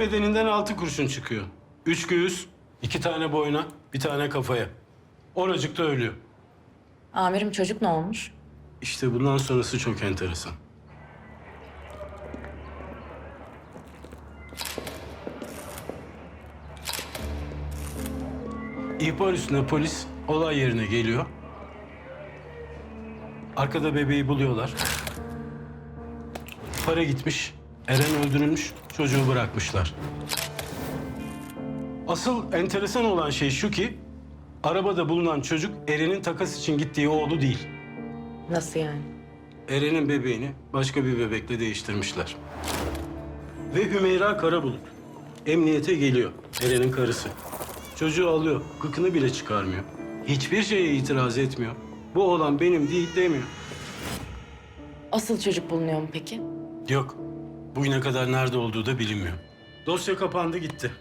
bedeninden 6 kurşun çıkıyor. 3 göğüs, 2 tane boyna, bir tane kafaya. Oracıkta ölüyor. Amirim çocuk ne olmuş? İşte bundan sonrası çok enteresan. İhbar üstüne polis olay yerine geliyor. Arkada bebeği buluyorlar. Para gitmiş, Eren öldürülmüş, çocuğu bırakmışlar. Asıl enteresan olan şey şu ki, arabada bulunan çocuk Eren'in takas için gittiği oğlu değil. Nasıl yani? Eren'in bebeğini başka bir bebekle değiştirmişler. Ve Hümeyra Karabulut emniyete geliyor, Eren'in karısı. Çocuğu alıyor, gıkını bile çıkarmıyor. Hiçbir şeye itiraz etmiyor. Bu oğlan benim değil demiyor. Asıl çocuk bulunuyor mu peki? Yok, bugüne kadar nerede olduğu da bilinmiyor. Dosya kapandı gitti.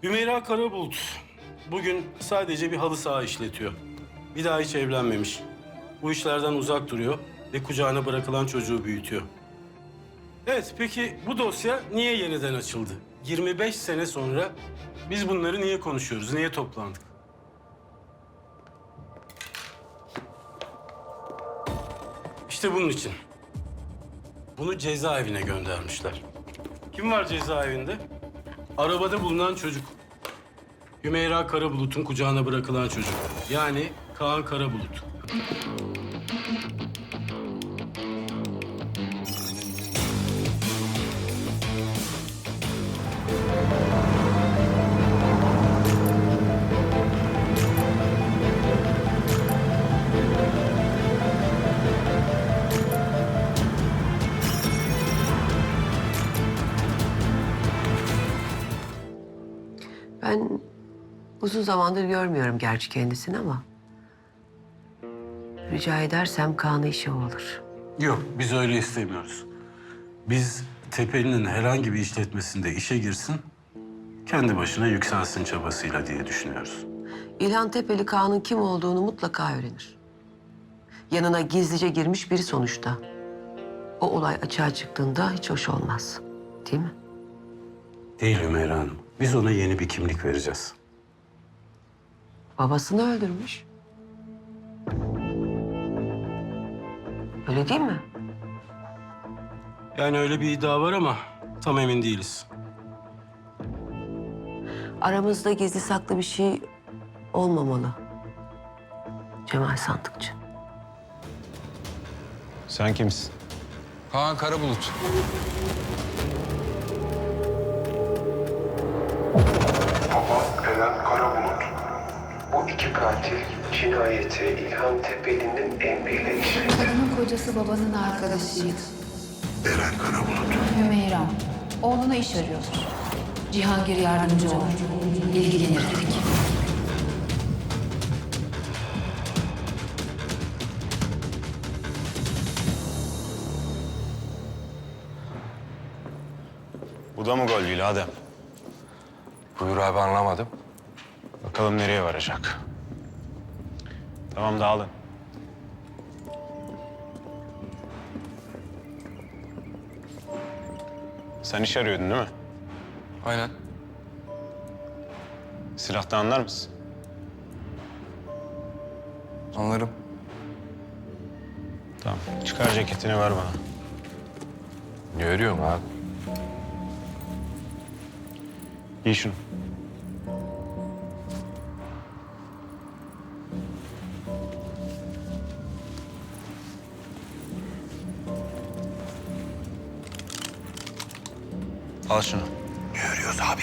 Hümeyra Karabulut bugün sadece bir halı saha işletiyor. Bir daha hiç evlenmemiş. Bu işlerden uzak duruyor ve kucağına bırakılan çocuğu büyütüyor. Evet, peki bu dosya niye yeniden açıldı? 25 sene sonra biz bunları niye konuşuyoruz, niye toplandık? İşte bunun için. Bunu cezaevine göndermişler. Kim var cezaevinde? Arabada bulunan çocuk. Hümeyra Karabulut'un kucağına bırakılan çocuk. Yani Kaan Karabulut. Ben uzun zamandır görmüyorum gerçi kendisini ama... rica edersem Kaan'ı işe o alır. Yok, biz öyle istemiyoruz. Biz Tepeli'nin herhangi bir işletmesinde işe girsin, kendi başına yükselsin çabasıyla diye düşünüyoruz. İlhan Tepeli Kaan'ın kim olduğunu mutlaka öğrenir. Yanına gizlice girmiş biri sonuçta. O olay açığa çıktığında hiç hoş olmaz. Değil mi? Değil Hümeyra Hanım. Biz ona yeni bir kimlik vereceğiz. Babasını öldürmüş. Öyle değil mi? Yani öyle bir iddia var ama tam emin değiliz. Aramızda gizli saklı bir şey olmamalı. Cemal Sandıkçı. Sen kimsin? Kaan Karabulut. Baba Eren Karabulut. Bu iki katil cinayeti İlhan Tepeli'nin emriyle işledi. Kadının kocası babanın arkadaşıydı. Eren Karabulut. Hümeyra. Oğluna iş arıyor. Cihangir yardımcı olur. İlgilenir dedik. Bu da mı gol değil Adem? Buyur abi, anlamadım. Bakalım nereye varacak. Tamam, dağılın. Sen iş arıyordun değil mi? Aynen. Silahtan anlar mısın? Anlarım. Tamam. Çıkar ceketini ver bana. Ne örüyorsun abi? Giy şunu. Al şunu. Ne arıyoruz abi?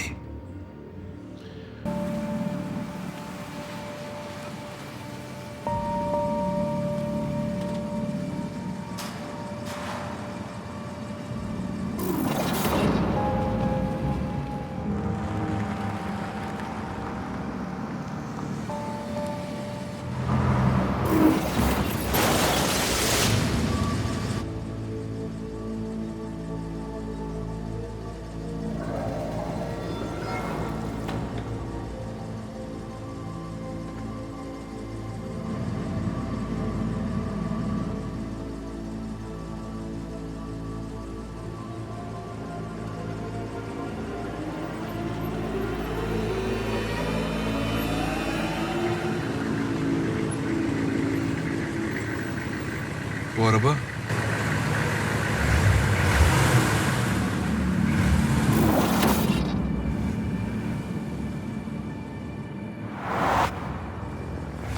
Bu araba?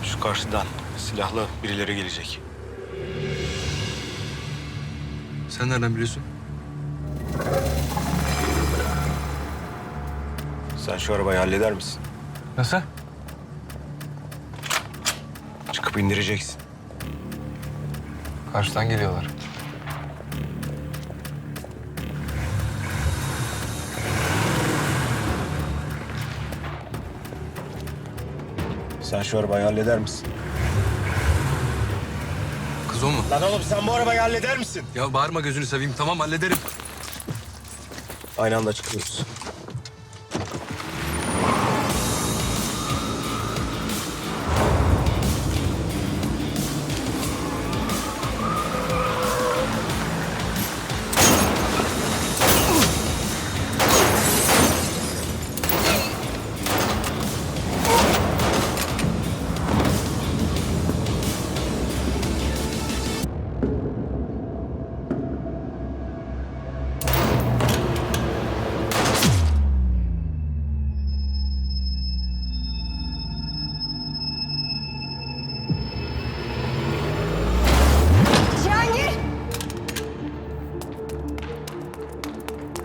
Şu karşıdan silahlı birileri gelecek. Sen nereden biliyorsun? Sen şu arabayı halleder misin? Nasıl? Çıkıp indireceksin. Karşıdan geliyorlar. Sen şu arabayı halleder misin? Kız o mu? Lan oğlum sen bu arabayı halleder misin? Ya bağırma gözünü seveyim. Tamam hallederim. Aynı anda çıkıyoruz.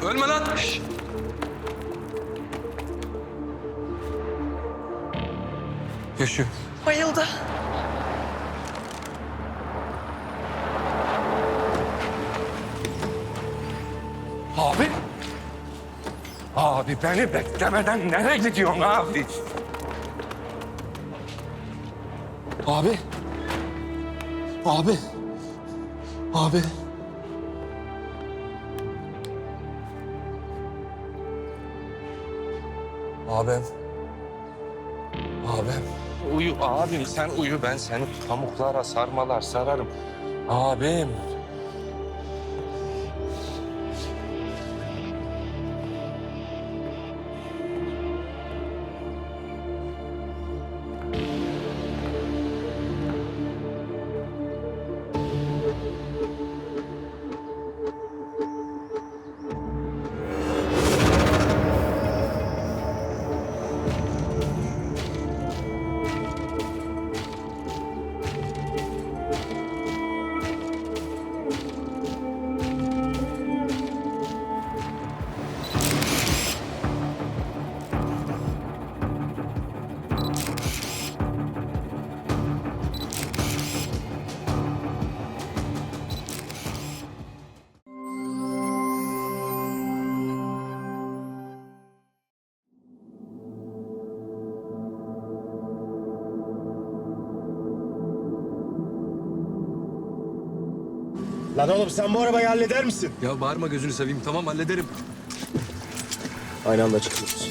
Ölme lan! Şşş! Yaşıyor. Bayıldı. Abi. Abi beni beklemeden nereye gidiyorsun abi? Abi. Abi. Abi. Abim. Abim. Uyu abim sen uyu ben seni pamuklara sarmalar sararım. Abim. Lan oğlum sen bu arabayı halleder misin? Ya bağırma gözünü seveyim. Tamam hallederim. Aynı anda çıkıyoruz.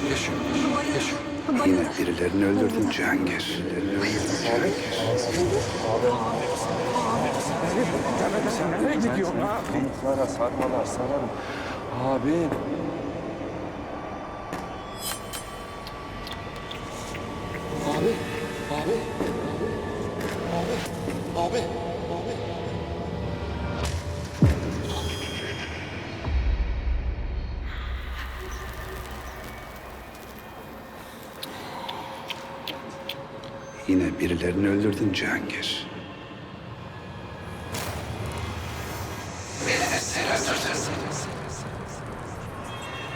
Yaşıyor. Yaşıyor. Yine birilerini öldürdün Cihangir. Sen nereye gidiyorsun abi? Pamuklara sarmalar sararım. Abim. Abi. Abi. Abi. Abi. Abi. Yine birilerini öldürdün Cihangir.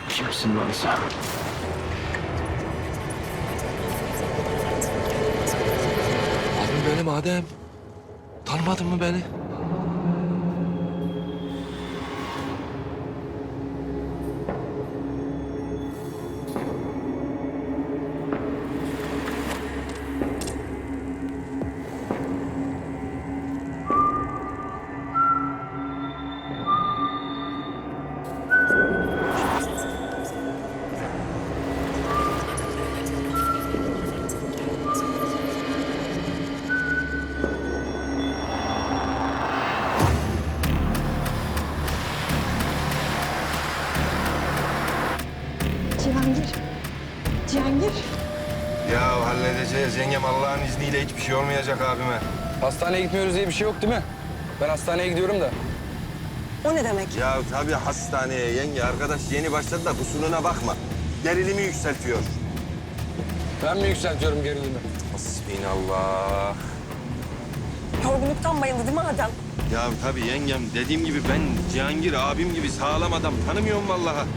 Kimsin lan sen? Abim benim Adem. Tanımadın mı beni? Cihangir. Ya halledeceğiz yengem. Allah'ın izniyle hiçbir şey olmayacak abime. Hastaneye gitmiyoruz diye bir şey yok değil mi? Ben hastaneye gidiyorum da. O ne demek? Ya tabii hastaneye yenge. Arkadaş yeni başladı da kusuruna bakma. Gerilimi yükseltiyor. Ben mi yükseltiyorum gerilimi? Hasbinallah. Yorgunluktan bayıldı değil mi Adem? Ya tabii yengem. Dediğim gibi ben Cihangir abim gibi sağlam adam tanımıyorum vallahi.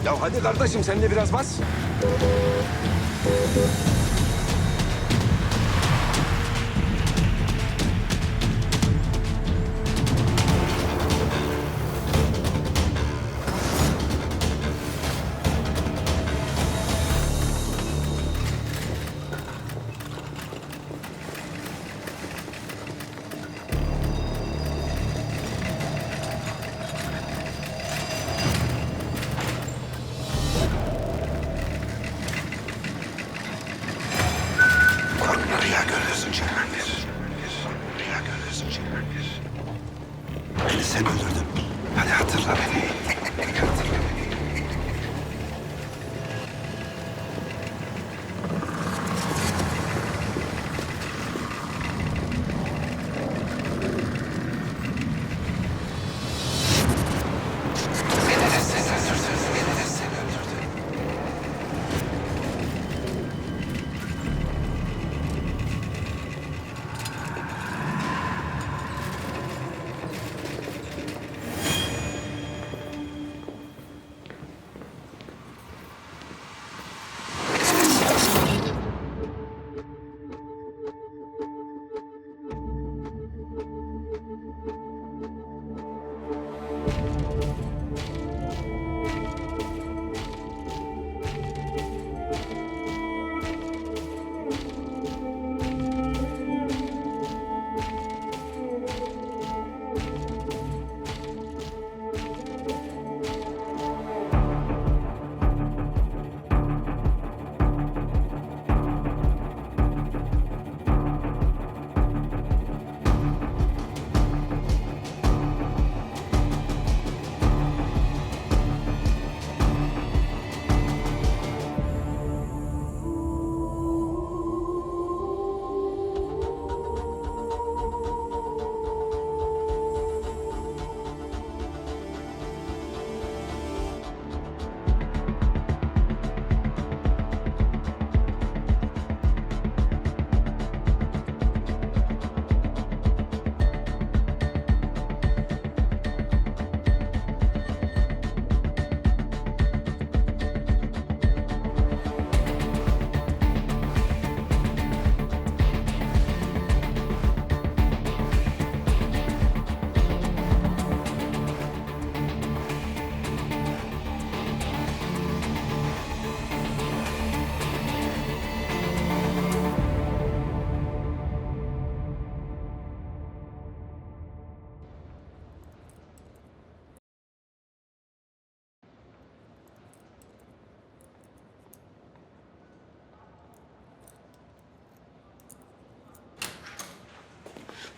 Ya hadi kardeşim sen de biraz bas. Korkma rüya görüyorsun Cihangir. Rüya görüyorsun Cihangir. Beni sen öldürdün. Hadi hatırla beni. Hatırla beni. Beni de sen öldürdün. Beni de sen öldürdün.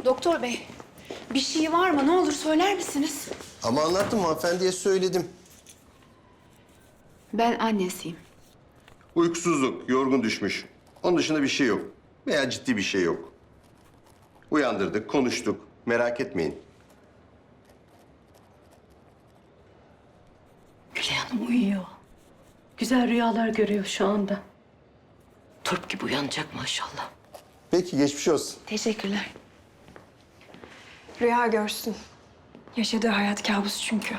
Doktor bey, bir şey var mı? Ne olur söyler misiniz? Ama anlattım hanımefendiye söyledim. Ben annesiyim. Uykusuzluk, yorgun düşmüş. Onun dışında bir şey yok. Veya ciddi bir şey yok. Uyandırdık, konuştuk. Merak etmeyin. Gülay Hanım uyuyor. Güzel rüyalar görüyor şu anda. Turp gibi uyanacak maşallah. Peki geçmiş olsun. Teşekkürler. Rüya görsün. Yaşadığı hayat kabus çünkü.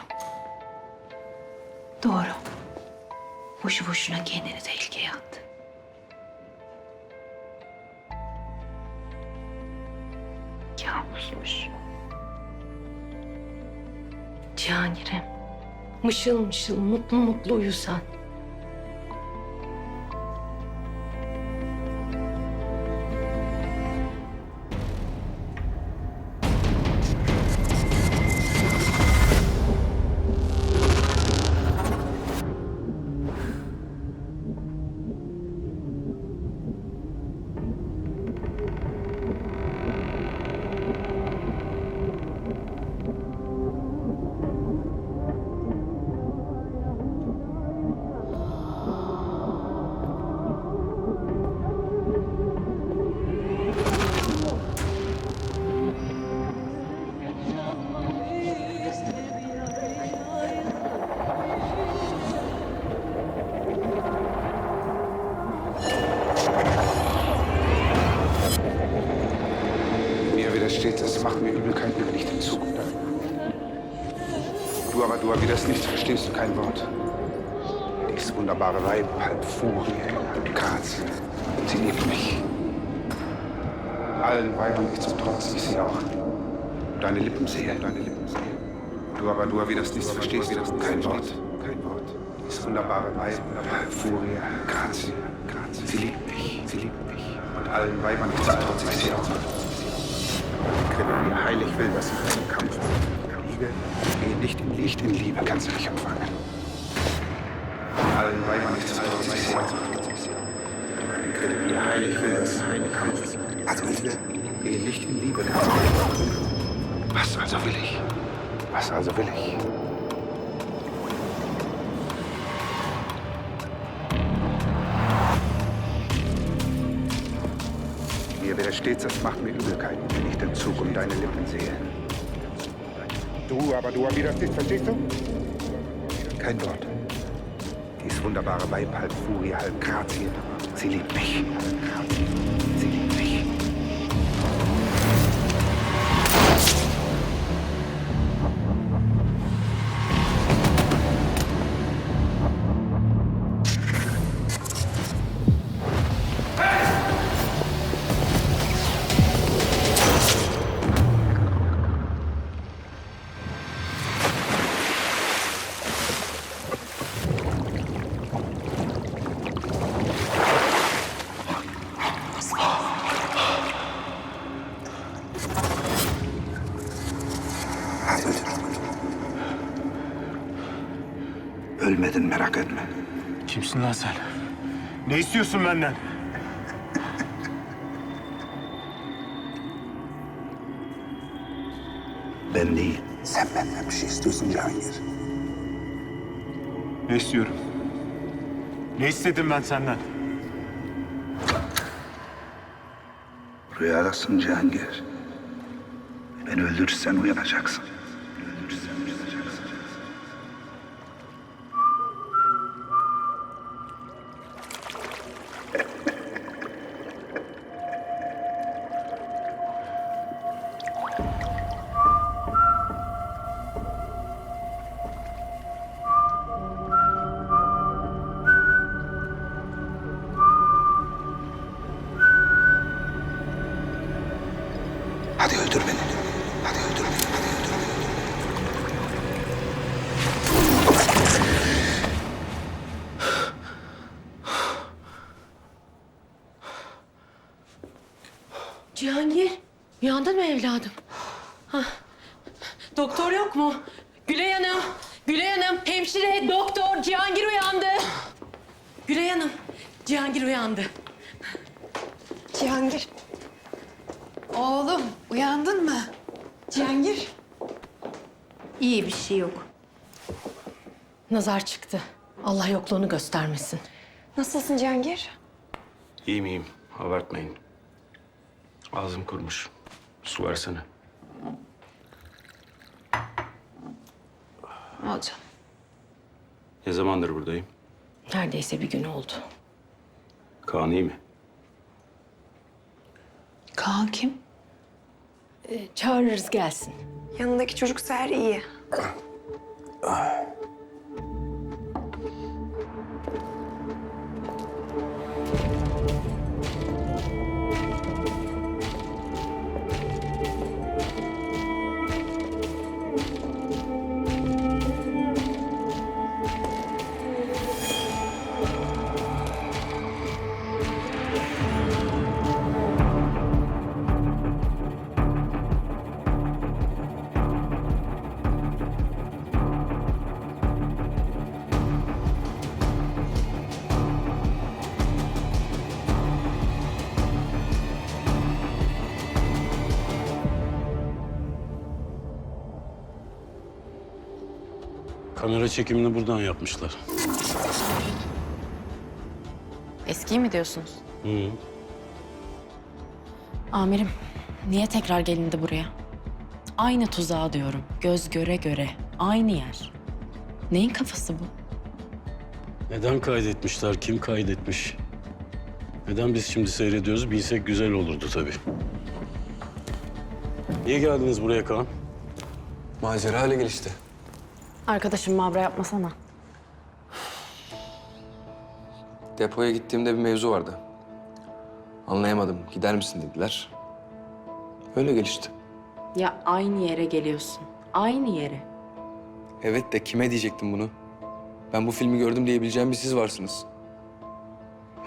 Doğru. Boşu boşuna kendini tehlikeye attı. Kabusmuş. Cihangir'im, mışıl mışıl, mutlu mutlu uyusan. widerstehst, es macht mir übel, kein Glück, nicht in Zukunft. Du erwiderst nichts, verstehst du kein Wort. Dieses wunderbare Weib, halb Furie, halb Graz. Sie liebt mich. Allen Weibern ich zum Trotz, ich sie auch. Deine Lippen sehe. Du erwiderst nichts, verstehst du kein Wort. Dieses wunderbare Weib, halb Furie, halb Graz. Sie liebt mich. Und allen Weibern ich zum Trotz, ich sie auch. Wie heilig will, dass ich im Kampf liege. Gehe nicht in Liebe, kannst du mich empfangen. Allen Weibern nicht zum Trotz, ich sie auch. Wie heilig will, dass ich im Kampf gehe nicht in Liebe, kannst du mich empfangen. Was also will ich? Mir widersteht, das macht mir Übelkeit, wenn ich den Zug um deine Lippen sehe. Du erwiderst nicht, verstehst du? Kein Wort. Dies wunderbare Weib, halb Furie, halb Grazie. Sie liebt mich. Sie liebt mich. Ölmedin, merak etme. Kimsin lan sen? Ne istiyorsun benden? Ben değil, sen benden bir şey istiyorsun Cihangir. Ne istiyorum? Ne istedim ben senden? Rüyadasın Cihangir. Beni öldürürsen uyanacaksın. Hadi öldür beni. Hadi öldür beni. Cihangir, uyandın mı evladım? Hah. Doktor yok mu? Gülay Hanım, hemşire, doktor, Cihangir uyandı. Gülay Hanım, Cihangir uyandı. Cihangir. Oğlum, uyandın mı? Cihangir. İyi bir şey yok. Nazar çıktı. Allah yokluğunu göstermesin. Nasılsın Cihangir? İyiyim. Abartmayın. Ağzım kurumuş. Su versene. Al canım. Ne zamandır buradayım? Neredeyse bir gün oldu. Kaan iyi mi? Kaan kim? Çağırırız gelsin. Yanındaki çocuk Seher iyi. Kamera çekimini buradan yapmışlar. Eskiyi mi diyorsunuz? Hı. Amirim, niye tekrar gelindi buraya? Aynı tuzağa diyorum. Göz göre göre. Aynı yer. Neyin kafası bu? Neden kaydetmişler? Kim kaydetmiş? Neden biz şimdi seyrediyoruz? Bilsek güzel olurdu tabii. Niye geldiniz buraya Kaan? Macera öyle gelişti. Arkadaşım mabra yapmasana. Depoya gittiğimde bir mevzu vardı. Anlayamadım. Gider misin dediler. Öyle gelişti. Ya aynı yere geliyorsun. Aynı yere. Evet de kime diyecektim bunu? Ben bu filmi gördüm diyebileceğim bir siz varsınız.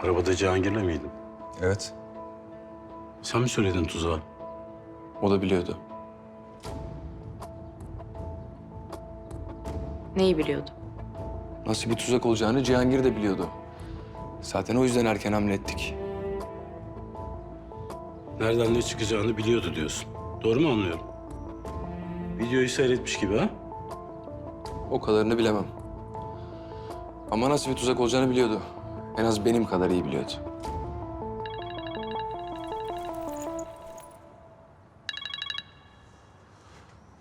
Arabada Cihangir'le miydin? Evet. Sen mi söyledin tuzağı? O da biliyordu. Neyi biliyordu? Nasıl bir tuzak olacağını Cihangir de biliyordu. Zaten o yüzden erken hamle ettik. Nereden ne çıkacağını biliyordu diyorsun. Doğru mu anlıyorum? Videoyu seyretmiş gibi ha? O kadarını bilemem. Ama nasıl bir tuzak olacağını biliyordu. En az benim kadar iyi biliyordu.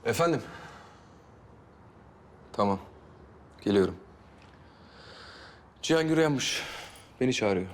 Efendim? Tamam. Geliyorum. Cihangir uyanmış. Beni çağırıyor.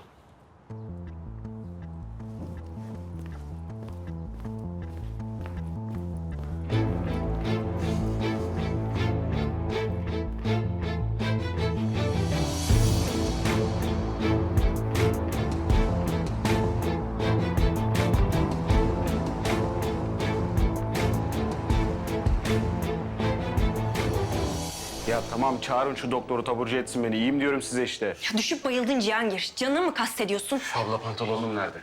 Ya tamam çağırın şu doktoru taburcu etsin beni. İyiyim diyorum size işte. Ya düşüp bayıldın Cihangir. Canını mı kastediyorsun? Abla pantolonum nerede?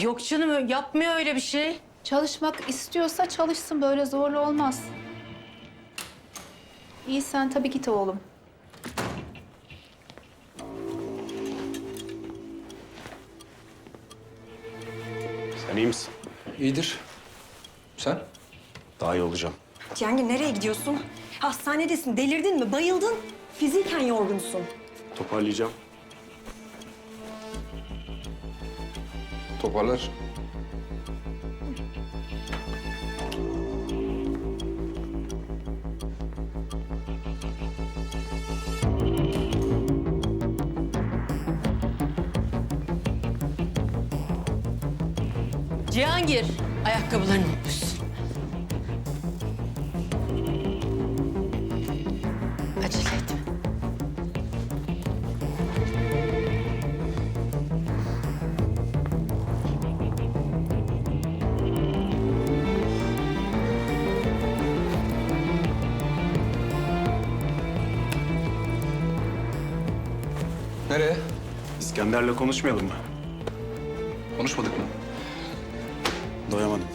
Yok canım yapmıyor öyle bir şey. Çalışmak istiyorsa çalışsın, böyle zorlu olmaz. İyi, sen tabii git oğlum. Sen iyi misin? İyidir. Sen? Daha iyi olacağım. Cihangir nereye gidiyorsun? Hastanedesin. Delirdin mi? Bayıldın. Fiziken yorgunsun. Toparlayacağım. Toparlar. Cihangir, ayakkabılarını unutmuşsun. Acele et. Nereye? İskender'le konuşmayalım mı? Konuşmadık mı? Doyamadım.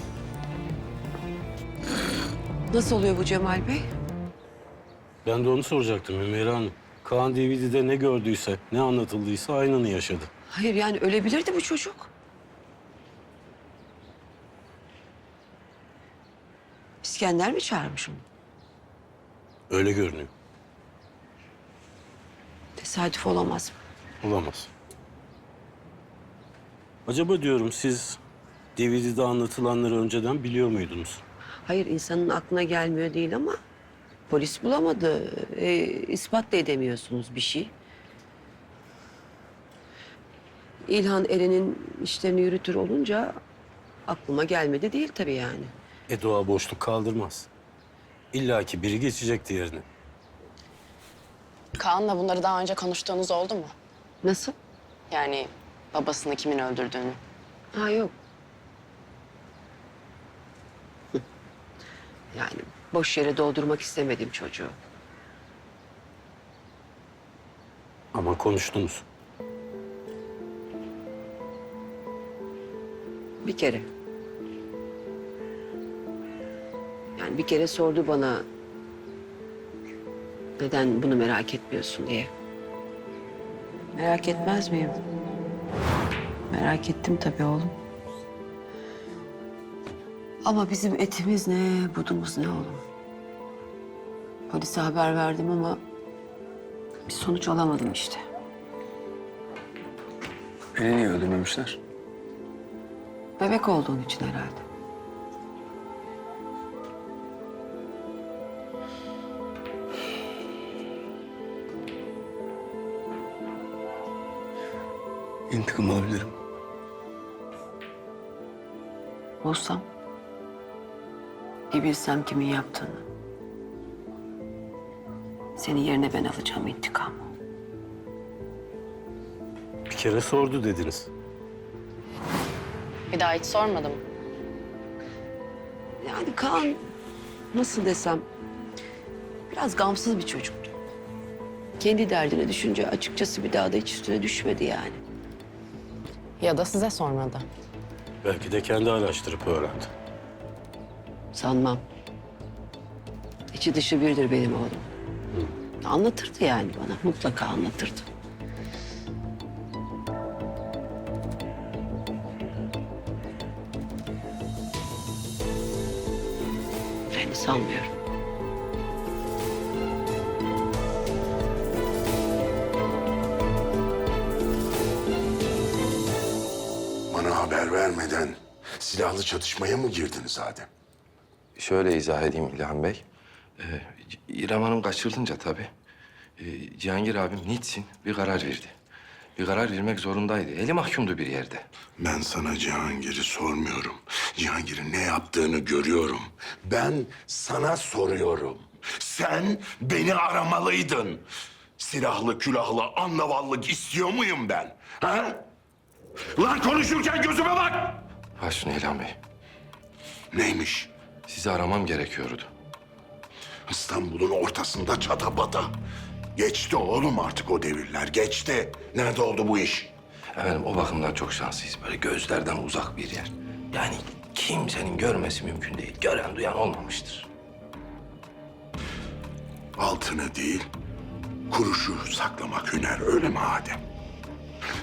Nasıl oluyor bu Cemal Bey? Ben de onu soracaktım Hümeyra Hanım. Kaan DVD'de ne gördüyse, ne anlatıldıysa aynını yaşadı. Hayır yani ölebilirdi bu çocuk. İskender mi çağırmış onu? Öyle görünüyor. Tesadüf olamaz mı? Olamaz. Acaba diyorum siz DVD'de anlatılanları önceden biliyor muydunuz? Hayır insanın aklına gelmiyor değil ama polis bulamadı. İspat da edemiyorsunuz bir şey. İlhan Eren'in işlerini yürütür olunca aklıma gelmedi değil tabii yani. Doğa boşluk kaldırmaz. İlla ki biri geçecek diğerini. Kaan'la bunları daha önce konuştuğunuz oldu mu? Nasıl? Yani babasını kimin öldürdüğünü. Ha yok. Yani boş yere doldurmak istemedim çocuğu. Ama konuştunuz. Bir kere. Yani bir kere sordu bana neden bunu merak etmiyorsun diye. Merak etmez miyim? Merak ettim tabii oğlum. Ama bizim etimiz ne, budumuz ne oğlum? Polise haber verdim ama bir sonuç alamadım işte. Beni niye öldürmemişler? Bebek olduğun için herhalde. İntikam alabilirim. Olsam Bir bilsem kimin yaptığını. Senin yerine ben alacağım intikamı. Bir kere sordu dediniz. Bir daha hiç sormadım. Yani Kaan, nasıl desem, biraz gamsız bir çocuktu. Kendi derdine düşünce açıkçası bir daha da hiç üstüne düşmedi yani. Ya da size sormadı. Belki de kendi araştırıp öğrendi. Sanmam. İçi dışı birdir benim oğlum. Anlatırdı yani bana, mutlaka anlatırdı. Ben sanmıyorum. Bana haber vermeden silahlı çatışmaya mı girdiniz Adem? Şöyle izah edeyim İlhan Bey. İrem Hanım kaçırılınca tabii. Cihangir abim niçin bir karar verdi. Bir karar vermek zorundaydı. Eli mahkumdu bir yerde. Ben sana Cihangir'i sormuyorum. Cihangir'in ne yaptığını görüyorum. Ben sana soruyorum. Sen beni aramalıydın. Silahlı, külahlı, anlavallık istiyor muyum ben? Ha? Lan konuşurken gözüme bak! Başüstüne İlhan Bey. Neymiş? Sizi aramam gerekiyordu. İstanbul'un ortasında çatapata. Geçti oğlum artık o devirler, geçti. Nerede oldu bu iş? Efendim o bakımdan çok şanslıyız. Böyle gözlerden uzak bir yer. Yani kimsenin görmesi mümkün değil. Gören duyan olmamıştır. Altını değil, kuruşu saklamak hüner, öyle mi Adem?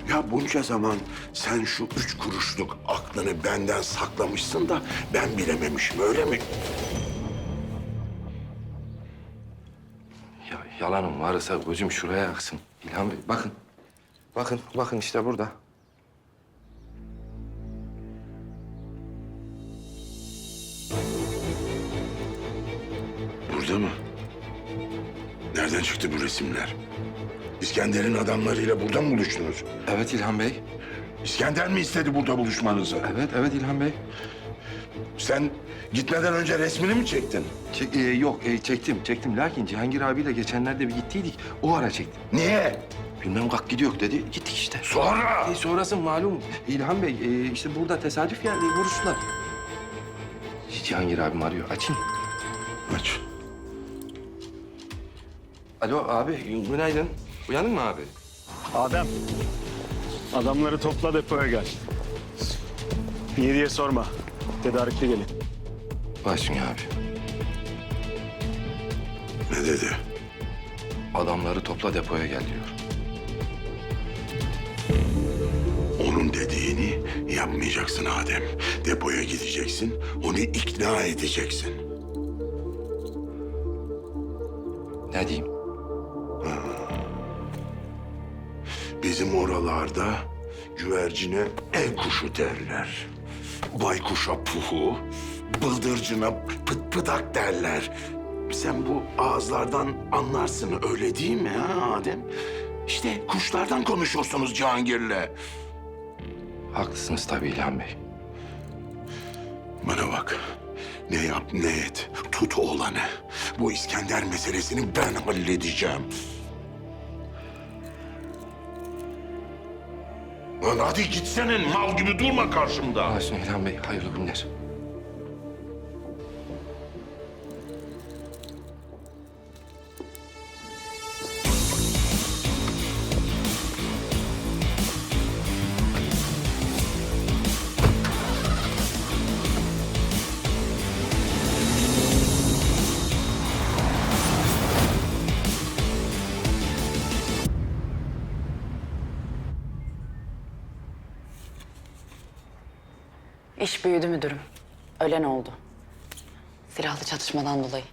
Ya bunca zaman sen şu 3 kuruşluk aklını benden saklamışsın da ben bilememişim, öyle mi? Ya yalanım varsa gözüm şuraya aksın. İlhan Bey bakın. Bakın işte burada. Burada mı? Nereden çıktı bu resimler? İskender'in adamlarıyla burada mı buluştunuz? Evet İlhan Bey. İskender mi istedi burada buluşmanızı? Evet İlhan Bey. Sen gitmeden önce resmini mi çektin? Yok çektim. Lakin Cihangir abiyle geçenlerde bir gittiydik. O ara çektim. Niye? Bilmem kalk gidiyor dedi. Gittik işte. Sonra? Sonrası malum. İlhan Bey işte burada tesadüf geldi. Vuruştular. Cihangir abim arıyor. Açayım. Aç. Alo abi günaydın. Uyandın mı abi? Adem, adamları topla depoya gel. Niye diye sorma. Tedarikli gelin. Başüstüne abi. Ne dedi? Adamları topla depoya gel diyor. Onun dediğini yapmayacaksın Adem. Depoya gideceksin, onu ikna edeceksin. Ne diyeyim? Bizim oralarda güvercine ev kuşu derler. Baykuşa puhu, bıldırcına pıt pıdak derler. Sen bu ağızlardan anlarsın, öyle değil mi ha Adem? İşte kuşlardan konuşuyorsunuz Cihangir'le. Haklısınız tabii İlhan Bey. Bana bak, ne yap ne et, tut oğlanı. Bu İskender meselesini ben halledeceğim. Lan hadi gitsene, mal gibi durma karşımda. Başüstüne İlhan Bey. Hayırlı günler. İş büyüdü müdürüm. Ölen oldu. Silahlı çatışmadan dolayı.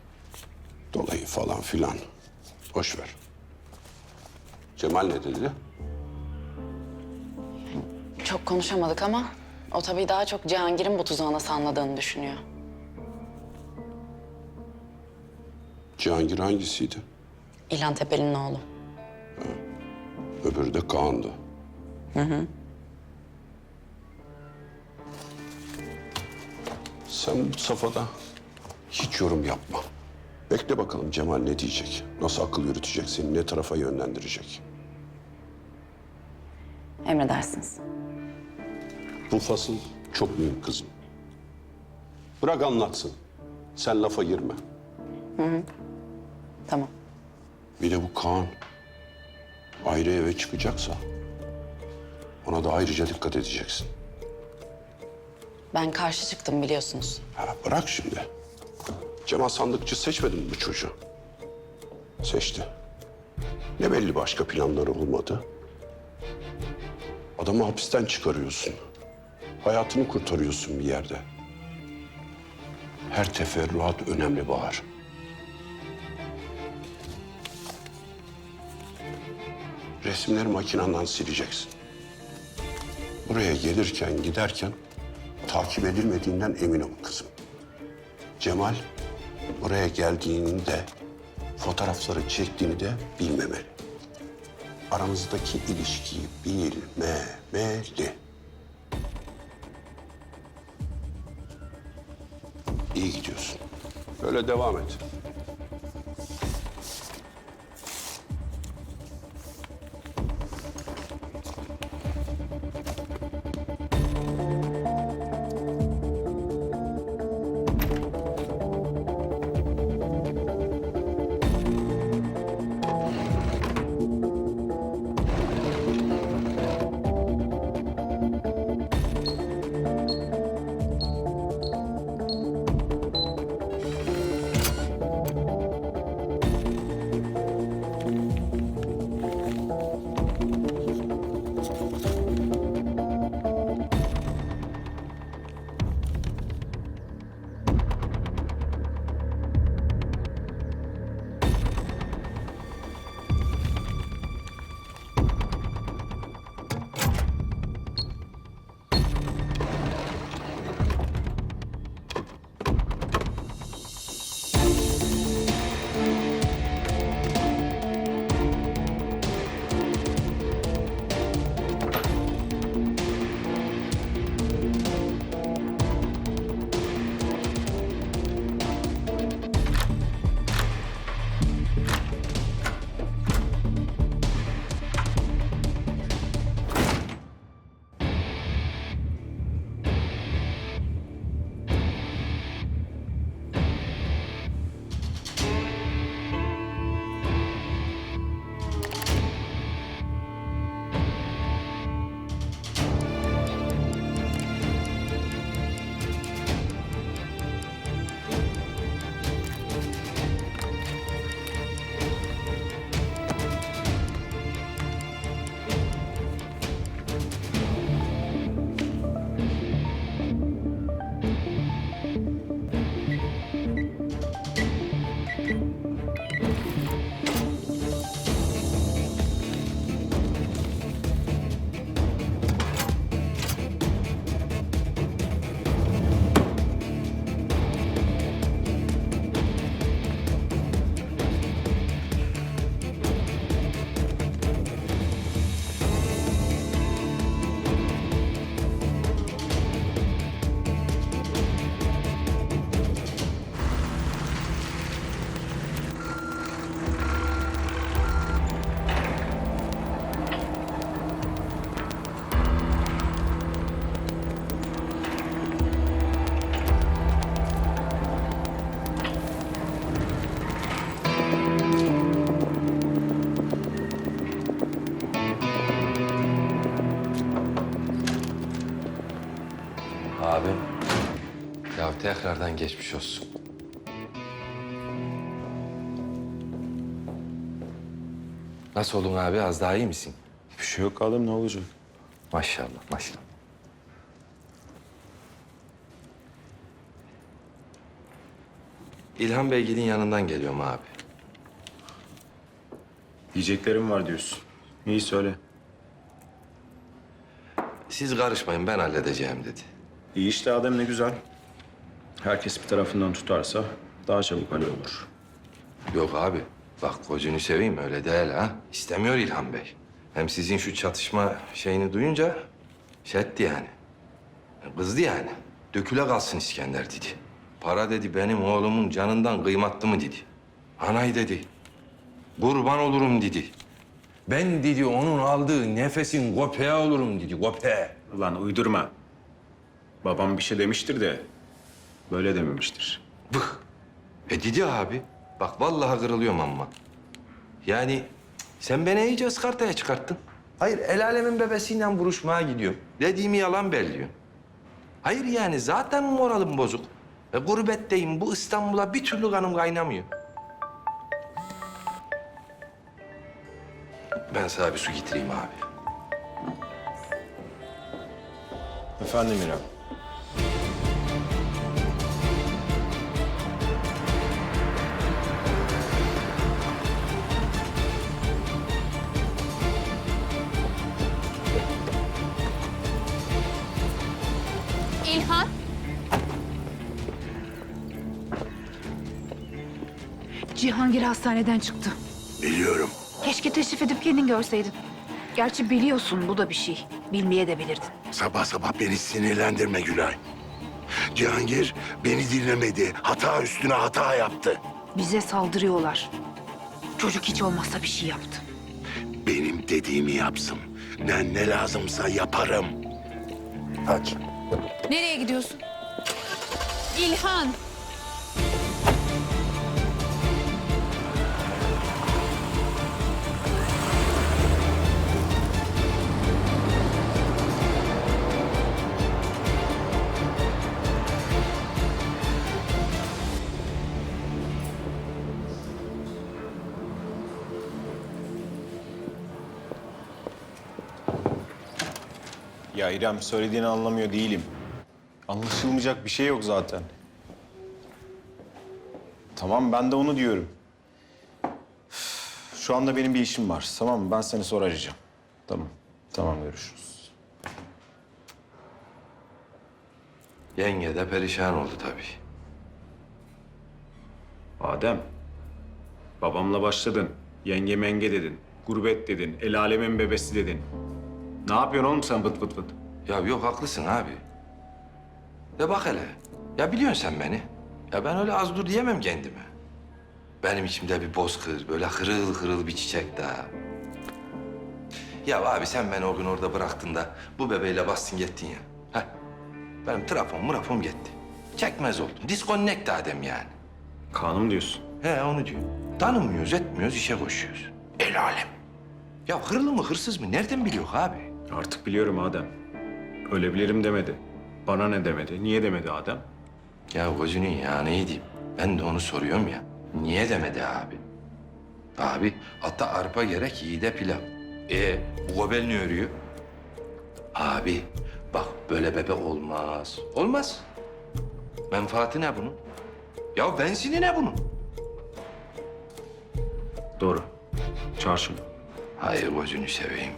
Dolayı falan filan. Boş ver. Cemal ne dedi? Çok konuşamadık ama o tabii daha çok Cihangir'in bu tuzağı nasıl anladığını düşünüyor. Cihangir hangisiydi? İlhan Tepeli'nin oğlu. Öbürü de Kaan'dı. Hı. Sen bu safhada Hiç yorum yapma. Bekle bakalım Cemal ne diyecek? Nasıl akıl yürütecek seni, ne tarafa yönlendirecek? Emredersiniz. Bu fasıl çok mühim kızım. Bırak anlatsın. Sen lafa girme. Tamam. Bir de bu Kaan ayrı eve çıkacaksa ona da ayrıca dikkat edeceksin. Ben karşı çıktım biliyorsunuz. Ha, bırak şimdi. Cemal sandıkçı seçmedi mi bu çocuğu? Seçti. Ne belli başka planları olmadı. Adamı hapisten çıkarıyorsun. Hayatını kurtarıyorsun bir yerde. Her teferruat önemli Bahar. Resimleri makinandan sileceksin. Buraya gelirken giderken takip edilmediğinden emin ol kızım. Cemal buraya geldiğinde fotoğrafları çektiğini de bilmemeli. Aramızdaki ilişkiyi bilmemeli. İyi gidiyorsun. Böyle devam et. Abim, ya tekrardan geçmiş olsun. Nasıl olun abi? Az daha iyi misin? Bir şey yok adam, ne olacak? Maşallah, maşallah. İlhan Beygil'in yanından geliyorum abi. Diyeceklerim var diyorsun. İyi söyle. Siz karışmayın, ben halledeceğim dedi. İyi işte Adem, ne güzel. Herkes bir tarafından tutarsa daha çabuk hallolur. Yok abi, bak gözünü seveyim öyle değil ha. İstemiyor İlhan Bey. Hem sizin şu çatışma şeyini duyunca şey etti yani. Kızdı yani. Döküle kalsın İskender dedi. para dedi benim oğlumun canından kıymetli mı dedi. Anay dedi. Kurban olurum dedi. Ben dedi onun aldığı nefesin köpeği olurum dedi, köpeği. Ulan uydurma. Babam bir şey demiştir de böyle dememiştir. Vıh. Dedi abi. Bak vallahi kırılıyorum amma. Yani sen beni iyice ıskartaya çıkarttın. Hayır, el alemin bebesiyle vuruşmaya gidiyorum. Dediğimi yalan belliyorsun. Hayır yani zaten moralim bozuk. Gurbetteyim. Bu İstanbul'a bir türlü kanım kaynamıyor. Ben sana bir su getireyim abi. Efendim İrem. İlhan. Cihangir hastaneden çıktı. Biliyorum. Keşke teşrif edip kendin görseydin. Gerçi biliyorsun bu da bir şey. Bilmeye de bilirdin. Sabah sabah beni sinirlendirme Gülay. Cihangir beni dinlemedi. Hata üstüne hata yaptı. Bize saldırıyorlar. Çocuk hiç olmazsa bir şey yaptı. Benim dediğimi yapsın. Ben ne lazımsa yaparım. Hadi. Nereye gidiyorsun? İlhan. Ya İrem söylediğini anlamıyor değilim. Anlaşılmayacak bir şey yok zaten. Tamam ben de onu diyorum. Şu anda benim bir işim var. Tamam mı? Ben seni sonra arayacağım. Tamam. Tamam görüşürüz. Yenge de perişan oldu tabii. Adem. Babamla başladın. Yenge menge dedin. Gurbet dedin. El alemin bebesi dedin. Ne yapıyorsun oğlum sen vıt vıt vıt? Ya yok haklısın abi. De bak hele. Ya biliyorsun sen beni. Ya ben öyle az dur diyemem kendime. Benim içimde bir bozkır, böyle hırıl hırıl bir çiçek daha. Ya abi sen beni o gün orada bıraktın da bu bebeğiyle bastın gittin ya. Heh. Benim trafom gitti. Çekmez oldum. Disconnect Adem yani. Kanım diyorsun. He onu diyor. Tanımıyoruz, etmiyoruz, işe koşuyoruz. El alem. Ya hırlı mı, hırsız mı? Nereden biliyor abi? Artık biliyorum Adem. Ölebilirim demedi. Bana ne demedi? Niye demedi Adem? Ya gözünün yağını yediğim. Ben de onu soruyorum ya. Niye demedi abi? Abi ata arpa gerek yiğide pilav. Bu gobel ne örüyor? Abi bak böyle bebe olmaz. Olmaz. Menfaati ne bunun? Ya benzini ne bunun? Doğru. Çağır şunu. Hayır gözünü seveyim.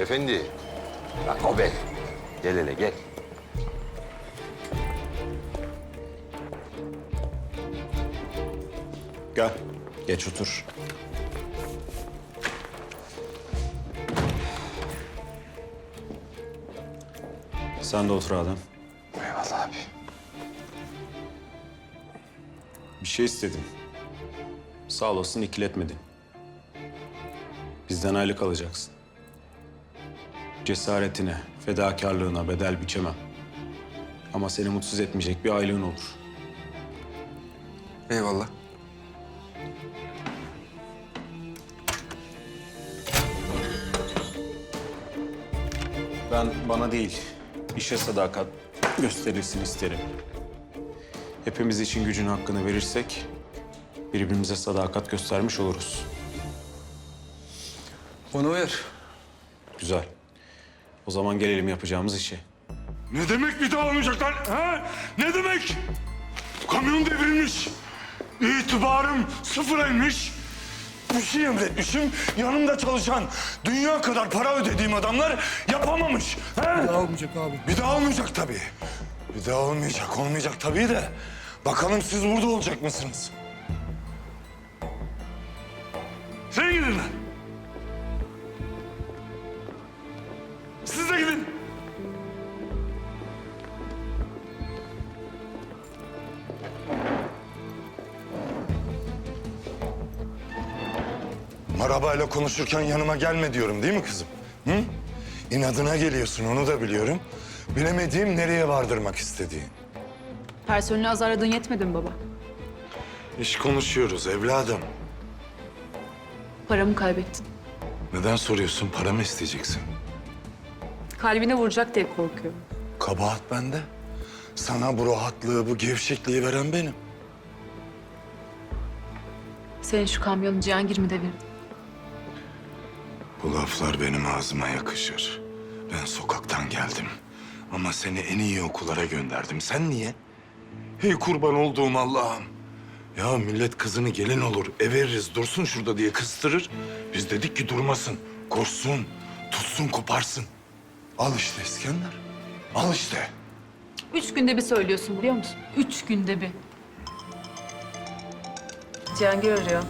Efendi. Bak gobel. Gel hele gel. Gel. Geç otur. Sen de otur Adem. Eyvallah abi. Bir şey istedim. Sağ olasın ikiletmedin. Bizden aylık alacaksın. Cesaretine, fedakarlığına bedel biçemem. Ama seni mutsuz etmeyecek bir aylığın olur. Eyvallah. Ben bana değil, işe sadakat gösterilsin isterim. Hepimiz için gücün hakkını verirsek birbirimize sadakat göstermiş oluruz. Bana uyar. Güzel. O zaman gelelim yapacağımız işe. Ne demek bir daha olmayacak lan? Ha? Ne demek? Kamyon devrilmiş. İtibarım sıfıra inmiş. Bir şey emretmişim. Yanımda çalışan dünya kadar para ödediğim adamlar yapamamış. Ha? Bir daha olmayacak abi. Bir daha olmayacak tabii. Bir daha olmayacak tabii de. Bakalım siz burada olacak mısınız? Sen gidin lan. Siz de gidin. Arabayla konuşurken yanıma gelme diyorum değil mi kızım? Hı? İnadına geliyorsun, onu da biliyorum. Bilemediğim nereye vardırmak istediğin. Personeli azarladığın yetmedi mi baba? İş konuşuyoruz evladım. Paramı kaybettin. Neden soruyorsun? Para mı isteyeceksin? Kalbine vuracak diye korkuyorum. Kabahat bende. Sana bu rahatlığı, bu gevşekliği veren benim. Senin şu kamyonu Cihangir mi devirdi? Bu laflar benim ağzıma yakışır. Ben sokaktan geldim. Ama seni en iyi okullara gönderdim. Sen niye? Hey kurban olduğum Allah'ım. Ya millet kızını gelin olur, ev veririz, dursun şurada diye kıstırır. Biz dedik ki durmasın, koşsun, tutsun, koparsın. Al işte İskender, al işte. 3 günde bir söylüyorsun biliyor musun? 3 günde bir. Cihangir arıyor.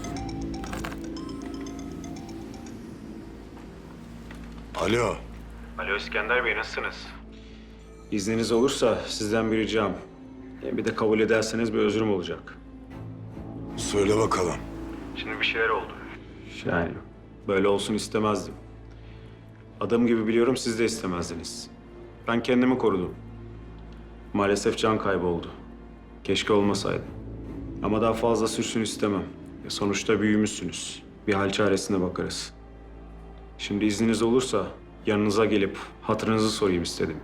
Alo. Alo İskender Bey, nasılsınız? İzniniz olursa sizden bir ricam. Bir de kabul ederseniz bir özrüm olacak. Söyle bakalım. Şimdi bir şeyler oldu. Yani böyle olsun istemezdim. Adım gibi biliyorum, siz de istemezdiniz. Ben kendimi korudum. Maalesef can kaybı oldu. Keşke olmasaydı. Ama daha fazla sürsün istemem. Sonuçta büyümüşsünüz. Bir hal çaresine bakarız. Şimdi izniniz olursa yanınıza gelip hatırınızı sorayım istedim.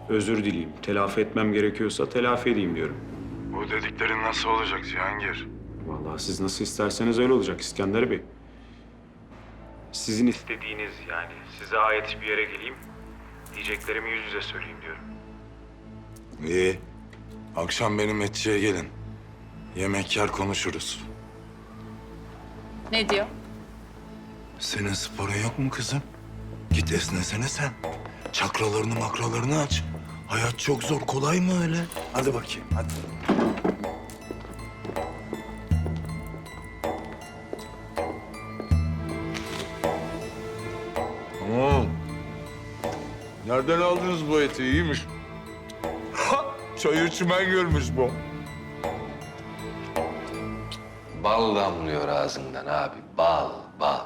Özür dileyeyim. Telafi etmem gerekiyorsa telafi edeyim diyorum. Bu dediklerin nasıl olacak Cihangir? Vallahi siz nasıl isterseniz öyle olacak İskender Bey. Sizin istediğiniz yani. Size ait bir yere geleyim. Diyeceklerimi yüz yüze söyleyeyim diyorum. İyi. Akşam benim etçiye gelin. Yemek yer konuşuruz. Ne diyor? Senin sporun yok mu kızım? Git esnesene sen. Çakralarını makralarını aç. Hayat çok zor, kolay mı öyle? Hadi bakayım, hadi. Tamam. Nereden aldınız bu eti? İyiymiş. Çayır çimen görmüş bu. Bal damlıyor ağzından abi. Bal, bal.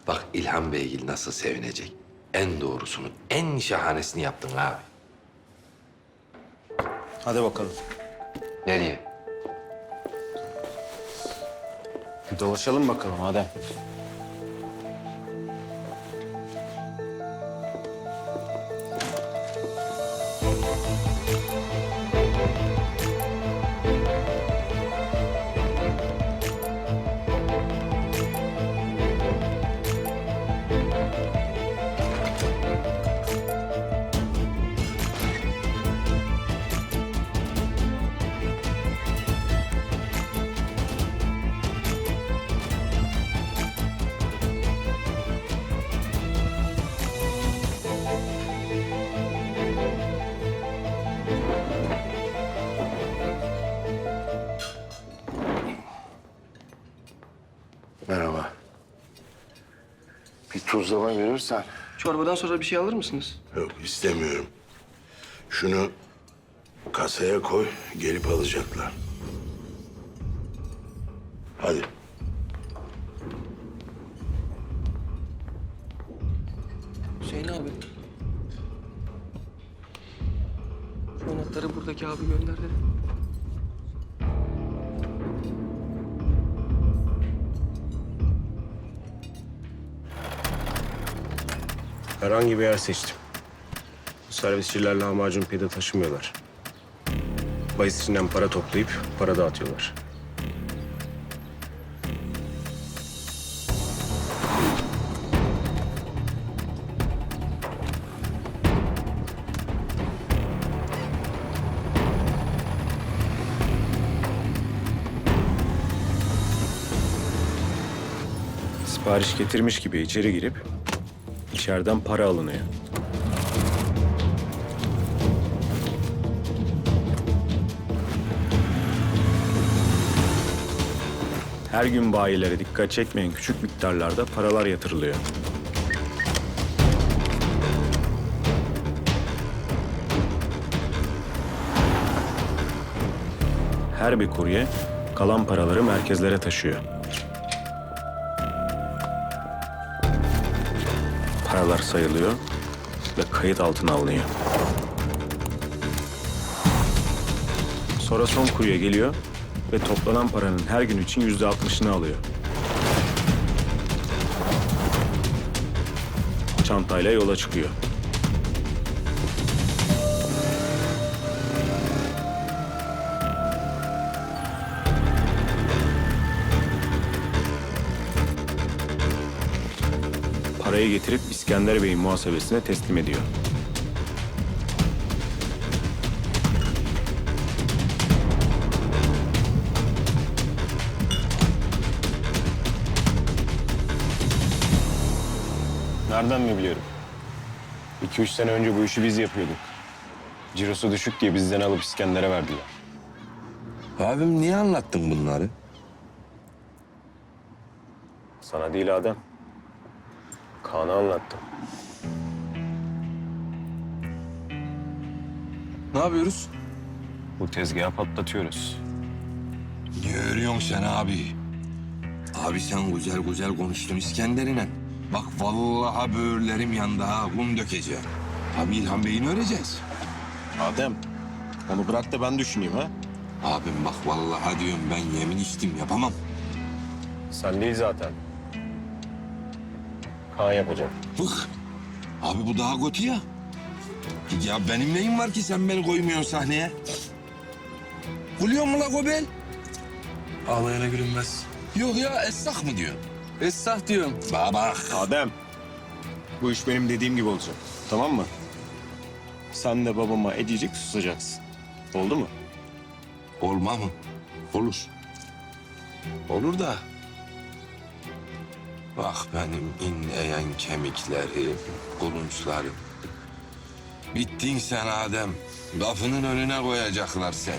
Bak İlhan Beygil nasıl sevinecek. En doğrusunu, en şahanesini yaptın abi. Hadi bakalım. Nereye? Dolaşalım bakalım hadi. Merhaba. Bir tuzlama verirsen. Çorbadan sonra bir şey alır mısınız? Yok, istemiyorum. Şunu kasaya koy, gelip alacaklar. Hadi. Hüseyin abi. Şu anahtarı buradaki abi gönderdi. Herhangi bir yer seçtim. Servisçiler lahmacun pide taşımıyorlar. Bahisçinden para toplayıp para dağıtıyorlar. Sipariş getirmiş gibi içeri girip içeriden para alınıyor. Her gün bayilere dikkat çekmeyen küçük miktarlarda paralar yatırılıyor. Her bir kurye kalan paraları merkezlere taşıyor. paralar sayılıyor ve kayıt altına alınıyor. Sonra son kurye geliyor ve toplanan paranın her gün için %60'ını alıyor. Çantayla yola çıkıyor. Parayı getirip İskender Bey'in muhasebesine teslim ediyor. Nereden mi biliyorum? 2-3 sene önce bu işi biz yapıyorduk. Cirosu düşük diye bizden alıp İskender'e verdiler. Abim niye anlattın bunları? Sana değil Adem. Kaan'a anlattım. Ne yapıyoruz? Bu tezgahı patlatıyoruz. Ne örüyorsun sen abi? Abi sen güzel güzel konuştun İskender'ine. Bak vallahi böğürlerim yandı ha. Kum dökeceğim. Abi İlhan Bey'ini öreceğiz. Adem, onu bırak da ben düşüneyim ha. Abim bak vallahi diyorum ben yemin içtim yapamam. Sen değil zaten. Kaan yapacak. Bık. Abi bu daha kötü ya. Ya benim neyim var ki sen beni koymuyorsun sahneye? Buluyor mu la Gobel? Ağlayana gülünmez. Yok ya esnaf mı diyor? Esnaf diyorum. Bak. Adem, bu iş benim dediğim gibi olacak. Tamam mı? Sen de babama edecek susacaksın. Oldu mu? Olma mı? Olur. Olur da. Bak benim inleyen kemiklerim, kulunçlarım. Bittin sen Adem. Kapının önüne koyacaklar seni.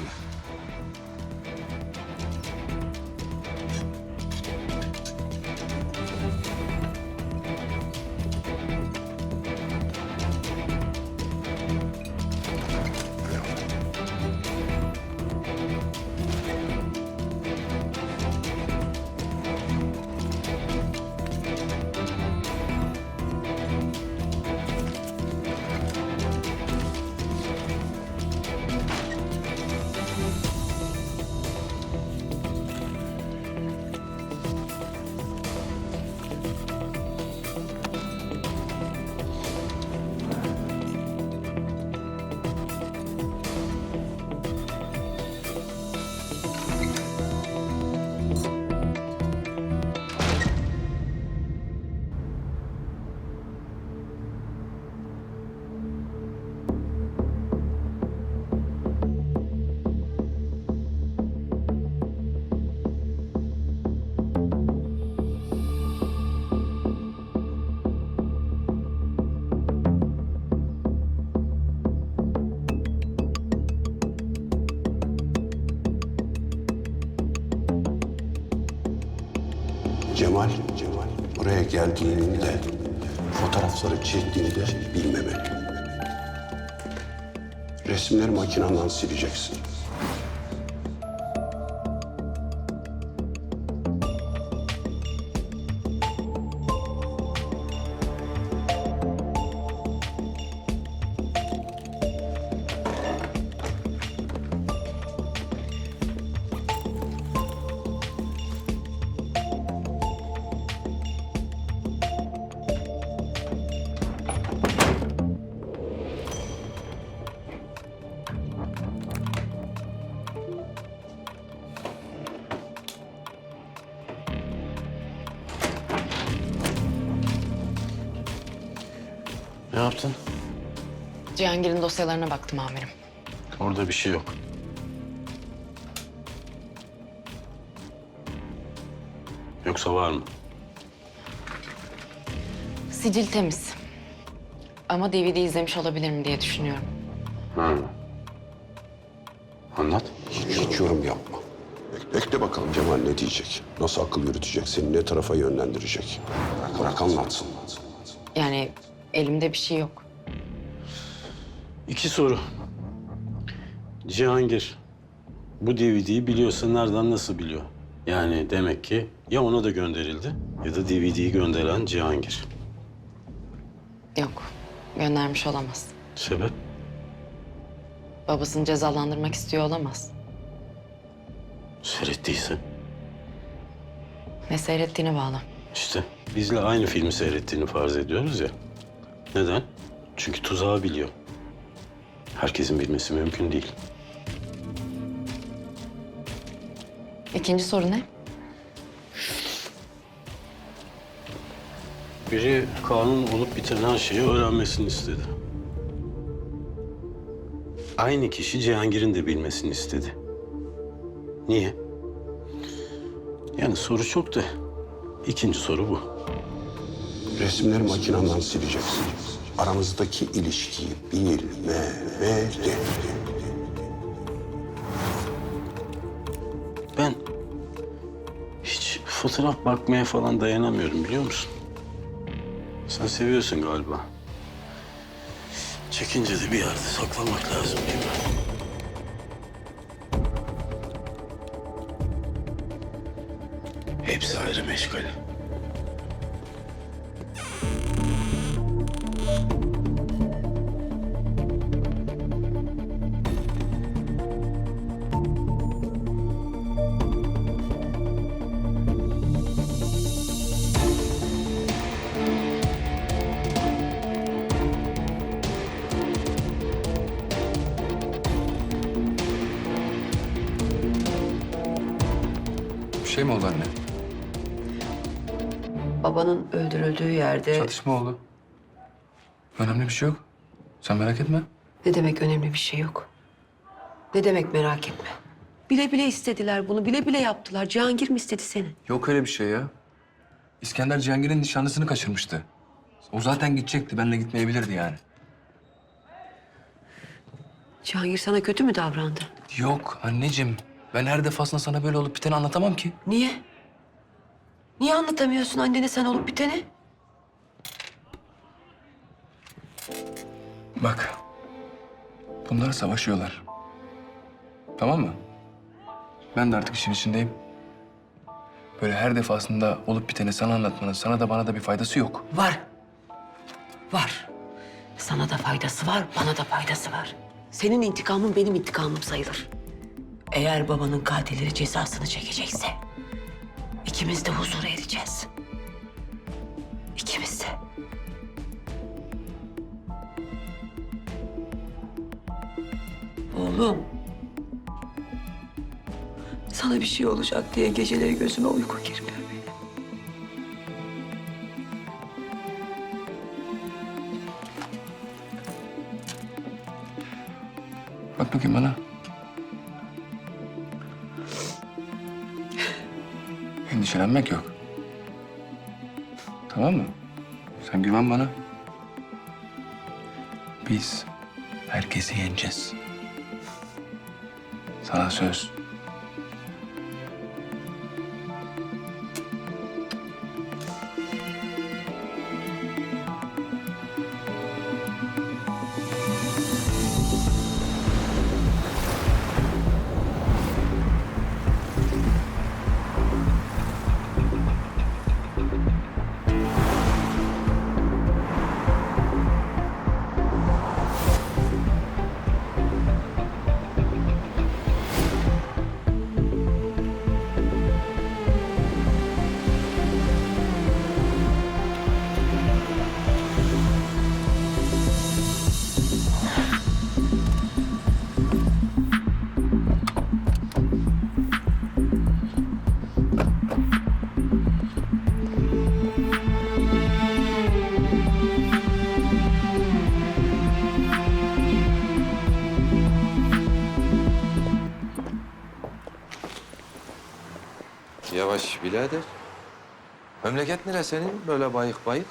Cemal buraya geldiğinde fotoğrafları çektiğinde bilmemeli. Resimleri makinenden sileceksin. Ne yaptın? Cihangir'in dosyalarına baktım amirim. Orada bir şey yok. Yoksa var mı? Sicil temiz. Ama DVD izlemiş olabilir mi diye düşünüyorum. Anlat. Hiç yorum yapma. Bekle bakalım Cemal ne diyecek? Nasıl akıl yürütecek? Seni ne tarafa yönlendirecek? Bırak anlatsın. Yani elimde bir şey yok. 2 soru. Cihangir bu DVD'yi biliyorsa nereden nasıl biliyor? Yani demek ki ya ona da gönderildi ya da DVD'yi gönderen Cihangir. Yok, göndermiş olamaz. Sebep? Babasını cezalandırmak istiyor olamaz. Seyrettiyse. Ne seyrettiğine bağlı. İşte bizle aynı filmi seyrettiğini farz ediyoruz ya. Neden? Çünkü tuzağı biliyor. Herkesin bilmesi mümkün değil. İkinci soru ne? Biri Kaan'ın olup biten her şeyi öğrenmesini istedi. Aynı kişi Cihangir'in de bilmesini istedi. Niye? Yani soru çok da ikinci soru bu. Resimleri makinamdan sileceksin. Aramızdaki ilişkiyi bilmemeli. Ben hiç fotoğraf bakmaya falan dayanamıyorum biliyor musun? Sen seviyorsun galiba. Çekince de bir yerde saklamak lazım değil mi? Hepsi ayrı meşgale. Bir şey mi oldu anne? Babanın öldürüldüğü yerde... Çatışma oldu. Önemli bir şey yok. Sen merak etme. Ne demek önemli bir şey yok? Ne demek merak etme? Bile bile istediler bunu, bile bile yaptılar. Cihangir mi istedi seni? Yok öyle bir şey ya. İskender Cihangir'in nişanlısını kaçırmıştı. O zaten gidecekti. Benimle gitmeyebilirdi yani. Cihangir sana kötü mü davrandı? Yok anneciğim. Ben her defasında sana böyle olup biteni anlatamam ki. Niye? Niye anlatamıyorsun annene sen olup biteni? Bak. Bunlar savaşıyorlar. Tamam mı? Ben de artık işin içindeyim. Böyle her defasında olup biteni sana anlatmanın sana da bana da bir faydası yok. Var. Var. Sana da faydası var, bana da faydası var. Senin intikamın benim intikamım sayılır. Eğer babanın katilleri cezasını çekecekse... ikimiz de huzura ereceğiz. İkimiz de. Oğlum. Sana bir şey olacak diye geceleri gözüme uyku girmiyor benim. Bak bakayım bana. Endişelenmek yok. Tamam mı? Sen güven bana. Biz herkesi yeneceğiz. Sana söz. Yavaş birader. Memleket nere senin? Böyle bayık bayık.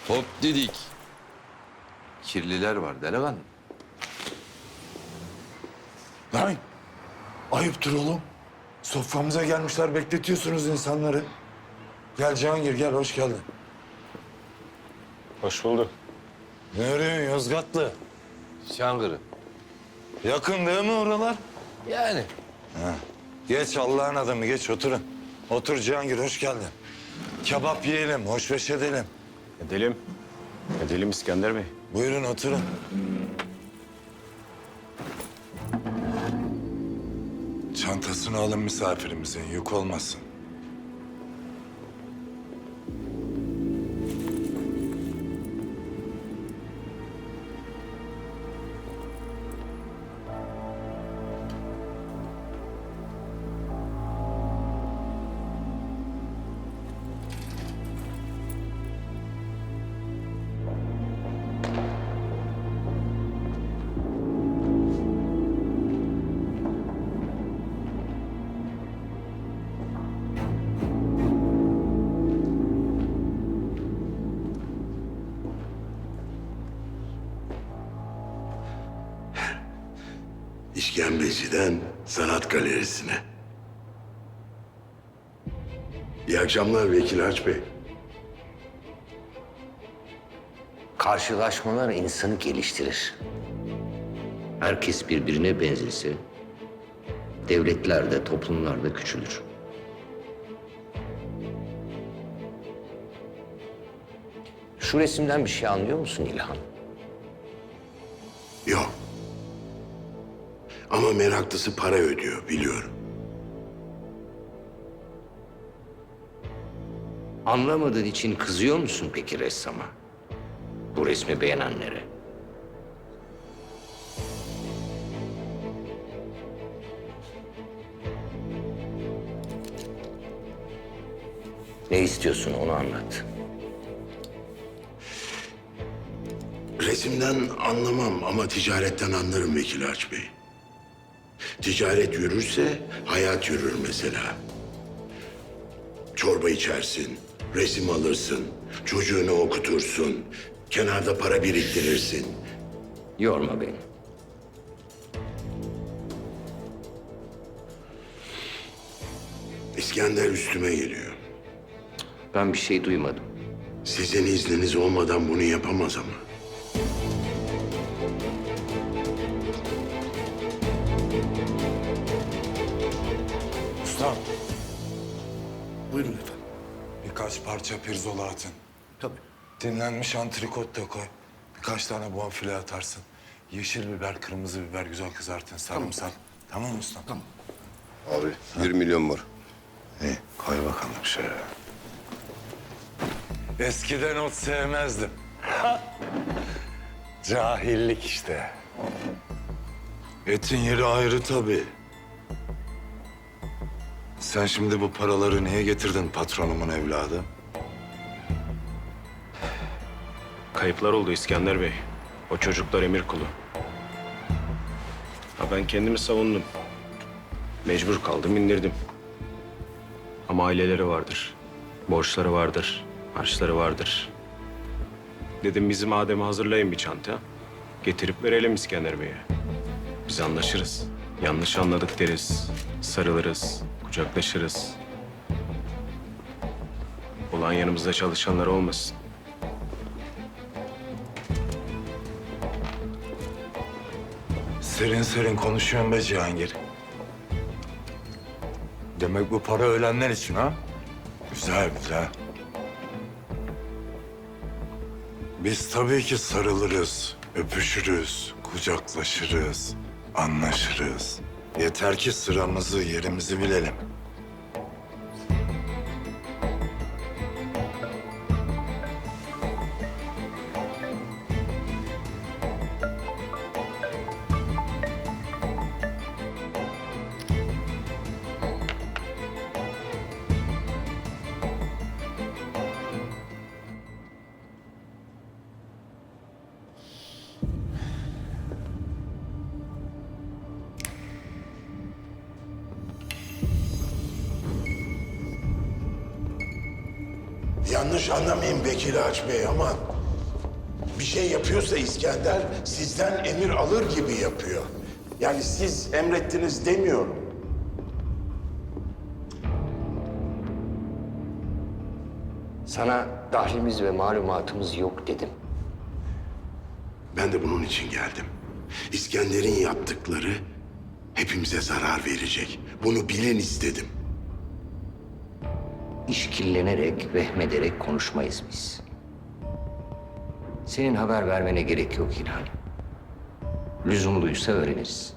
Hop dedik. Kirliler var delikanlı. Lan ayıptır oğlum. Soframıza gelmişler, bekletiyorsunuz insanları. Gel Cihangir, gel, hoş geldin. Hoş bulduk. Ne arıyorsun Yozgatlı? Çankırı. Yakın değil mi oralar? Yani. Ha. Geç Allah'ın adamı, geç oturun. Otur Cihangir, hoş geldin. Kebap yiyelim, hoşbeş edelim. Edelim. Edelim İskender Bey. Buyurun oturun. Çantasını alın misafirimizin, yük olmasın. İşkembeciden sanat galerisine. İyi akşamlar Vekil Haç Bey. Karşılaşmalar insanı geliştirir. Herkes birbirine benzese, devletler de toplumlar da küçülür. Şu resimden bir şey anlıyor musun İlhan? Yok. Ama meraklısı para ödüyor biliyorum. Anlamadığın için kızıyor musun peki ressama? Bu resmi beğenenlere. Ne istiyorsun onu anlat. Resimden anlamam ama ticaretten anlarım Vekil Haç Bey. Ticaret yürürse hayat yürür mesela. Çorba içersin, resim alırsın, çocuğunu okutursun, kenarda para biriktirirsin. Yorma beni. İskender üstüme geliyor. Ben bir şey duymadım. Sizin izniniz olmadan bunu yapamaz ama. Ustam, Buyurun efendim. birkaç parça pirzola atın. Tabii. Dinlenmiş antrikot da koy. Birkaç tane bonfile atarsın. Yeşil biber, kırmızı biber güzel kızartın, sarımsak. Tamam mı ustam? Tamam. Abi 1 milyon var. İyi, koy bakalım şöyle. Eskiden ot sevmezdim. Cahillik işte. Etin yeri ayrı tabii. Sen şimdi bu paraları niye getirdin patronumun evladı? Kayıplar oldu İskender Bey. O çocuklar emir kulu. Ha, ben kendimi savundum. Mecbur kaldım, indirdim. Ama aileleri vardır. Borçları vardır. Harçları vardır. Dedim bizim Adem'i hazırlayın bir çanta. Getirip verelim İskender Bey'e. Biz anlaşırız. Yanlış anladık deriz. Sarılırız. Kucaklaşırız. Olan yanımızda çalışanlar olmasın. Serin serin konuşuyorsun be Cihangir. Demek bu para ölenler için ha? Güzel güzel. Biz tabii ki sarılırız, öpüşürüz, kucaklaşırız, anlaşırız. Yeter ki sıramızı, yerimizi bilelim. Yanlış anlamayın Vekil Haç Bey ama bir şey yapıyorsa İskender sizden emir alır gibi yapıyor. Yani siz emrettiniz demiyorum. Sana dahlimiz ve malumatımız yok dedim. Ben de bunun için geldim. İskender'in yaptıkları hepimize zarar verecek. Bunu bilin istedim. İşkillenerek, vehmederek konuşmayız biz. Senin haber vermene gerek yok İlhan. Lüzumluysa öğreniriz.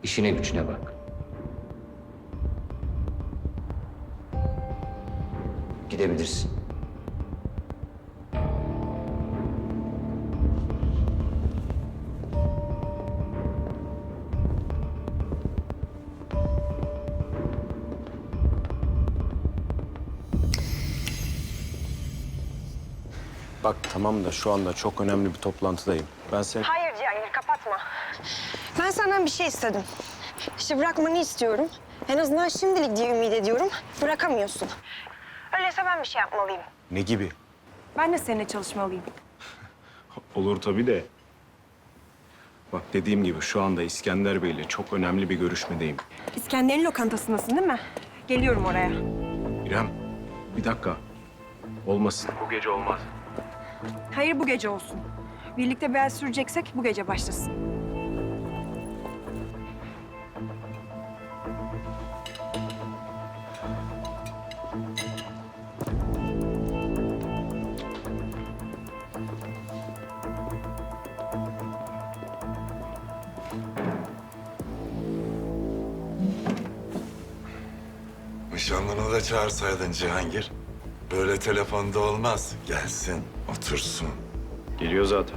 İşine gücüne bak. Gidebilirsin. Bak tamam da şu anda çok önemli bir toplantıdayım. Ben seni... Hayır Cihangir, kapatma. Ben senden bir şey istedim. İşte bırakmanı istiyorum. En azından şimdilik diye ümit ediyorum. Bırakamıyorsun. Öyleyse ben bir şey yapmalıyım. Ne gibi? Ben de seninle çalışmalıyım. Olur tabii de. Bak dediğim gibi şu anda İskender Bey'le çok önemli bir görüşmedeyim. İskender'in lokantasındasın değil mi? Geliyorum oraya. İrem, bir dakika. Olmasın. Bu gece olmaz. Hayır, bu gece olsun. Birlikte bir el süreceksek bu gece başlasın. Nişanlını da çağırsaydın Cihangir. Böyle telefonda olmaz. Gelsin, otursun. Geliyor zaten.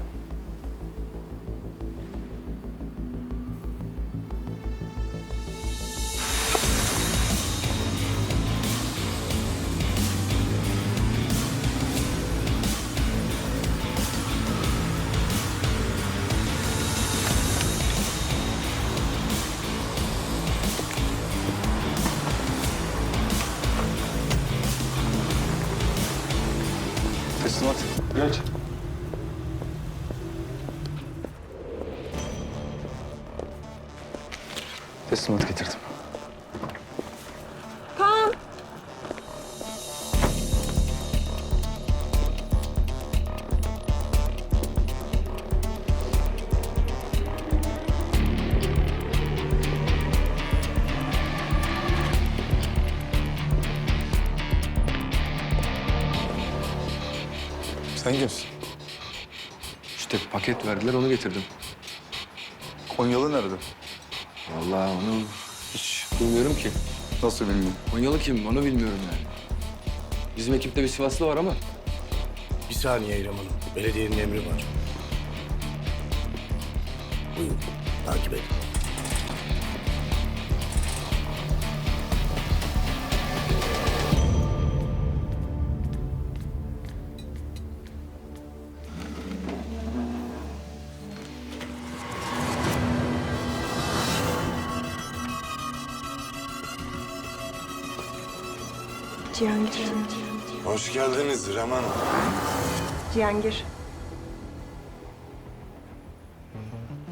Teslimat. Geç. Teslimat getirdim. Kaan! Sen kimsin? İşte paket verdiler, onu getirdim. Konyalı nerede? Vallahi onu hiç bilmiyorum ki. Nasıl bilmiyorum? Konyalı kim? Onu bilmiyorum yani. Bizim ekipte bir Sivaslı var ama. Bir saniye İrem Hanım. Belediyenin emri var. Buyurun, takip edin. Cihangir. Hoş geldiniz İrem Hanım. Cihangir.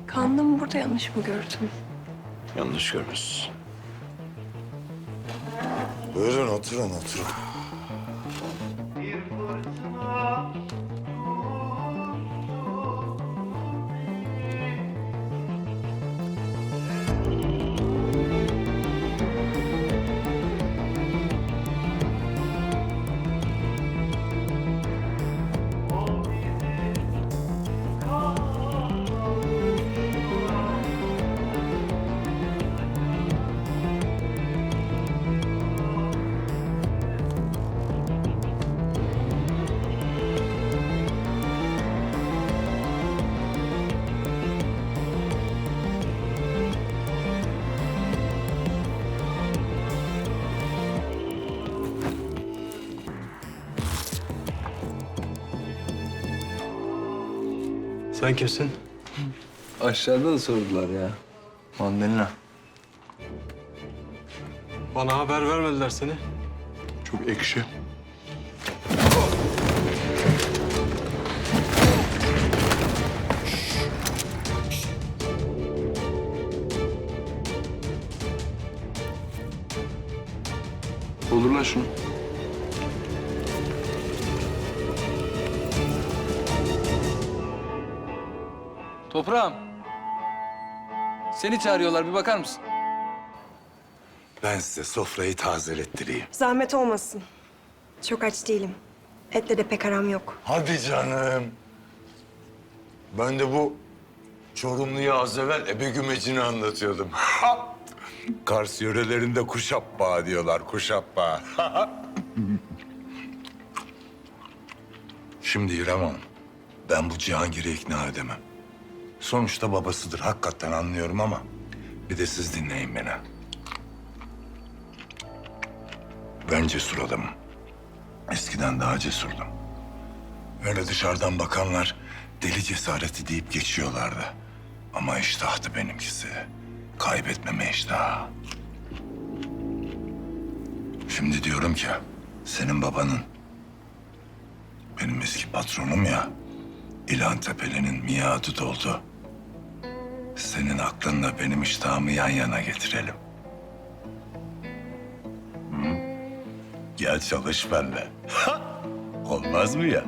Kaan'la mı burada yanlış mı gördün? Yanlış görmüşsün. Buyurun, oturun, oturun. Sen kimsin? Aşağıda da sordular ya. Mandalina. Bana haber vermediler seni. Çok ekşi. Olur lan şunu. Toprağım. Seni çağırıyorlar, bir bakar mısın? Ben size sofrayı tazelettireyim. Zahmet olmasın. Çok aç değilim. Etle de pek aram yok. Hadi canım. Ben de bu Çorumlu'ya az evvel ebe gümecini anlatıyordum. Kars yörelerinde kuşappa diyorlar, kuşappa. Şimdi İrem Hanım, ben bu Cihangir'i ikna edemem. Sonuçta babasıdır, hakikaten anlıyorum ama bir de siz dinleyin beni. Ben cesur adamım. Eskiden daha cesurdum. Öyle dışarıdan bakanlar deli cesareti deyip geçiyorlardı. Ama iştahtı benimkisi. Kaybetmeme iştahı. Şimdi diyorum ki senin babanın, benim eski patronum ya, İlhan Tepeli'nin miadı doldu. Senin aklınla benim iştahımı yan yana getirelim. Hı? Gel çalış benimle. Olmaz mı ya?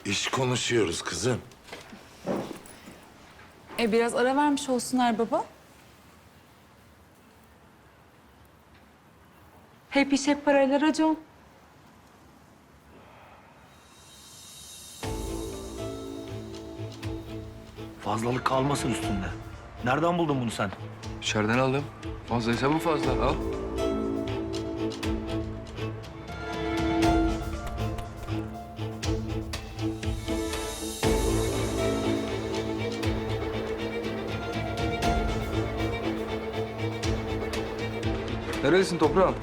İş konuşuyoruz kızım. Biraz ara vermiş olsunlar baba. Hep iş hep parayla racon. Fazlalık kalmasın üstünde. Nereden buldun bunu sen? İçeriden aldım. Fazlaysa bu fazla. Al. Nerelisin toprağım?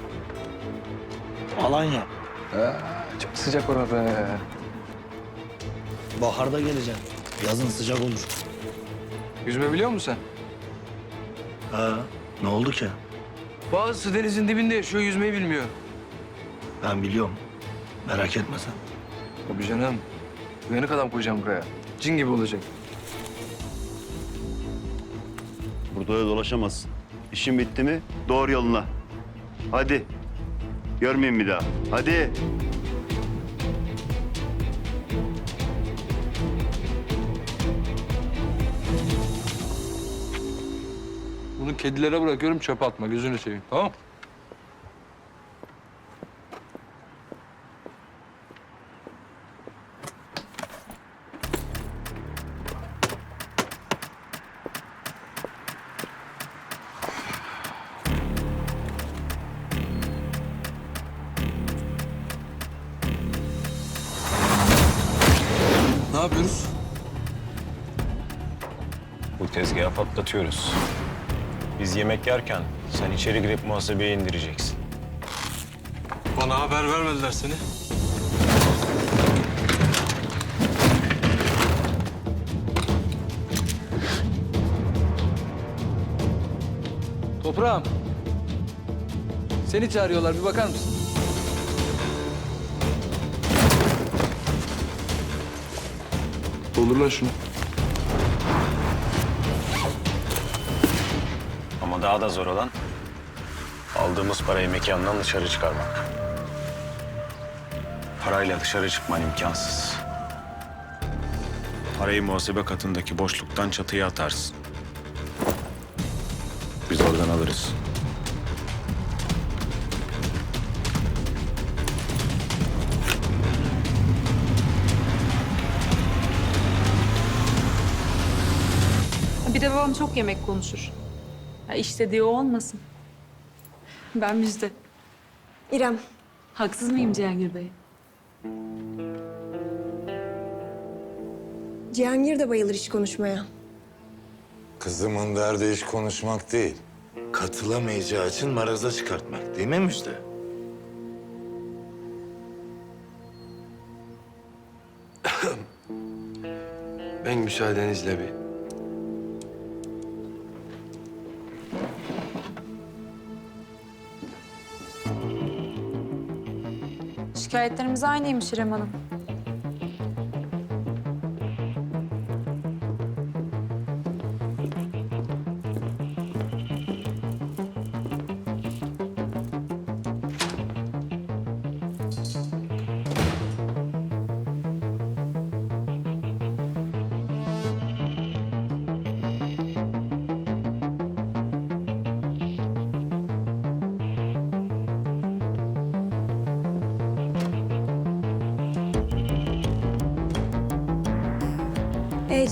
Alanya. Çok sıcak orada be. Baharda geleceğim. Yazın sıcak olur. Yüzme biliyor musun sen? Ne oldu ki? Bazısı denizin dibinde yaşıyor, yüzmeyi bilmiyor. Ben biliyorum. Merak etme sen. Tabii canım. Uyanık adam koyacağım buraya. Cin gibi olacak. Burada öyle dolaşamazsın. İşin bitti mi doğru yoluna. Hadi. Görmeyeyim bir daha. Hadi. Bunu kedilere bırakıyorum, çöpe atma. Gözünü seveyim, tamam mı? Ne yapıyoruz? Bu tezgahı patlatıyoruz. Biz yemek yerken sen içeri girip muhasebeye indireceksin. Bana haber vermediler seni. Toprağım. Seni çağırıyorlar, bir bakar mısın? Doldur lan şunu. Ama daha da zor olan aldığımız parayı mekandan dışarı çıkarmak. Parayla dışarı çıkman imkansız. Parayı muhasebe katındaki boşluktan çatıya atarsın. Biz oradan alırız. Bir de babam çok yemek konuşur. Ya istediği o olmasın. Ben Müjde. İrem. Haksız mıyım Cihangir Bey? Cihangir de bayılır iş konuşmaya. Kızımın derdi iş konuşmak değil. Katılamayacağı için maraza çıkartmak değil mi Müjde? Ben müsaadenizle bir... Şikayetlerimiz aynıymış İrem Hanım.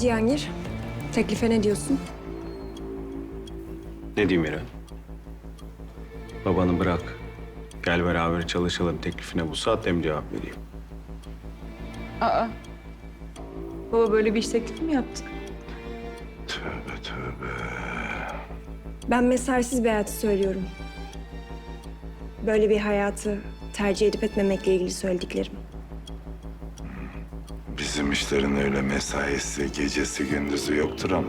Cihangir, teklife ne diyorsun? Ne diyeyim İrem? Babanı bırak. Gel beraber çalışalım teklifine bu saatte mi cevap vereyim? Aa. Baba böyle bir iş teklifi mi yaptı? Tövbe tövbe. Ben mesaisiz bir hayatı söylüyorum. Böyle bir hayatı tercih edip etmemekle ilgili söylediklerim. Bizim işlerin öyle mesaisi, gecesi, gündüzü yoktur ama.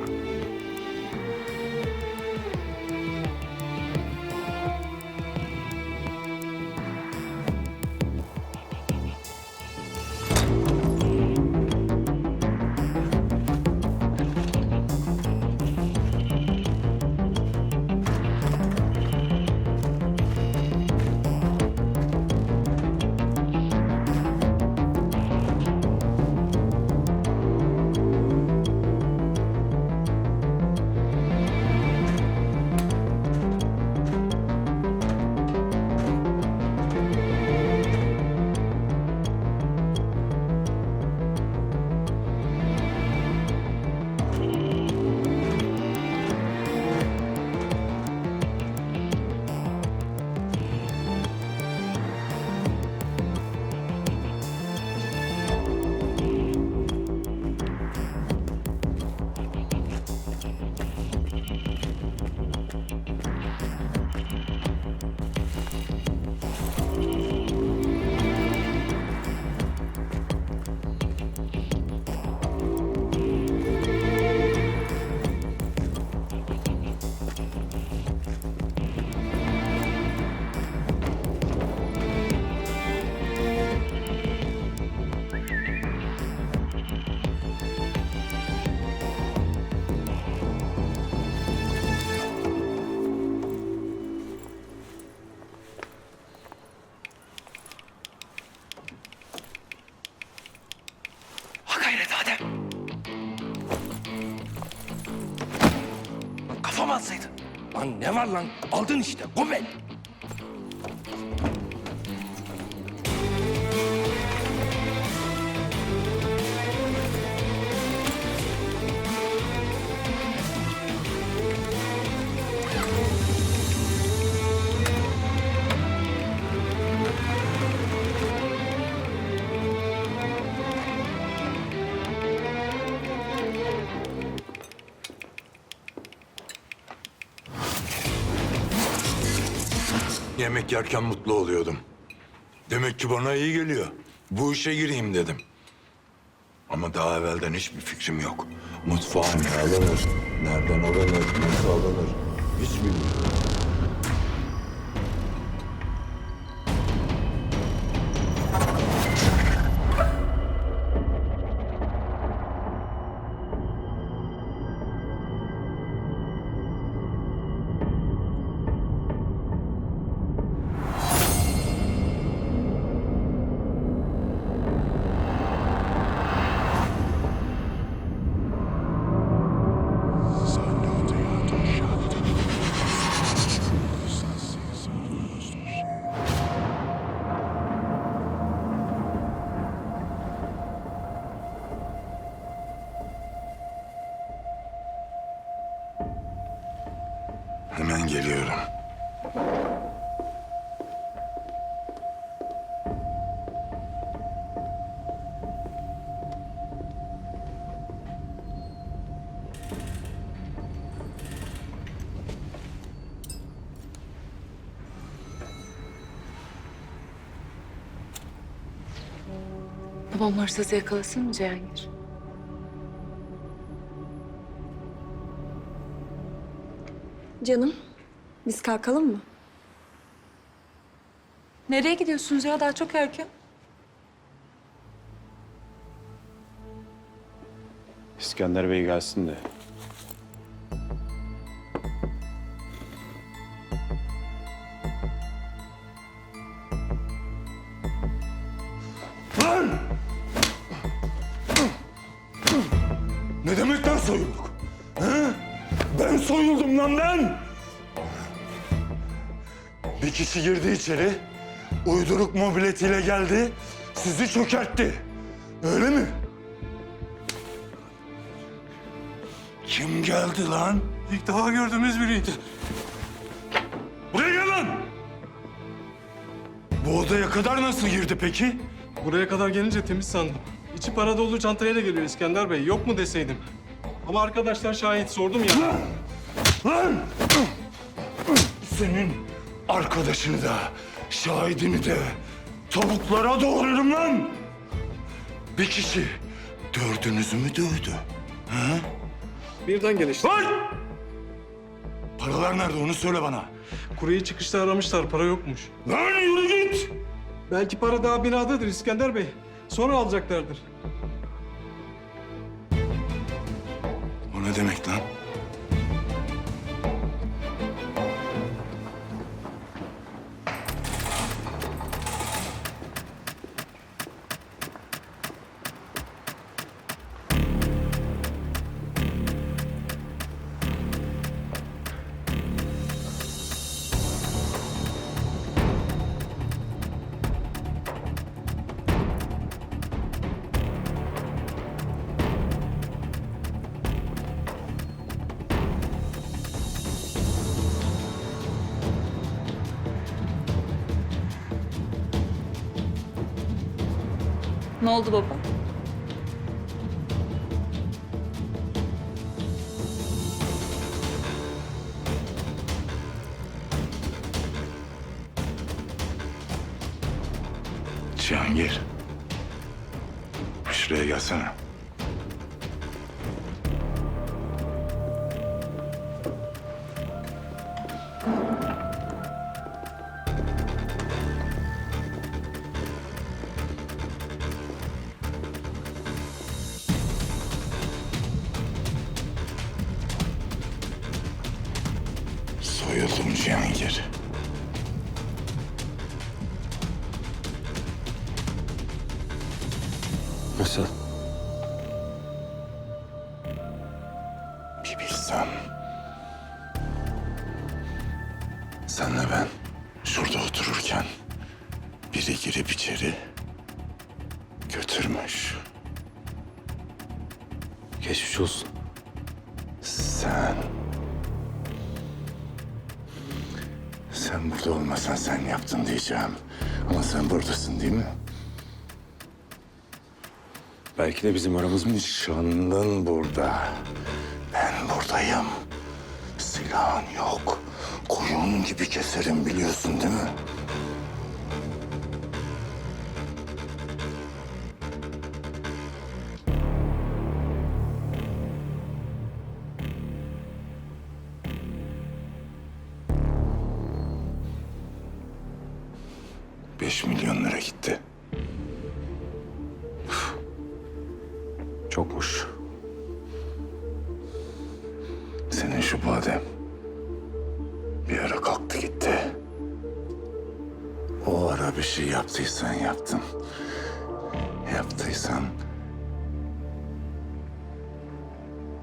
Ha gayret Adem. Lan kafam alsaydı. Lan ne var lan? Aldın işte. Gobel. Yemek yerken mutlu oluyordum. Demek ki bana iyi geliyor. Bu işe gireyim dedim. Ama daha evvelden hiçbir fikrim yok. Mutfağın ne alınır, nereden alınır, nasıl alınır? Hiç bilmiyorum. Hemen geliyorum. Babam hırsızı yakalasın mı Cihangir? Canım, biz kalkalım mı? Nereye gidiyorsunuz ya? Daha çok erken. İskender Bey gelsin de. Lan! Ne demek lan soyulduk? He? Ben soyuldum lan ben! Bir kişi girdi içeri, uyduruk mobiletiyle geldi, sizi çökertti. Öyle mi? Kim geldi lan? İlk defa gördüğümüz biriydi. Buraya gel lan! Bu odaya kadar nasıl girdi peki? Buraya kadar gelince temiz sandım. İçi para dolu çantayla geliyor İskender Bey. Yok mu deseydim. Ama arkadaşlar şahit, sordum ya. Lan! Senin arkadaşını da, şahidini de tavuklara doğrarım lan! Bir kişi dördünüzü mü dövdü? Ha? Birden gelişti. Lan! Paralar nerede onu söyle bana. Kuruyu çıkışta aramışlar, para yokmuş. Lan yürü git! Belki para daha binadadır İskender Bey. Sonra alacaklardır. O ne demek lan? Ne oldu baba? Cihangir. Şuraya gelsene. Soyuldum Cihangir. Nasıl? Bir bilsem. Senle ben şurada otururken biri girip içeri götürmüş. Geçmiş olsun. Sen burada olmasan sen yaptın diyeceğim. Ama sen buradasın değil mi? Belki de bizim aramız mı? Nişanlın burada. Ben buradayım. Silahın yok. Koyun gibi keserim biliyorsun değil mi? 5 milyon lira gitti. Çokmuş. Senin şu badem bir ara kalktı gitti. O ara bir şey yaptıysan yaptın. Yaptıysan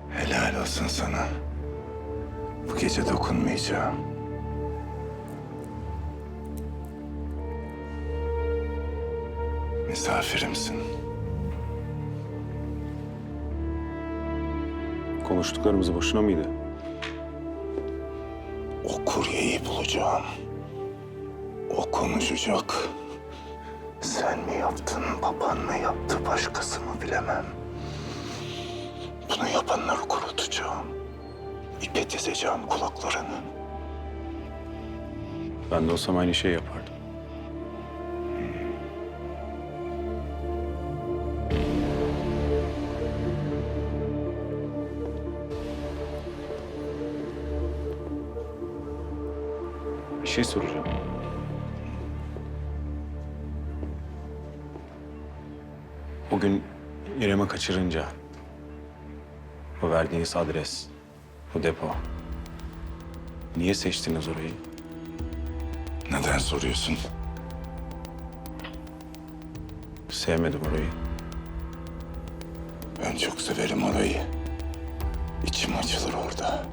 helal olsun sana. Bu gece dokunmayacağım. Misafirimsin. Konuştuklarımız boşuna mıydı? O kuryeyi bulacağım. O konuşacak. Sen mi yaptın, baban mı yaptı, başkası mı bilemem. Bunu yapanları kurutacağım. İpe dizeceğim kulaklarını. Ben de olsam aynı şeyi yapardım. Bir şey soracağım. O gün İrem'i kaçırınca o verdiğiniz adres, o depo. Niye seçtiniz orayı? Neden soruyorsun? Sevmedim orayı. Ben çok severim orayı. İçim açılır orada.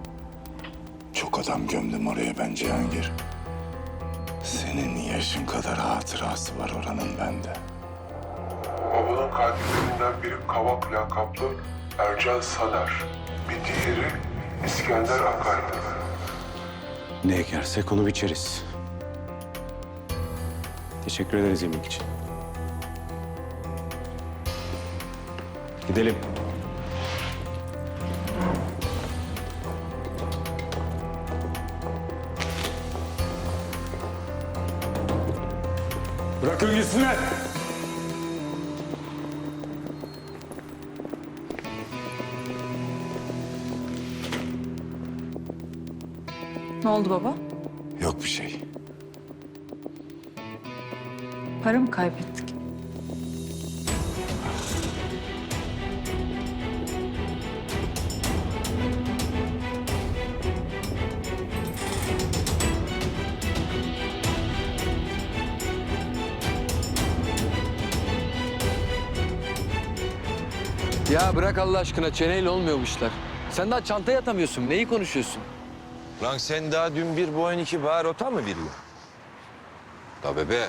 Çok adam gömdüm oraya ben Cihangir. Senin yaşın kadar hatırası var oranın bende. Babanın katillerinden biri Kavak lakaplı Ercan Saner. Bir diğeri İskender Akar'dır. Ne ekersek onu biçeriz. Teşekkür ederiz yemek için. Gidelim. Bırakın gitsinler. Ne oldu baba? Yok bir şey. Para mı kaybettik? Ya bırak Allah aşkına, çeneyle olmuyor bu işler. Sen daha çantaya atamıyorsun. Neyi konuşuyorsun? Lan sen daha dün bir boyun iki bağır ota mı veriyorsun? Tabii be.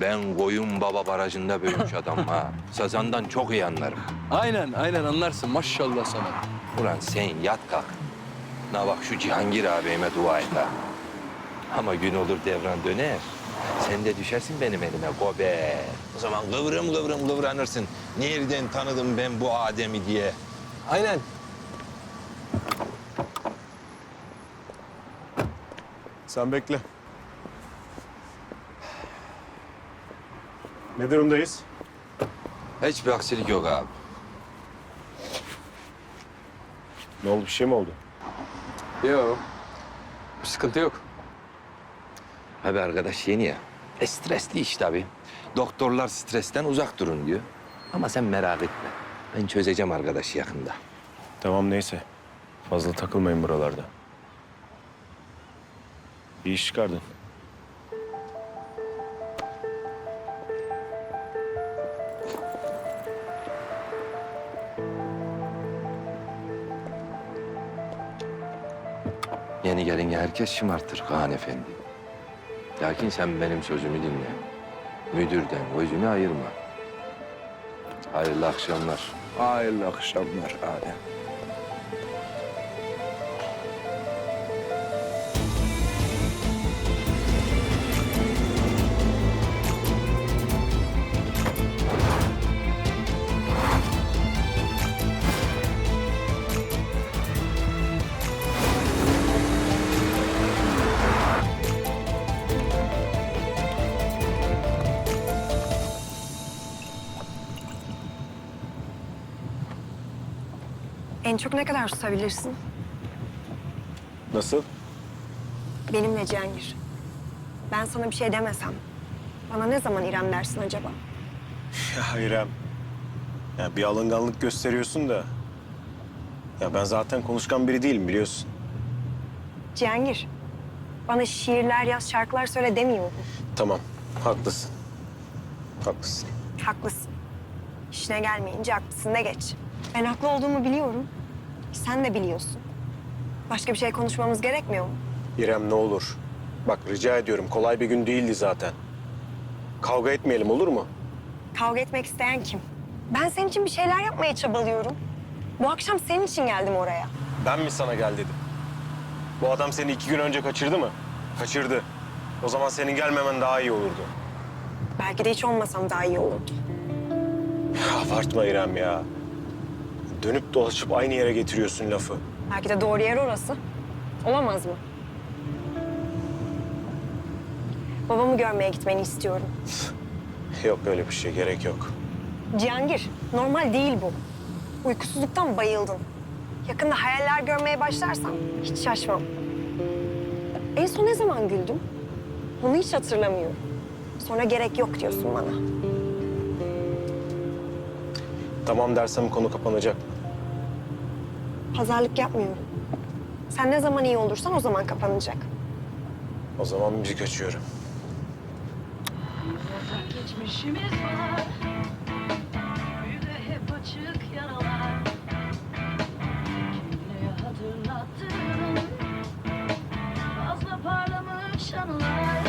Ben Koyun Baba barajında büyümüş adamım ha. Sazandan çok iyi anlarım. Aynen anlarsın. Maşallah sana. Ulan sen yat kalk. Na bak şu Cihangir ağabeyime dua et ha. Ama gün olur devran döner. Sen de düşersin benim elime gobe. O zaman kıvrım kıvranırsın. Nereden tanıdım ben bu Adem'i diye. Aynen. Sen bekle. Ne durumdayız? Hiçbir aksilik yok abi. Ne oldu? Bir şey mi oldu? Yok. Bir sıkıntı yok. Abi arkadaş yeni ya. Stresli iş tabii. Doktorlar stresten uzak durun diyor. Ama sen merak etme. Ben çözeceğim arkadaşı yakında. Tamam neyse. Fazla takılmayın buralarda. İyi iş çıkardın. Yeni gelince herkes şımartır Kaan Efendi. Lakin sen benim sözümü dinle. Müdürden gözünü ayırma. Hayırlı akşamlar. Hayırlı akşamlar Adem. En çok ne kadar tutabilirsin? Nasıl? Benimle Cihangir. Ben sana bir şey demesem, Bana ne zaman İrem dersin acaba? Ya İrem, ya bir alınganlık gösteriyorsun da... Ya ben zaten konuşkan biri değilim biliyorsun. Cihangir, bana şiirler yaz, şarkılar söyle demiyor mu? Tamam, haklısın. Haklısın. Haklısın. İşine gelmeyince haklısın de geç. Ben haklı olduğumu biliyorum. Sen de biliyorsun. Başka bir şey konuşmamız gerekmiyor mu? İrem ne olur. Bak rica ediyorum, kolay bir gün değildi zaten. Kavga etmeyelim olur mu? Kavga etmek isteyen kim? Ben senin için bir şeyler yapmaya çabalıyorum. Bu akşam senin için geldim oraya. Ben mi sana gel dedim? Bu adam seni 2 gün önce kaçırdı mı? Kaçırdı. O zaman senin gelmemen daha iyi olurdu. Belki de hiç olmasam daha iyi olurdu. Abartma İrem ya. Dönüp dolaşıp aynı yere getiriyorsun lafı. Belki de doğru yer orası. Olamaz mı? Babamı görmeye gitmeni istiyorum. Yok öyle bir şey, gerek yok. Cihangir, normal değil bu. Uykusuzluktan bayıldın. Yakında hayaller görmeye başlarsan hiç şaşmam. En son ne zaman güldüm? Bunu hiç hatırlamıyorum. Sonra gerek yok diyorsun bana. Tamam dersem konu kapanacak. Pazarlık yapmıyorum. Sen ne zaman iyi olursan o zaman kapanacak. O zaman müzik açıyorum. Geçmişimiz var. Yüzde hep açık yaralar. Kimliğe hatırlattın. Fazla parlamış anılar.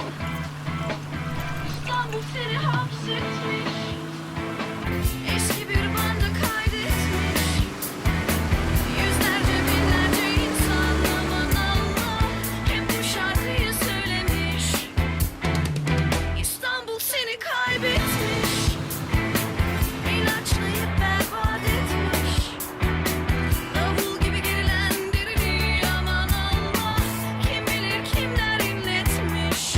İstanbul seni hapsetmiş. Eski bir banda kaydetmiş. Yüzlerce binlerce insan aman Allah hep bu şarkıyı söylemiş. İstanbul seni kaybetmiş. İlaçlayıp berbat etmiş. Davul gibi gerilen derini aman Allah kim bilir kimler inletmiş.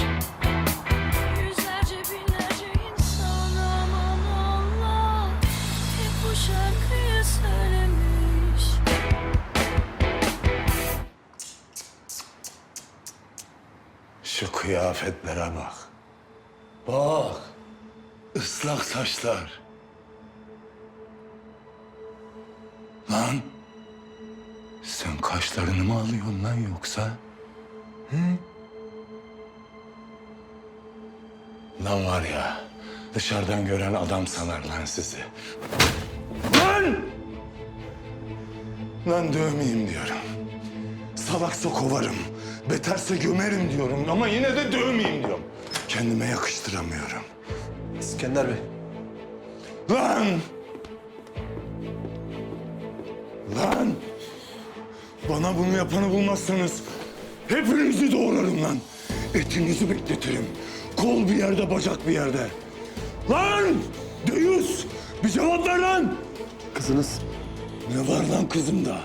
Yüzlerce binlerce insan aman Allah hep bu şarkıyı söylemiş. Şu kıyafetlere bak. Bak. Islak saçlar. Lan. Sen kaşlarını mı alıyorsun lan yoksa? Hı? Lan var ya. Dışarıdan gören adam sanar lan sizi. Lan! Lan dövmeyeyim diyorum. Salaksa kovarım. Beterse gömerim diyorum ama yine de dövmeyeyim diyorum. Kendime yakıştıramıyorum. İskender Bey. Lan! Lan! Bana bunu yapanı bulmazsanız hepinizi doğrarım lan. Etinizi bekletirim. Kol bir yerde, bacak bir yerde. Lan! Deyus! Bir cevap ver lan! Kızınız. Ne var lan kızımda?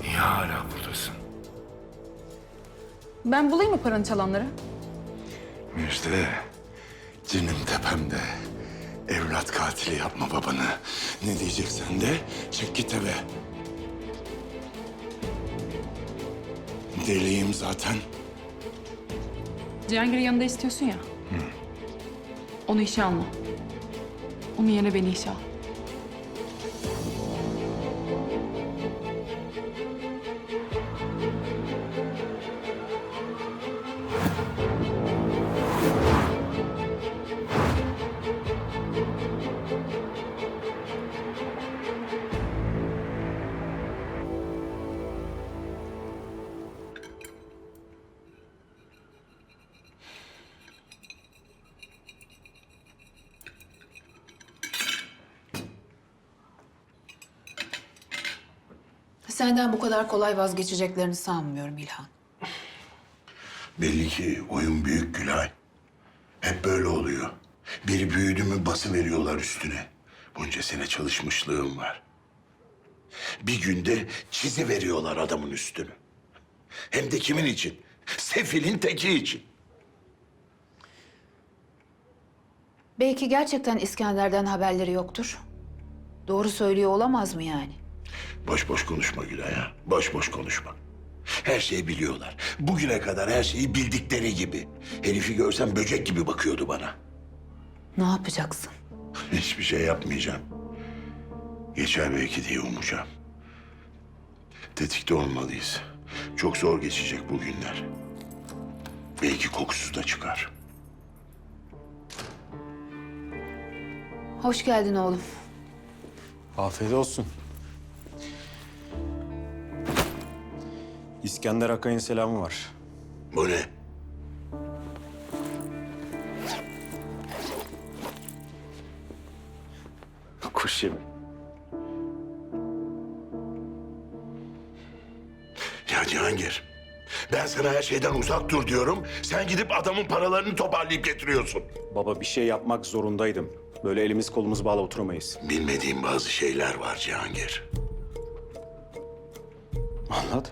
Niye hala buradasın? Ben bulayım mı paranı çalanları? Müjde, cinim tepemde. Evlat katili yapma babanı. Ne diyeceksen de çık git eve. Deliyim zaten. Cihangir'i yanında istiyorsun ya. Onu işe alma. Onun yerine beni işe al. Senden bu kadar kolay vazgeçeceklerini sanmıyorum İlhan. Belli ki oyun büyük Gülay. Hep böyle oluyor. Biri büyüdü mü basıveriyorlar üstüne. Bunca sene çalışmışlığım var. Bir günde çiziveriyorlar adamın üstünü. Hem de kimin için? Sefilin teki için. Belki gerçekten İskender'den haberleri yoktur. Doğru söylüyor olamaz mı yani? Boş boş konuşma Gülay ha. Boş boş konuşma. Her şeyi biliyorlar. Bugüne kadar her şeyi bildikleri gibi. Herifi görsem böcek gibi bakıyordu bana. Ne yapacaksın? Hiçbir şey yapmayacağım. Geçer belki diye umacağım. Tetikte olmalıyız. Çok zor geçecek bu günler. Belki kokusu da çıkar. Hoş geldin oğlum. Afiyet olsun. İskender Akay'ın selamı var. Bu ne? Kuş yemi. Ya Cihangir, ben sana her şeyden uzak dur diyorum. Sen gidip adamın paralarını toparlayıp getiriyorsun. Baba bir şey yapmak zorundaydım. Böyle elimiz kolumuz bağlı oturamayız. Bilmediğim bazı şeyler var Cihangir. Anlat.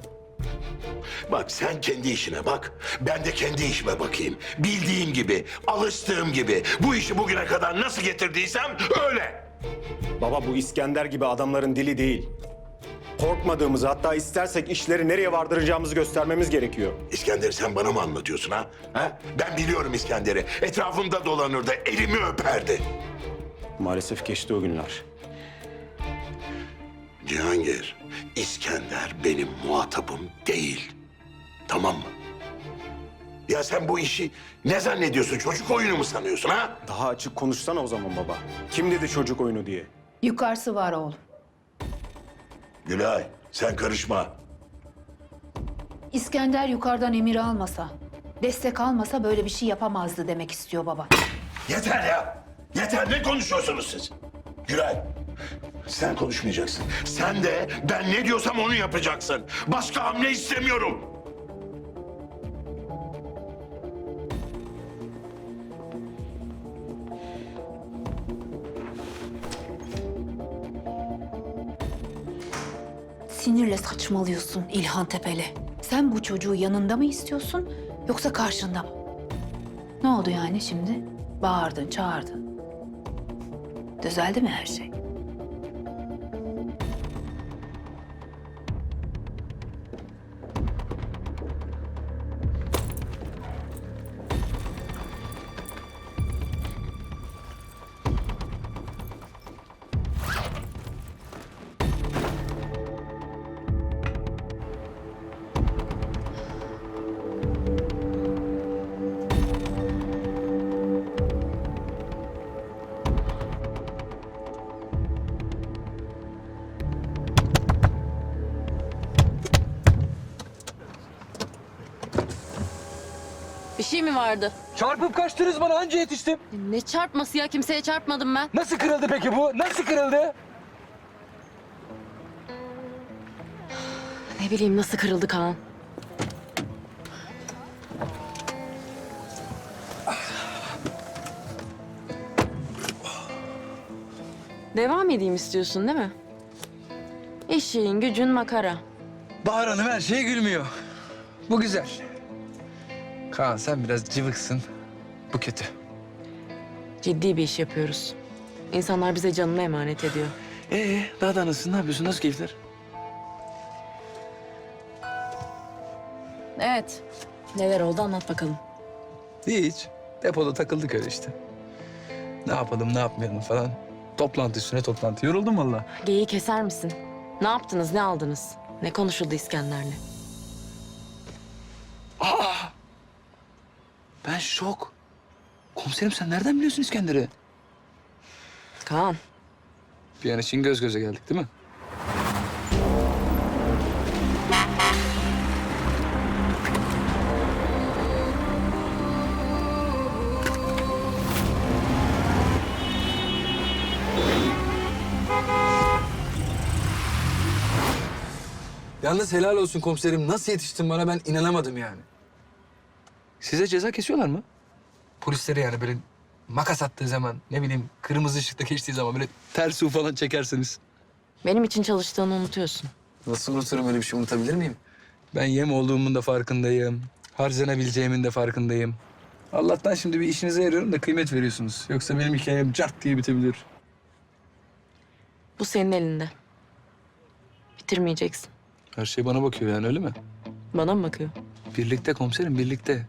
Bak sen kendi işine bak. Ben de kendi işime bakayım. Bildiğim gibi, alıştığım gibi. Bu işi bugüne kadar nasıl getirdiysem öyle. Baba bu İskender gibi adamların dili değil. Korkmadığımızı, hatta istersek işleri nereye vardıracağımızı göstermemiz gerekiyor. İskender'i sen bana mı anlatıyorsun ha? Ben biliyorum İskender'i. Etrafımda dolanırdı, elimi öperdi. Maalesef geçti o günler. Cihangir, İskender benim muhatabım değil. Tamam mı? Ya sen bu işi ne zannediyorsun? Çocuk oyunu mu sanıyorsun ha? Daha açık konuşsana o zaman baba. Kim dedi çocuk oyunu diye? Yukarısı var oğlum. Gülay, sen karışma. İskender yukarıdan emir almasa, destek almasa böyle bir şey yapamazdı demek istiyor baba. Yeter ya! Yeter, ne konuşuyorsunuz siz? Gülay, sen konuşmayacaksın. Sen de ben ne diyorsam onu yapacaksın. Başka hamle istemiyorum. Sinirle saçmalıyorsun İlhan Tepeli. Sen bu çocuğu yanında mı istiyorsun yoksa karşında mı? Ne oldu yani şimdi? Bağırdın, çağırdın. Düzeldi mi her şey? Bir şey mi vardı? Çarpıp kaçtınız bana, anca yetiştim. Ne çarpması ya? Kimseye çarpmadım ben. Nasıl kırıldı peki bu? Nasıl kırıldı? Ne bileyim nasıl kırıldı Kaan. Devam edeyim istiyorsun değil mi? İşin gücün makara. Bahar Hanım her şeye gülmüyor. Bu güzel. Kaan sen biraz cıvıksın. Bu kötü. Ciddi bir iş yapıyoruz. İnsanlar bize canını emanet ediyor. Daha da nasılsın? Ne yapıyorsun? Nasıl keyifler? Evet. Neler oldu anlat bakalım. Hiç. Depoda takıldık öyle işte. Ne yapalım, ne yapmayalım falan. Toplantı üstüne toplantı. Yoruldum vallahi. Geyiği keser misin? Ne yaptınız, ne aldınız? Ne konuşuldu İskender'le? Ben şok. Komiserim sen nereden biliyorsun İskender'i? Kaan. Bir an için göz göze geldik değil mi? Yalnız helal olsun komiserim. Nasıl yetiştin bana ben inanamadım yani. Size ceza kesiyorlar mı? Polislere yani böyle makas attığı zaman, ne bileyim kırmızı ışıkta geçtiği zaman böyle ters U falan çekerseniz. Benim için çalıştığını unutuyorsun. Nasıl unuturum, öyle bir şey unutabilir miyim? Ben yem olduğumun da farkındayım. Harcanabileceğimin de farkındayım. Allah'tan şimdi bir işinize yarıyorum da kıymet veriyorsunuz. Yoksa benim hikayem cart diye bitebilir. Bu senin elinde. bitirmeyeceksin. Her şey bana bakıyor yani öyle mi? Bana mı bakıyor? Birlikte komiserim, birlikte.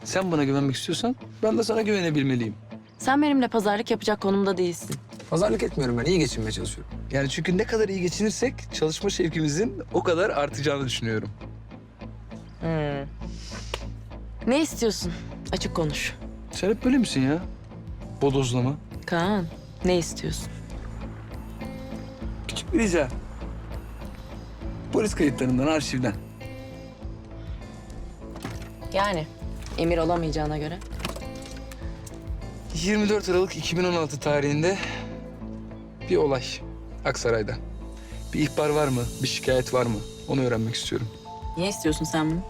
Sen bana güvenmek istiyorsan ben de sana güvenebilmeliyim. Sen benimle pazarlık yapacak konumda değilsin. Pazarlık etmiyorum ben, iyi geçinmeye çalışıyorum. Yani çünkü ne kadar iyi geçinirsek çalışma şevkimizin o kadar artacağını düşünüyorum. Ne istiyorsun? Açık konuş. Sen hep böyle misin ya? Bodozlama. Kaan, ne istiyorsun? Küçük bir rica. Polis kayıtlarından, arşivden. Yani emir olamayacağına göre. 24 Aralık 2016 tarihinde bir olay Aksaray'da. Bir ihbar var mı, bir şikayet var mı? Onu öğrenmek istiyorum. Niye istiyorsun sen bunu?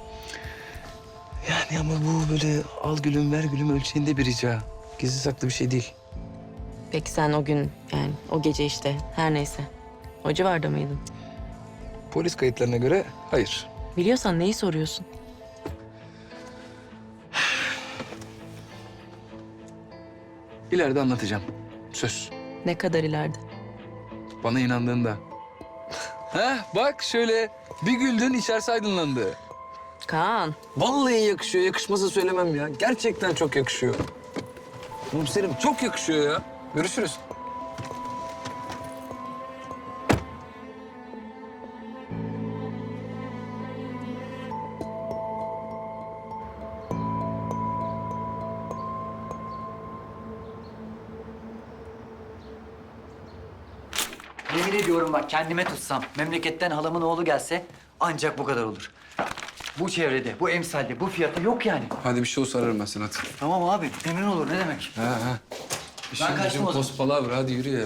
Yani ama bu böyle al gülüm ver gülüm ölçeğinde bir rica. Gizli saklı bir şey değil. Peki sen o gün, yani o gece işte, her neyse. O civarda mıydın? Polis kayıtlarına göre hayır. Biliyorsan neyi soruyorsun? İleride anlatacağım. Söz. Ne kadar ileride? Bana inandığında. Heh bak şöyle bir güldün içerisi aydınlandı. Kaan. Vallahi yakışıyor. Yakışmasa söylemem ya. Gerçekten çok yakışıyor. Komiserim çok yakışıyor ya. Görüşürüz. Yemin ediyorum bak kendime tutsam, memleketten halamın oğlu gelse ancak bu kadar olur. Bu çevrede, bu emsalde, bu fiyata yok yani. Hadi bir şey olsa ararım ben seni hadi. Tamam abi, emin olur ne demek? Ha. Ben kaçtım o zaman. Post palavra hadi yürü ya.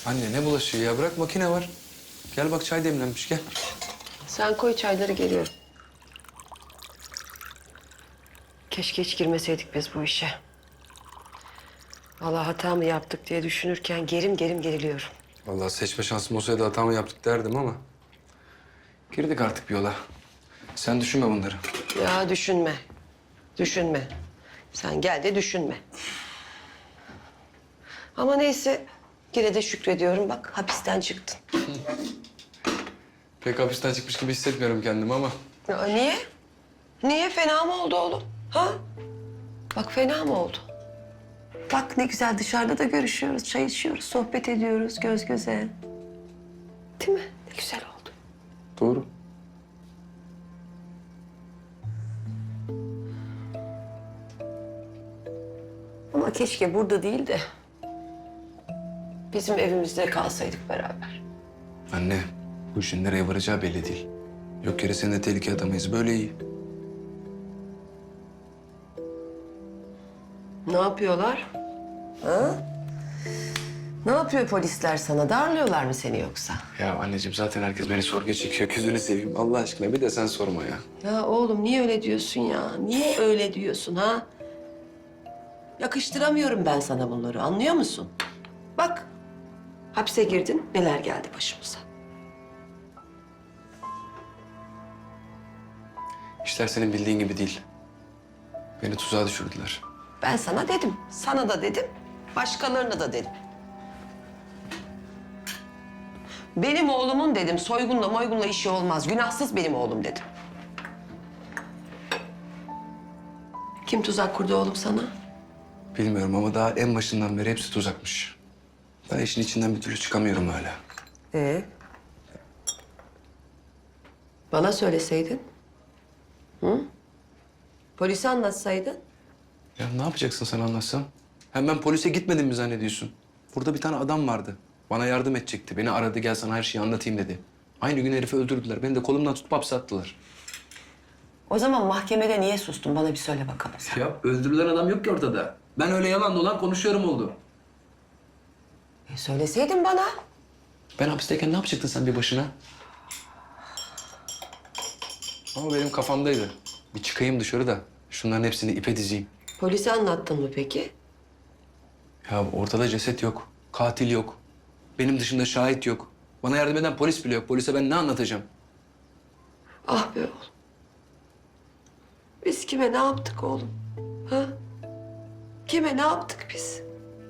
Anne ne bulaşığı ya bırak makine var. Gel bak çay demlenmiş gel. Sen koy çayları, geliyorum. Keşke hiç girmeseydik biz bu işe. Vallahi hata mı yaptık diye düşünürken gerim geriliyorum. Vallahi seçme şansım olsaydı hata mı yaptık derdim ama... girdik artık bir yola. Sen düşünme bunları. Ya düşünme. Düşünme. Sen gel de düşünme. Ama neyse yine de şükrediyorum. Bak hapisten çıktın. Pek hapisten çıkmış gibi hissetmiyorum kendimi ama... Ya, niye? Niye? Fena mı oldu oğlum? Ha? Bak fena mı oldu? Bak ne güzel dışarıda da görüşüyoruz, çay içiyoruz, sohbet ediyoruz göz göze. Değil mi? Ne güzel oldu. Doğru. Ama keşke burada değil de bizim evimizde kalsaydık beraber. Anne, bu işin nereye varacağı belli değil. Yok yere seni de tehlikeye atamayız. Böyle iyi. Ne yapıyorlar? Ha? Ne yapıyor polisler sana? Darlıyorlar mı seni yoksa? Ya anneciğim zaten herkes beni sorguya çekiyor. Gözünü seveyim Allah aşkına. Bir de sen sorma ya. Ya oğlum niye öyle diyorsun ya? Niye öyle diyorsun ha? Yakıştıramıyorum ben sana bunları, anlıyor musun? Bak, hapse girdin, neler geldi başımıza. İşler senin bildiğin gibi değil. Beni tuzağa düşürdüler. Ben sana dedim, sana da dedim, başkalarına da dedim. Benim oğlumun dedim, soygunla moygunla işi olmaz, günahsız benim oğlum dedim. Kim tuzak kurdu oğlum sana? Bilmiyorum ama daha en başından beri hepsi tuzakmış. Ben işin içinden bir türlü çıkamıyorum hala. Bana söyleseydin. Hı? Polise anlatsaydın. Ya ne yapacaksın sen anlatsam? Hem ben polise gitmedim mi zannediyorsun? Burada bir tane adam vardı. Bana yardım edecekti. Beni aradı gel sana her şeyi anlatayım dedi. Aynı gün herifi öldürdüler. Beni de kolumdan tutup hapse attılar. O zaman mahkemede niye sustun? Bana bir söyle bakalım sen. Ya öldürülen adam yok ki ortada. Ben öyle yalan dolan konuşuyorum oldu. Söyleseydin bana. Ben hapisteyken ne yapacaktın sen bir başına? Ama benim kafamdaydı. Bir çıkayım dışarı da şunların hepsini ipe dizeyim. Polise anlattın mı peki? Ya ortada ceset yok, katil yok. Benim dışında şahit yok. Bana yardım eden polis bile yok. Polise ben ne anlatacağım? Ah be oğlum. Biz kime ne yaptık oğlum? Ha? Kime ne yaptık biz?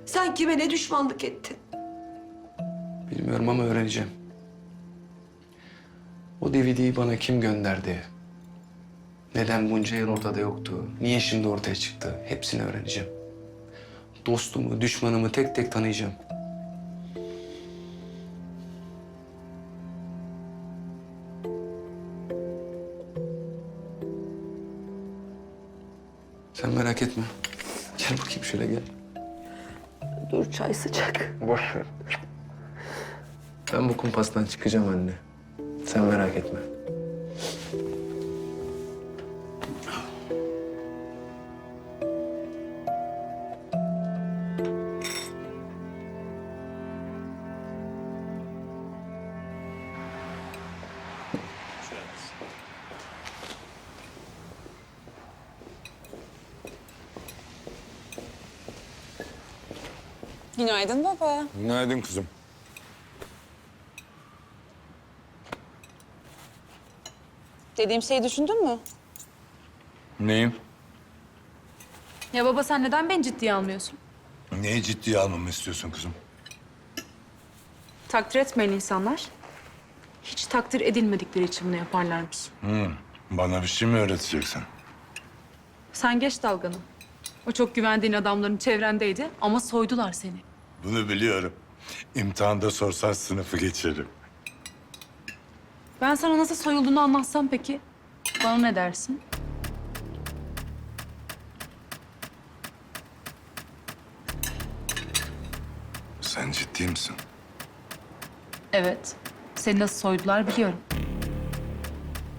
Sen kime ne düşmanlık ettin? Bilmiyorum ama öğreneceğim. O DVD'yi bana kim gönderdi? Neden bunca yıl ortada yoktu? Niye şimdi ortaya çıktı? Hepsini öğreneceğim. Dostumu, düşmanımı tek tek tanıyacağım. Sen merak etme. Gel bakayım şöyle gel. Dur çay sıcak. Boş ver. Ben bu kumpastan çıkacağım anne. Sen merak etme. Günaydın baba. Günaydın kızım. Dediğim şeyi düşündün mü? Neyim? Ya baba sen neden beni ciddiye almıyorsun? Neyi ciddiye almamı istiyorsun kızım? Takdir etmeyen insanlar hiç takdir edilmedikleri için bunu yaparlarmış. Bana bir şey mi öğreteceksin? Sen geç dalganı. O çok güvendiğin adamların çevrendeydi ama soydular seni. Bunu biliyorum. İmtihanda sorsan sınıfı geçerim. Ben sana nasıl soyulduğunu anlatsam peki? Bana ne dersin? Sen ciddi misin? Evet. Seni nasıl soydular biliyorum.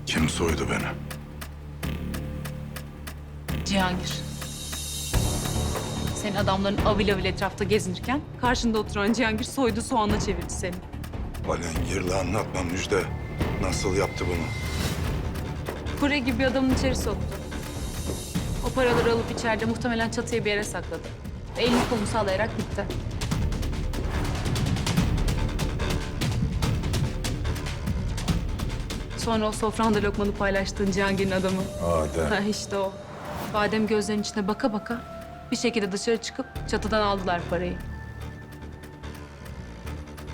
Kim soydu beni? Cihangir. Senin adamların avil avil etrafta gezinirken karşında oturan Cihangir soydu soğanla çevirdi seni. Alengirli anlatma Müjde. Nasıl yaptı bunu? Kure gibi bir adamın içeri soktu. O paraları alıp içeride muhtemelen çatıya bir yere sakladı. Ve elini kolunu sallayarak gitti. Sonra o sofranda lokmanı paylaştığın Cihangir'in adamı. Adem. Ha işte o. Badem gözlerinin içine baka baka bir şekilde dışarı çıkıp çatıdan aldılar parayı.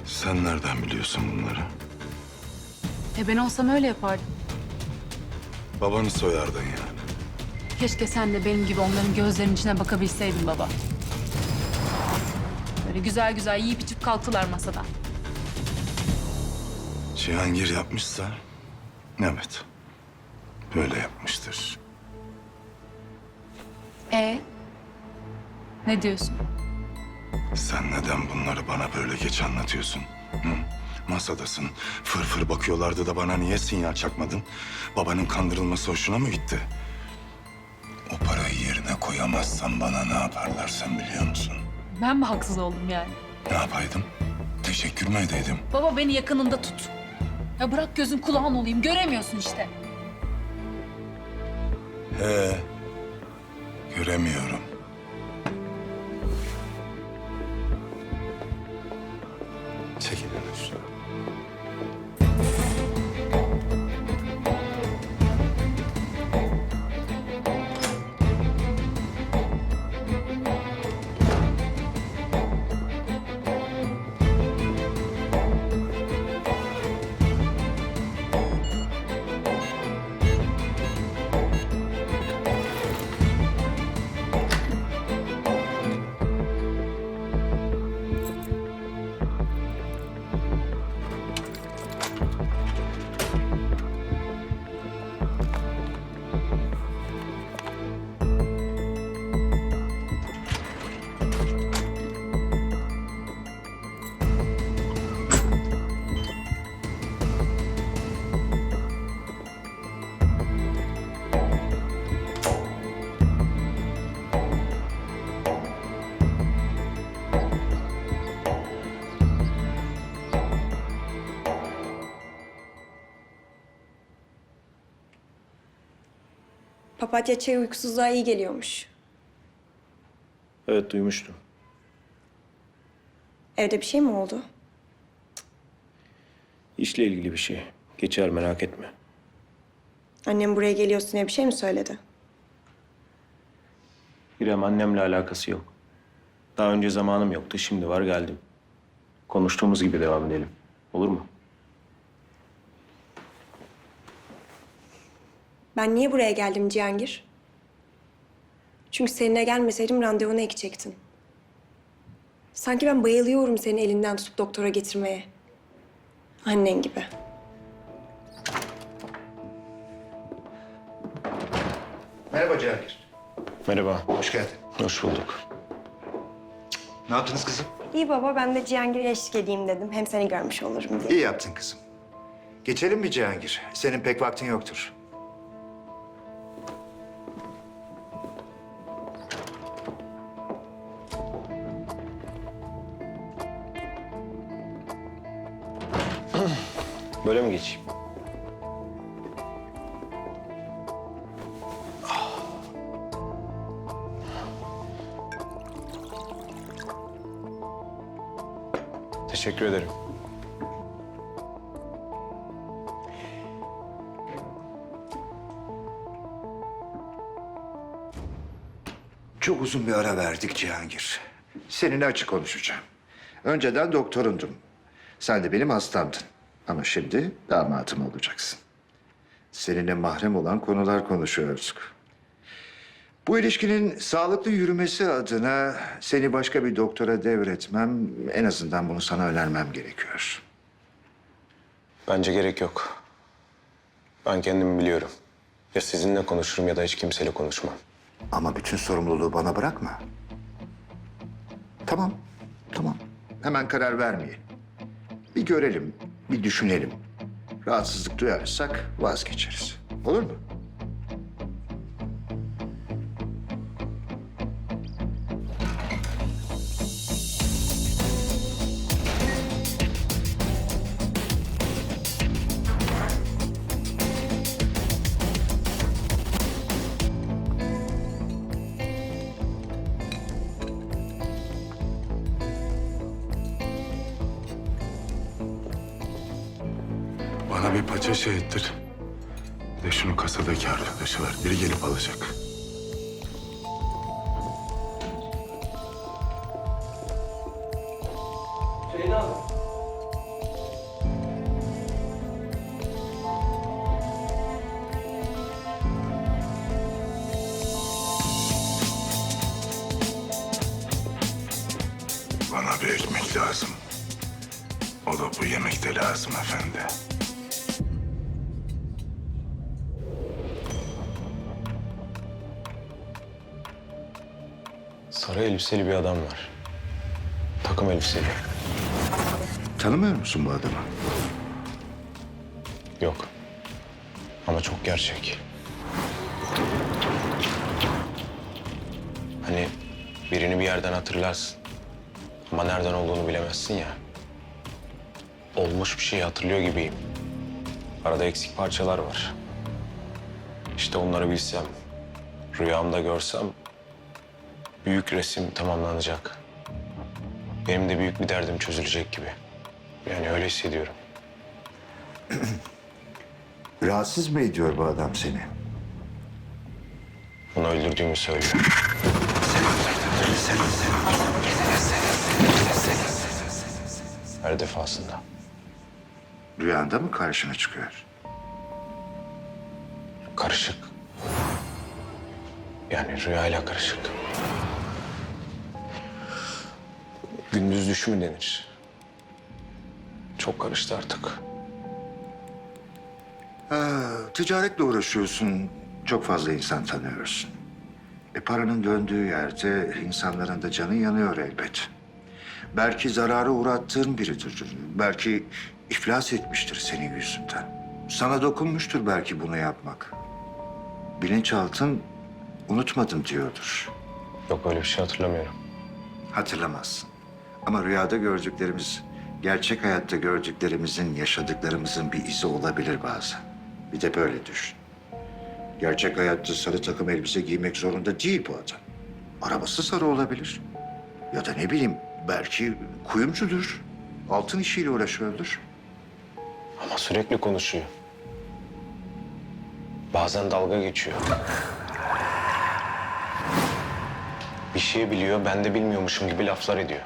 Sen nereden biliyorsun bunları? Ben olsam öyle yapardım. Babanı soyardın yani. Keşke sen de benim gibi onların gözlerinin içine bakabilseydin baba. Böyle güzel güzel yiyip içip kalktılar masadan. Cihangir yapmışsa evet. Böyle yapmıştır. Ne diyorsun? Sen neden bunları bana böyle geç anlatıyorsun? Hı? Masadasın. Fır bakıyorlardı da bana niye sinyal çakmadın? Babanın kandırılması hoşuna mı gitti? O parayı yerine koyamazsan bana ne yaparlar sen biliyor musun? Ben mi haksız oldum yani? Ne yapaydım? Teşekkür mü edeydim? Baba beni yakınında tut. Ya bırak gözün kulağın olayım. Göremiyorsun işte. Göremiyorum. Çekilin üstüne. Papatya çayı uykusuzluğa iyi geliyormuş. Evet duymuştum. Evde bir şey mi oldu? İşle ilgili bir şey. Geçer merak etme. Annem buraya geliyorsun diye bir şey mi söyledi? İrem annemle alakası yok. Daha önce zamanım yoktu. Şimdi var geldim. konuştuğumuz gibi devam edelim. Olur mu? Ben niye buraya geldim Cihangir? Çünkü seninle gelmeseydim randevunu ekecektin. Sanki ben bayılıyorum senin elinden tutup doktora getirmeye. Annen gibi. Merhaba Cihangir. Merhaba. Hoş geldin. Hoş bulduk. Ne yaptınız kızım? İyi baba, ben de Cihangir'e eşlik edeyim dedim. Hem seni görmüş olurum diye. İyi yaptın kızım. Geçelim mi Cihangir? Senin pek vaktin yoktur. Böyle mi geçeyim? Teşekkür ederim. Çok uzun bir ara verdik Cihangir. Seninle açık konuşacağım. Önceden doktorundum. Sen de benim hastamdın. Ama şimdi damatım olacaksın. Seninle mahrem olan konular konuşuyoruz. Bu ilişkinin sağlıklı yürümesi adına seni başka bir doktora devretmem, en azından bunu sana önermem gerekiyor. Bence gerek yok. Ben kendimi biliyorum. Ya sizinle konuşurum ya da hiç kimseyle konuşmam. Ama bütün sorumluluğu bana bırakma. Tamam, tamam. Hemen karar vermeyin. Bir görelim, bir düşünelim. Rahatsızlık duyarsak vazgeçeriz. Olur mu? Bana bir paça şey ettir. Bir de şunu kasadaki arkadaşı var. Biri gelip alacak. Bana bir ekmek lazım. O da bu yemekte lazım efendi. Sarı elbiseli bir adam var. Takım elbiseli. Tanımıyor musun bu adamı? Yok. Ama çok gerçek. Hani birini bir yerden hatırlarsın. Ama nereden olduğunu bilemezsin ya. Olmuş bir şeyi hatırlıyor gibiyim. Arada eksik parçalar var. İşte onları bilsem, rüyamda görsem büyük resim tamamlanacak. Benim de büyük bir derdim çözülecek gibi. Yani öyle hissediyorum. Rahatsız mı ediyor bu adam seni? Onu öldürdüğümü söylüyor. Her defasında. Rüyanda mı karşına çıkıyor? Karışık. Yani rüyayla karışık. Gündüz düşü mü denir? Çok karıştı artık. Ticaretle uğraşıyorsun. Çok fazla insan tanıyorsun. Paranın döndüğü yerde insanların da canı yanıyor elbet. Belki zarara uğrattığın biridir. Belki iflas etmiştir senin yüzünden. Sana dokunmuştur belki bunu yapmak. Bilinçaltın unutmadım diyordur. Yok öyle bir şey hatırlamıyorum. Hatırlamazsın. Ama rüyada gördüklerimiz, gerçek hayatta gördüklerimizin, yaşadıklarımızın bir izi olabilir bazen. Bir de böyle düşün. Gerçek hayatta sarı takım elbise giymek zorunda değil bu adam. Arabası sarı olabilir. Ya da ne bileyim, belki kuyumcudur. Altın işiyle uğraşıyordur. Ama sürekli konuşuyor. Bazen dalga geçiyor. Bir şey biliyor, ben de bilmiyormuşum gibi laflar ediyor.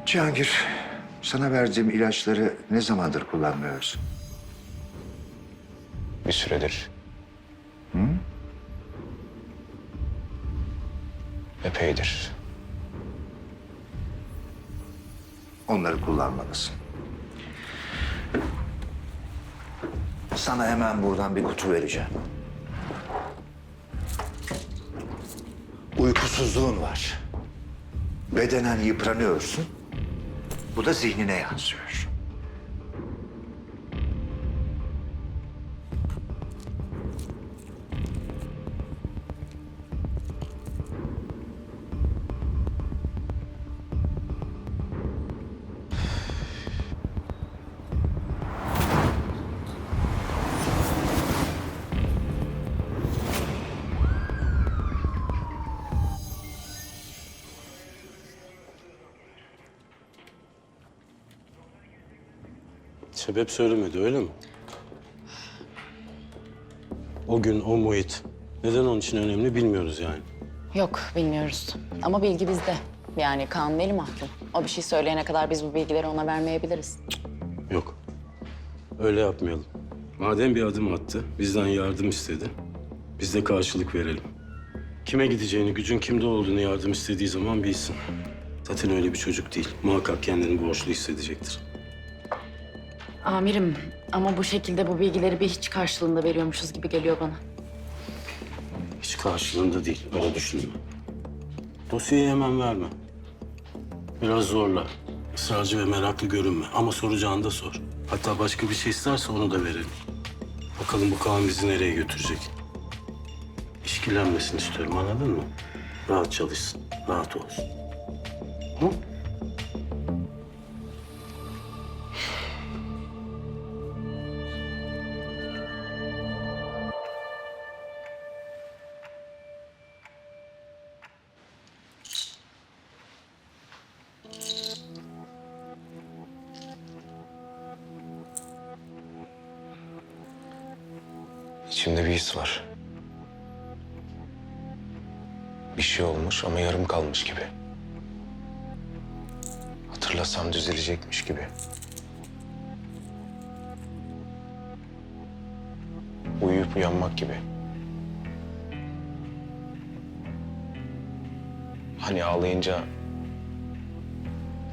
Cihangir, sana verdiğim ilaçları ne zamandır kullanmıyorsun? Bir süredir. Hı? Epeydir. Onları kullanmalısın. Sana hemen buradan bir kutu vereceğim. Uykusuzluğun var. Bedenen yıpranıyorsun. Bu da zihnine yansıyor. Sebep söylemedi öyle mi? O gün o muhit. Neden onun için önemli bilmiyoruz yani. Yok, bilmiyoruz. Ama bilgi bizde. Yani Kaan'ın eli mahkum. O bir şey söyleyene kadar biz bu bilgileri ona vermeyebiliriz. Yok. Öyle yapmayalım. Madem bir adım attı, bizden yardım istedi. Biz de karşılık verelim. Kime gideceğini, gücün kimde olduğunu yardım istediği zaman bilsin. Zaten öyle bir çocuk değil. Muhakkak kendini borçlu hissedecektir. Amirim, ama bu şekilde bu bilgileri bir hiç karşılığında veriyormuşuz gibi geliyor bana. Hiç karşılığında değil, öyle düşünme. Dosyayı hemen verme. Biraz zorla. Israrcı ve meraklı görünme. Ama soracağını da sor. Hatta başka bir şey isterse onu da verelim. Bakalım bu Kaan bizi nereye götürecek. İşkillenmesini istiyorum, anladın mı? Rahat çalışsın, rahat olsun. Hı? İçimde bir his var. Bir şey olmuş ama yarım kalmış gibi. Hatırlasam düzelecekmiş gibi. Uyuyup uyanmak gibi. Hani ağlayınca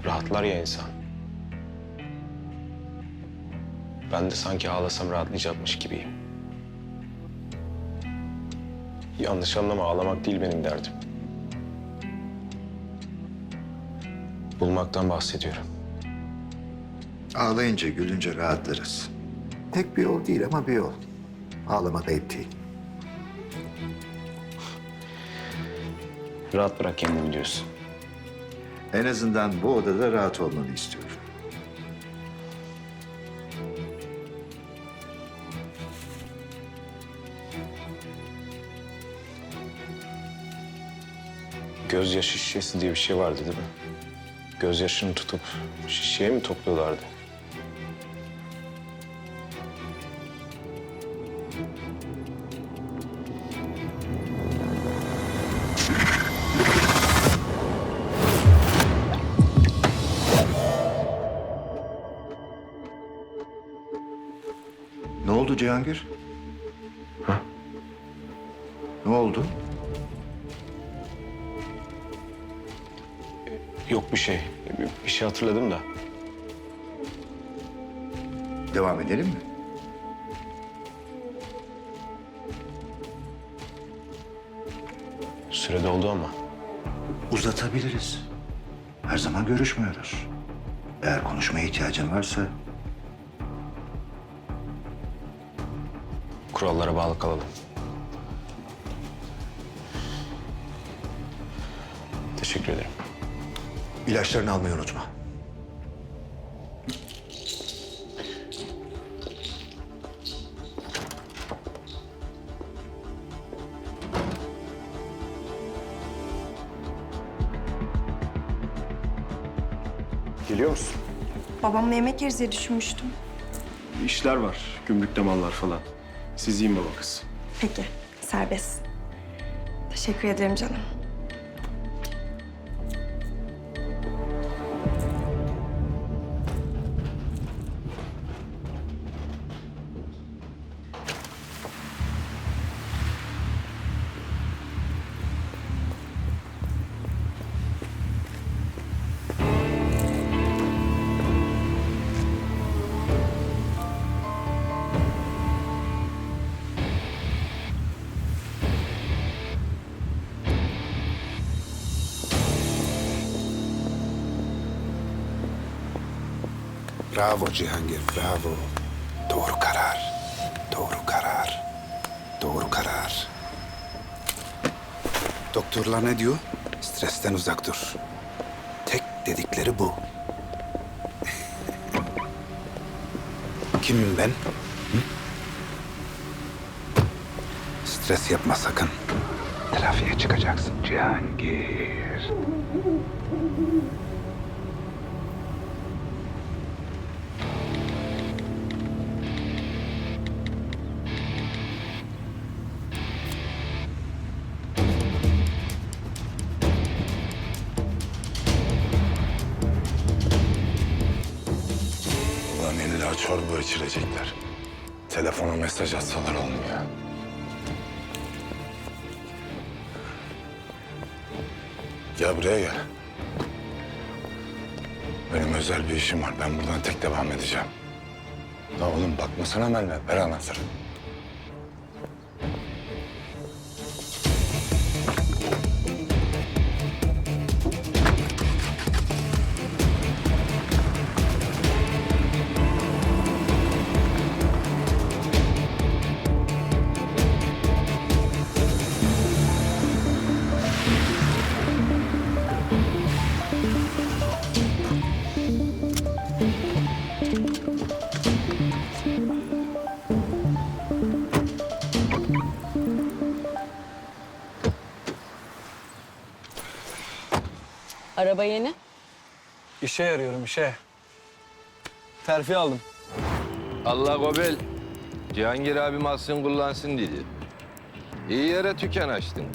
rahatlar ya insan. Ben de sanki ağlasam rahatlayacakmış gibiyim. Yanlış anlama, ağlamak değil benim derdim. Bulmaktan bahsediyorum. Ağlayınca, gülünce rahatlarız. Tek bir yol değil ama bir yol. Ağlamak ayıp değil. Rahat bırak kendini diyorsun. En azından bu odada rahat olmanı istiyorum. Gözyaşı şişesi diye bir şey vardı değil mi? Gözyaşını tutup şişeye mi topluyorlardı? Ne oldu Cihangir? Ha? Ne oldu? Yok bir şey. Bir şey hatırladım da. Devam edelim mi? Süre doldu ama. Uzatabiliriz. Her zaman görüşmüyoruz. Eğer konuşmaya ihtiyacın varsa Kurallara bağlı kalalım. Teşekkür ederim. ilaçlarını almayı unutma. Geliyor musun? Babamla yemek yeriz diye düşünmüştüm. İşler var, gümrükte mallar falan. Siz yiyin baba kız. Peki, serbest. Teşekkür ederim canım. Bravo Cihangir, bravo. Doğru karar. Doğru karar. Doğru karar. Doktorlar ne diyor? Stresten uzak dur. Tek dedikleri bu. Kimim ben? Hı? Stres yapma sakın. Trafiğe çıkacaksın Cihangir. Ulan illa çorba içirecekler. Telefona mesaj atsalar olmuyor. Gel buraya gel. Benim özel bir işim var. Ben buradan tek devam edeceğim. La oğlum bakmasana benimle. Ver anahtarı. Araba yeni. İşe yarıyorum işe. Terfi aldım. Allah gobel. Cihangir abim alsın kullansın dedi. İyi yere tüken açtın.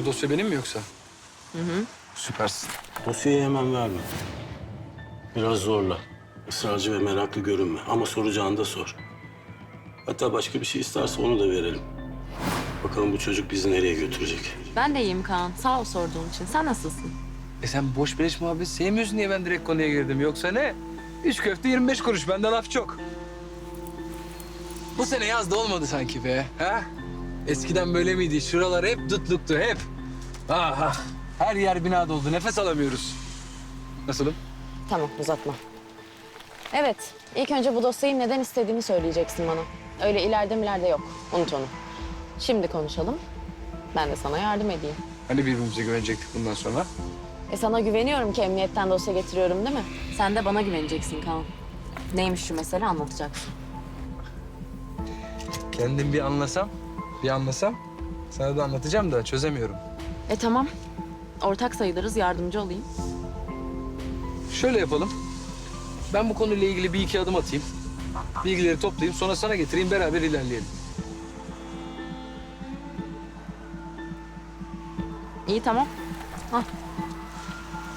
Bu dosya benim mi yoksa? Hı hı. Süpersin. Dosyayı hemen verme. Biraz zorla. Israrcı ve meraklı görünme. Ama soracağını da sor. Hatta başka bir şey isterse onu da verelim. Bakalım bu çocuk bizi nereye götürecek. Ben de iyiyim Kaan. Sağ ol sorduğun için. Sen nasılsın? Sen boş beleş muhabbet sevmiyorsun diye ben direkt konuya girdim. Yoksa ne? 3 köfte 25 kuruş. Bende laf çok. Bu sene yaz da olmadı sanki be. Ha? Eskiden böyle miydi? Şuralar hep dutluktu, hep. Aha. Her yer bina doldu. Nefes alamıyoruz. Nasılım? Tamam uzatma. Evet. İlk önce bu dosyayı neden istediğini söyleyeceksin bana. Öyle ileride yok. Unut onu. Şimdi konuşalım. Ben de sana yardım edeyim. Hani birbirimize güvenecektik bundan sonra? Sana güveniyorum ki emniyetten dosya getiriyorum değil mi? Sen de bana güveneceksin Kaan. Neymiş şu mesele anlatacaksın. Kendim bir anlasam sana da anlatacağım da çözemiyorum. Tamam. Ortak sayılırız. Yardımcı olayım. Şöyle yapalım. Ben bu konuyla ilgili bir iki adım atayım. Bilgileri toplayayım, sonra sana getireyim, beraber ilerleyelim. İyi tamam. Al.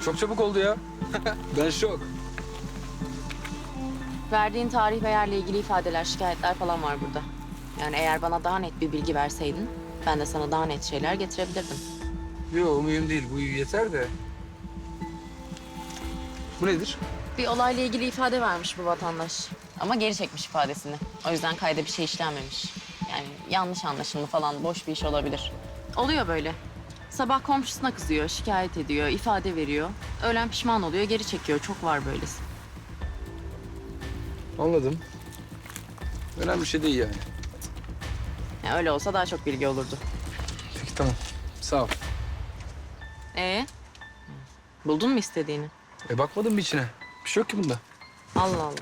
Çok çabuk oldu ya. Ben şok. Verdiğin tarih ve yerle ilgili ifadeler, şikayetler falan var burada. Yani eğer bana daha net bir bilgi verseydin, ben de sana daha net şeyler getirebilirdim. Yok, mühim değil. Bu yeter de. Bu nedir? Bir olayla ilgili ifade vermiş bu vatandaş. Ama geri çekmiş ifadesini. O yüzden kayda bir şey işlenmemiş. Yani yanlış anlaşılma falan, boş bir iş olabilir. Oluyor böyle. Sabah komşusuna kızıyor, şikayet ediyor, ifade veriyor. Öğlen pişman oluyor, geri çekiyor. Çok var böylesi. Anladım. Önemli bir şey değil yani. Yani öyle olsa daha çok bilgi olurdu. Peki tamam. Sağ ol. Buldun mu istediğini? Bakmadın mı içine? Bir şey yok ki bunda. Allah Allah.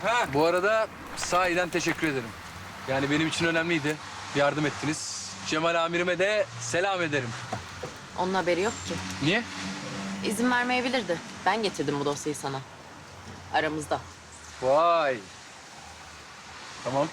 Ha, bu arada sahiden teşekkür ederim. Yani benim için önemliydi. Yardım ettiniz. Cemal amirime de selam ederim. Onun haberi yok ki. Niye? İzin vermeyebilirdi. Ben getirdim bu dosyayı sana. Aramızda. Vay. Tamam.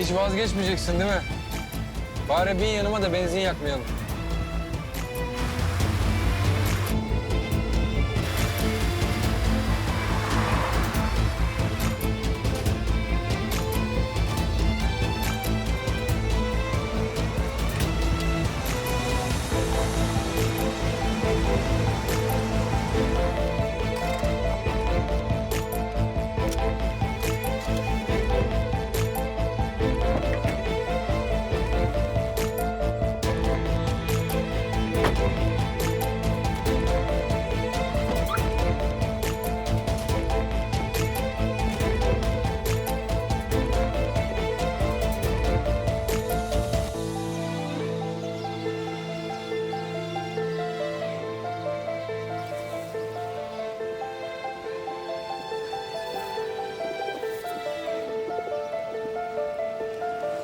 Hiç vazgeçmeyeceksin değil mi? Bari bin yanıma da benzin yakmayalım.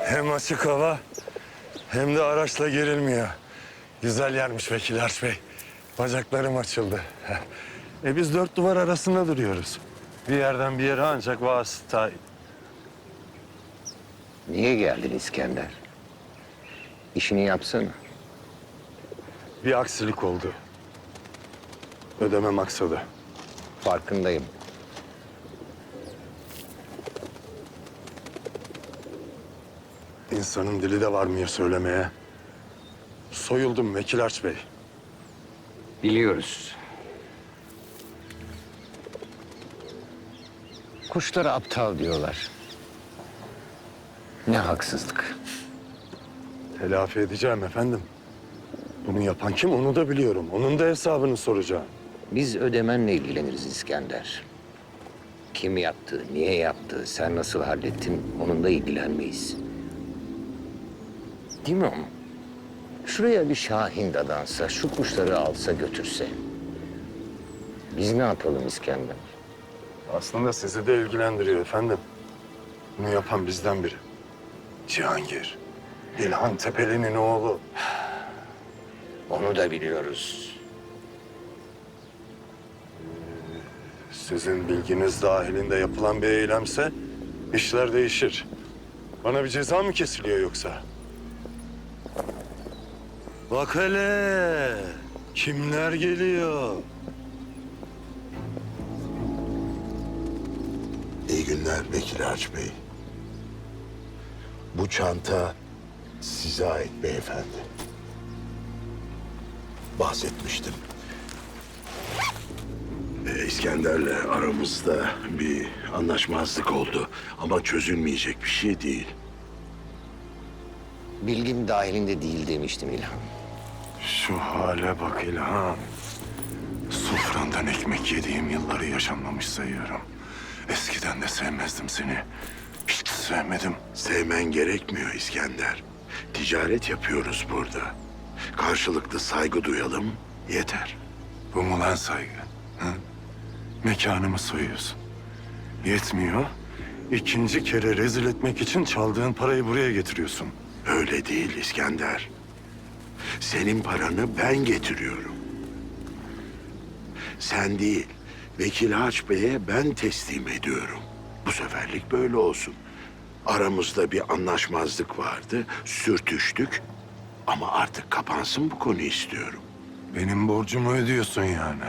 Hem açık hava hem de araçla girilmiyor. Güzel yermiş Vekil Arş Bey. Bacaklarım açıldı. Biz dört duvar arasında duruyoruz. Bir yerden bir yere ancak vasıta. Niye geldin İskender? İşini yapsana. Bir aksilik oldu. Ödemem aksadı. Farkındayım. İnsanın dili de varmıyor söylemeye. Soyuldum Vekil Arş Bey. Biliyoruz. Kuşlara aptal diyorlar. Ne haksızlık. Telafi edeceğim efendim. Bunu yapan kim onu da biliyorum. Onun da hesabını soracağım. Biz ödemenle ilgileniriz İskender. Kim yaptı, niye yaptı, sen nasıl hallettin onunla ilgilenmeyiz. Değil mi o? Şuraya bir şahin dadansa, şu kuşları alsa götürse. Biz ne yapalım İskender? Aslında sizi de ilgilendiriyor efendim. Bunu yapan bizden biri. Cihangir. İlhan Tepeli'nin oğlu. Onu da biliyoruz. Sizin bilginiz dahilinde yapılan bir eylemse işler değişir. Bana bir ceza mı kesiliyor yoksa? Bak hele kimler geliyor? İyi günler Vekil Arş Bey. Bu çanta size ait beyefendi. Bahsetmiştim. İskender'le aramızda bir anlaşmazlık oldu. Ama çözülmeyecek bir şey değil. Bilgim dahilinde değil demiştim İlhan. Şu hale bak İlhan. Sofrandan ekmek yediğim yılları yaşanmamış sayıyorum. Eskiden de sevmezdim seni. Hiç sevmedim. Sevmen gerekmiyor İskender. Ticaret yapıyoruz burada. Karşılıklı saygı duyalım, yeter. Bu mu lan saygı? Ha? Mekanımı soyuyorsun. Yetmiyor. İkinci kere rezil etmek için çaldığın parayı buraya getiriyorsun. Öyle değil İskender. Senin paranı ben getiriyorum. Sen değil, Vekil Arş Bey'e ben teslim ediyorum. Bu seferlik böyle olsun. Aramızda bir anlaşmazlık vardı, sürtüştük. Ama artık kapansın bu konu istiyorum. Benim borcumu ödüyorsun yani.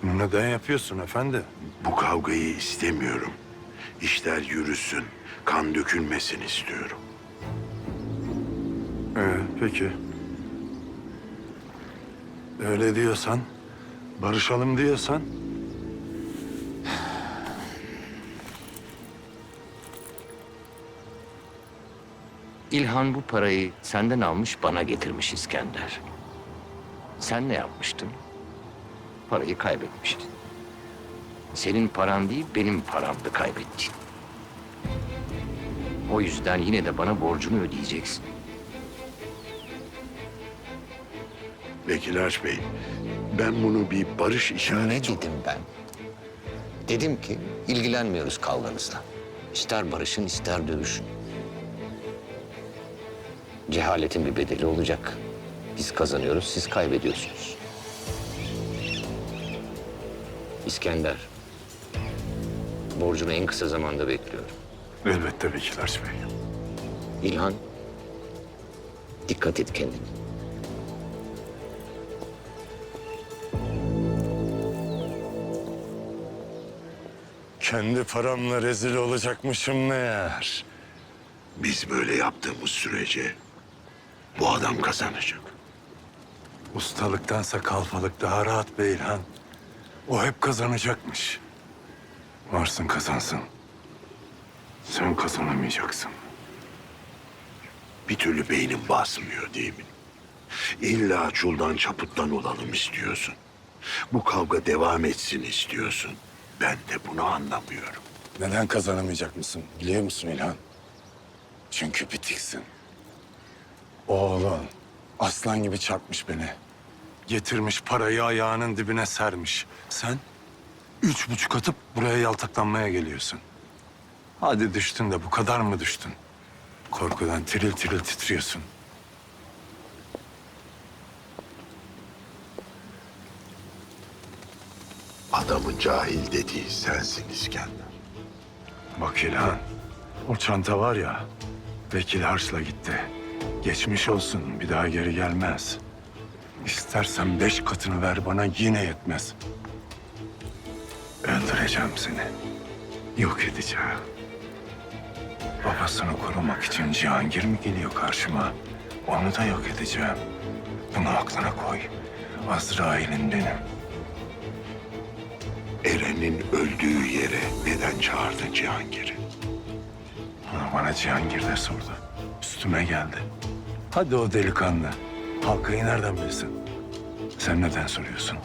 Bunu neden yapıyorsun efendi? Bu kavgayı istemiyorum. İşler yürüsün, kan dökülmesin istiyorum. Peki. Öyle diyorsan, barışalım diyorsan... İlhan bu parayı senden almış bana getirmiş İskender. Sen ne yapmıştın? Parayı kaybetmiştin. Senin paran değil benim paramdı kaybettiğin. O yüzden yine de bana borcunu ödeyeceksin. Vekil Arş Bey, ben bunu bir barış işareti... Ne dedim ben? Dedim ki ilgilenmiyoruz kavganızla. İster barışın ister dövüşün. Cehaletin bir bedeli olacak. Biz kazanıyoruz, siz kaybediyorsunuz. İskender, borcumu en kısa zamanda bekliyorum. Elbette Bektaş Bey. İlhan, dikkat et kendine. Kendi paramla rezil olacakmışım meğer. Biz böyle yaptığımız sürece bu adam kazanacak. Ustalıktansa kalfalık daha rahat be İlhan. O hep kazanacakmış. Varsın kazansın. Sen kazanamayacaksın. Bir türlü beynin basmıyor değil mi? İlla çuldan çaputtan olalım istiyorsun. Bu kavga devam etsin istiyorsun. Ben de bunu anlamıyorum. Neden kazanamayacak mısın biliyor musun İlhan? Çünkü bitiksin. Oğlun aslan gibi çarpmış beni. Getirmiş parayı ayağının dibine sermiş. Sen 3,5 atıp buraya yaltaklanmaya geliyorsun. Hadi düştün de bu kadar mı düştün? Korkudan tiril tiril titriyorsun. Adamın cahil dediği sensin İskender. Bak İlhan, o çanta var ya, vekil harçla gitti. Geçmiş olsun, bir daha geri gelmez. İstersen 5 katını ver bana, yine yetmez. Öldüreceğim seni. Yok edeceğim. Babasını korumak için Cihangir mi geliyor karşıma? Onu da yok edeceğim. Bunu aklına koy. Azrail'in benim. Eren'in öldüğü yere neden çağırdın Cihangir'i? Bunu bana Cihangir de sordu. Üstüme geldi. Hadi o delikanlı. Halkayı nereden bilsin? Sen neden soruyorsun?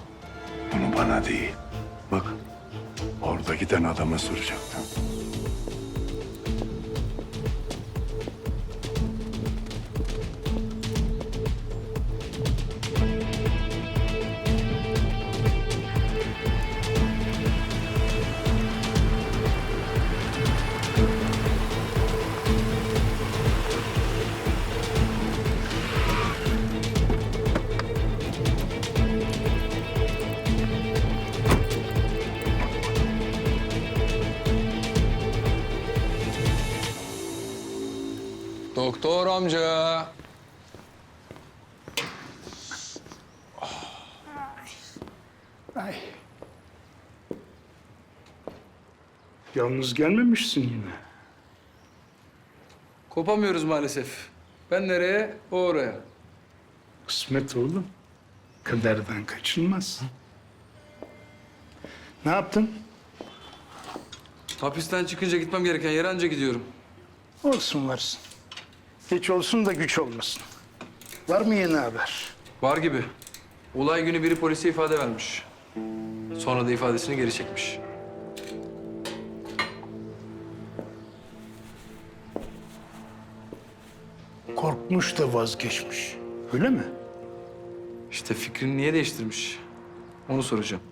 Bunu bana değil. Bak, orada giden adama soracaktım. Doktor amca. Ay. Yalnız gelmemişsin yine. Kopamıyoruz maalesef. Ben nereye, o oraya. Kısmet oğlum. Kaderden kaçınmaz. Ne yaptın? Hapisten çıkınca gitmem gereken yere anca gidiyorum. Olsun varsın. Hiç olsun da güç olmasın. Var mı yeni haber? Var gibi. Olay günü biri polise ifade vermiş. Sonra da ifadesini geri çekmiş. Korkmuş da vazgeçmiş. Öyle mi? İşte fikrini niye değiştirmiş? Onu soracağım.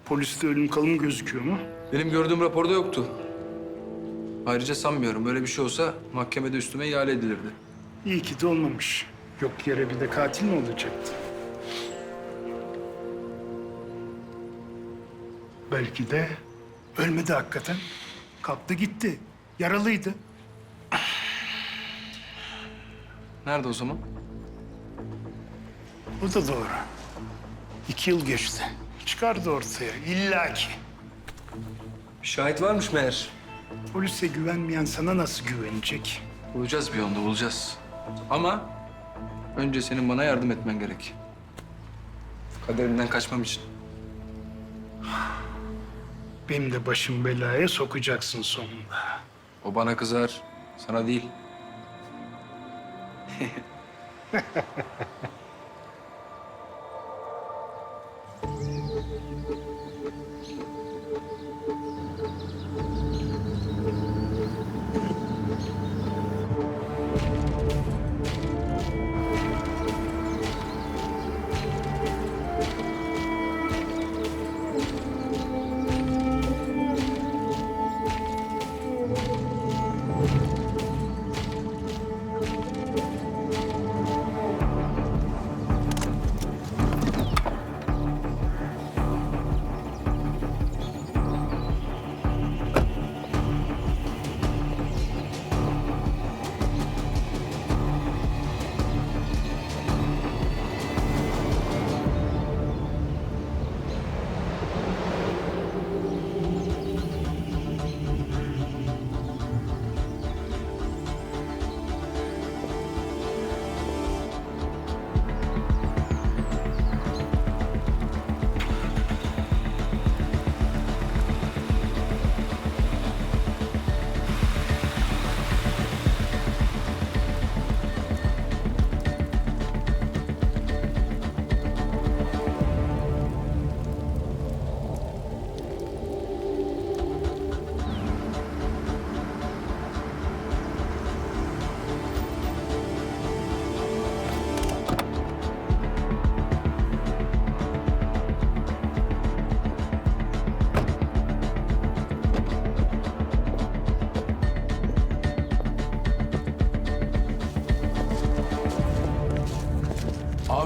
Poliste ölüm kalım gözüküyor mu? Benim gördüğüm raporda yoktu. Ayrıca sanmıyorum. Böyle bir şey olsa mahkemede üstüme ihale edilirdi. İyi ki de olmamış. Yok yere bir de katil mi olacaktı? Belki de ölmedi hakikaten. Kalktı gitti. Yaralıydı. Nerede o zaman? O da doğru. 2 yıl geçti. Çıkardı ortaya illaki. Şahit varmış meğer. Polise güvenmeyen sana nasıl güvenecek? Bulacağız bir yolda, bulacağız. Ama önce senin bana yardım etmen gerek. Kaderimden kaçmam için. Benim de başım belaya sokacaksın sonunda. O bana kızar, sana değil.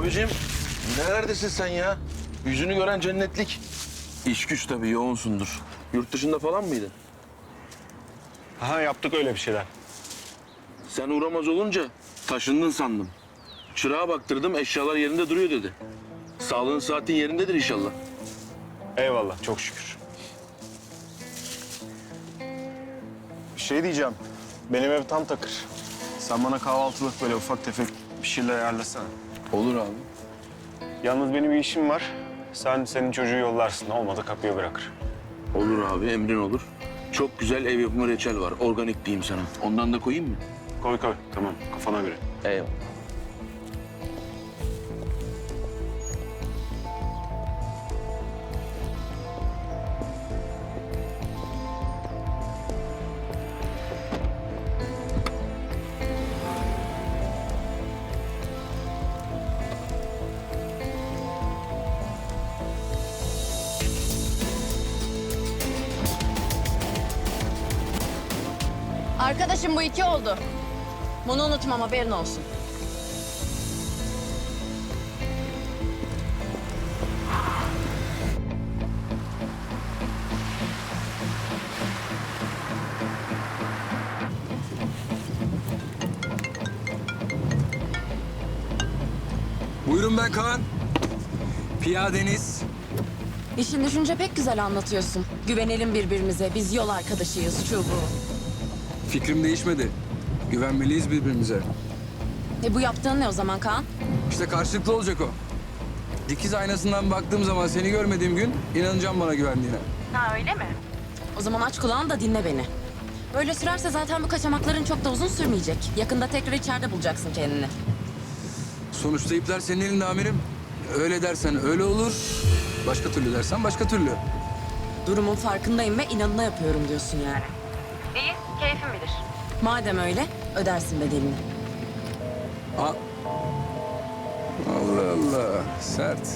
Abicim, neredesin sen ya? Yüzünü gören cennetlik. İş güç tabii yoğunsundur. Yurt dışında falan mıydın? Aha yaptık öyle bir şeyler. Sen uğramaz olunca taşındın sandım. Çırağa baktırdım, eşyalar yerinde duruyor dedi. Sağlığın saatin yerindedir inşallah. Eyvallah çok şükür. Bir şey diyeceğim. Benim ev tam takır. Sen bana kahvaltılık böyle ufak tefek bir şeyler ayarlasana. Olur abi. Yalnız benim bir işim var. Sen senin çocuğu yollarsın. Olmadı kapıya bırakır. Olur abi, emrin olur. Çok güzel ev yapımı reçel var. Organik diyeyim sana. Ondan da koyayım mı? Koy koy. Tamam kafana göre. Eyvallah. Arkadaşım bu 2 oldu. Bunu unutmam, haberin olsun. Buyurun ben Kaan. Piyadeniz. İşin düşünce pek güzel anlatıyorsun. Güvenelim birbirimize, biz yol arkadaşıyız, şu bu. Fikrim değişmedi. Güvenmeliyiz birbirimize. Bu yaptığın ne o zaman Kaan? İşte karşılıklı olacak o. Dikiz aynasından baktığım zaman seni görmediğim gün inanacağım bana güvendiğine. Ha öyle mi? O zaman aç kulağını da dinle beni. Böyle sürerse zaten bu kaçamakların çok da uzun sürmeyecek. Yakında tekrar içeride bulacaksın kendini. Sonuçta ipler senin elinde amirim. Öyle dersen öyle olur. Başka türlü dersen başka türlü. Durumun farkındayım ve inadına yapıyorum diyorsun yani. İyi, keyfin bilir. Madem öyle, ödersin bedelini. Allah Allah, sert.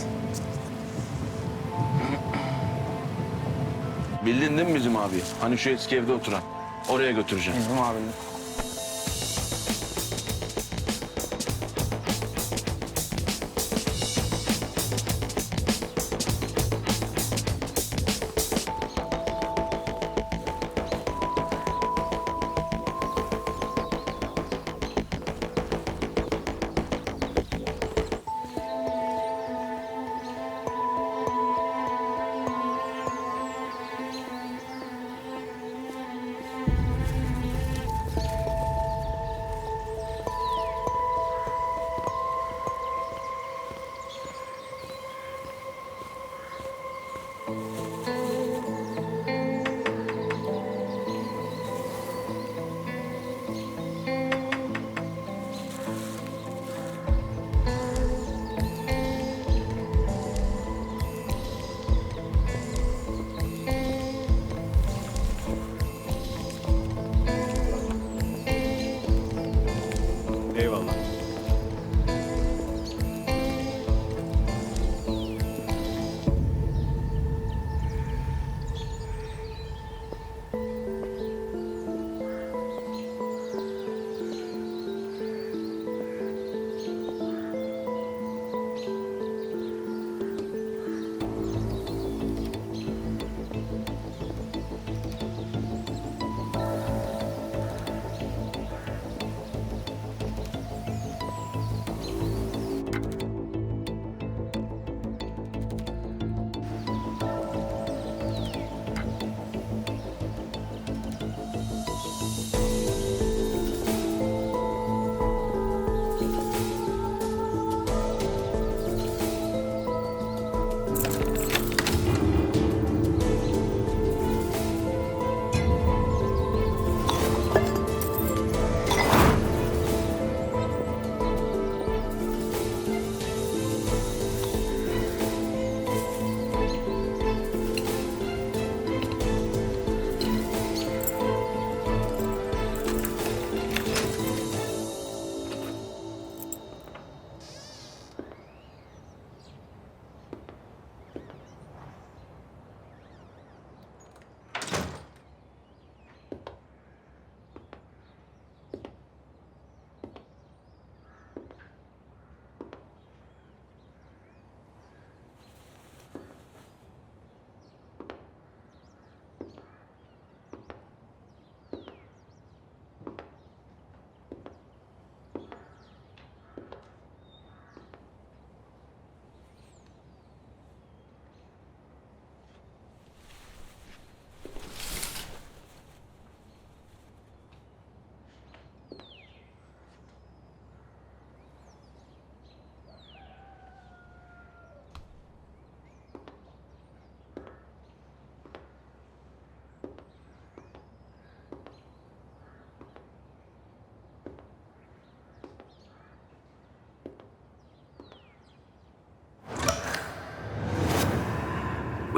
Bildin değil mi bizim abi? Hani şu eski evde oturan. Oraya götüreceğim. Bizim abinin.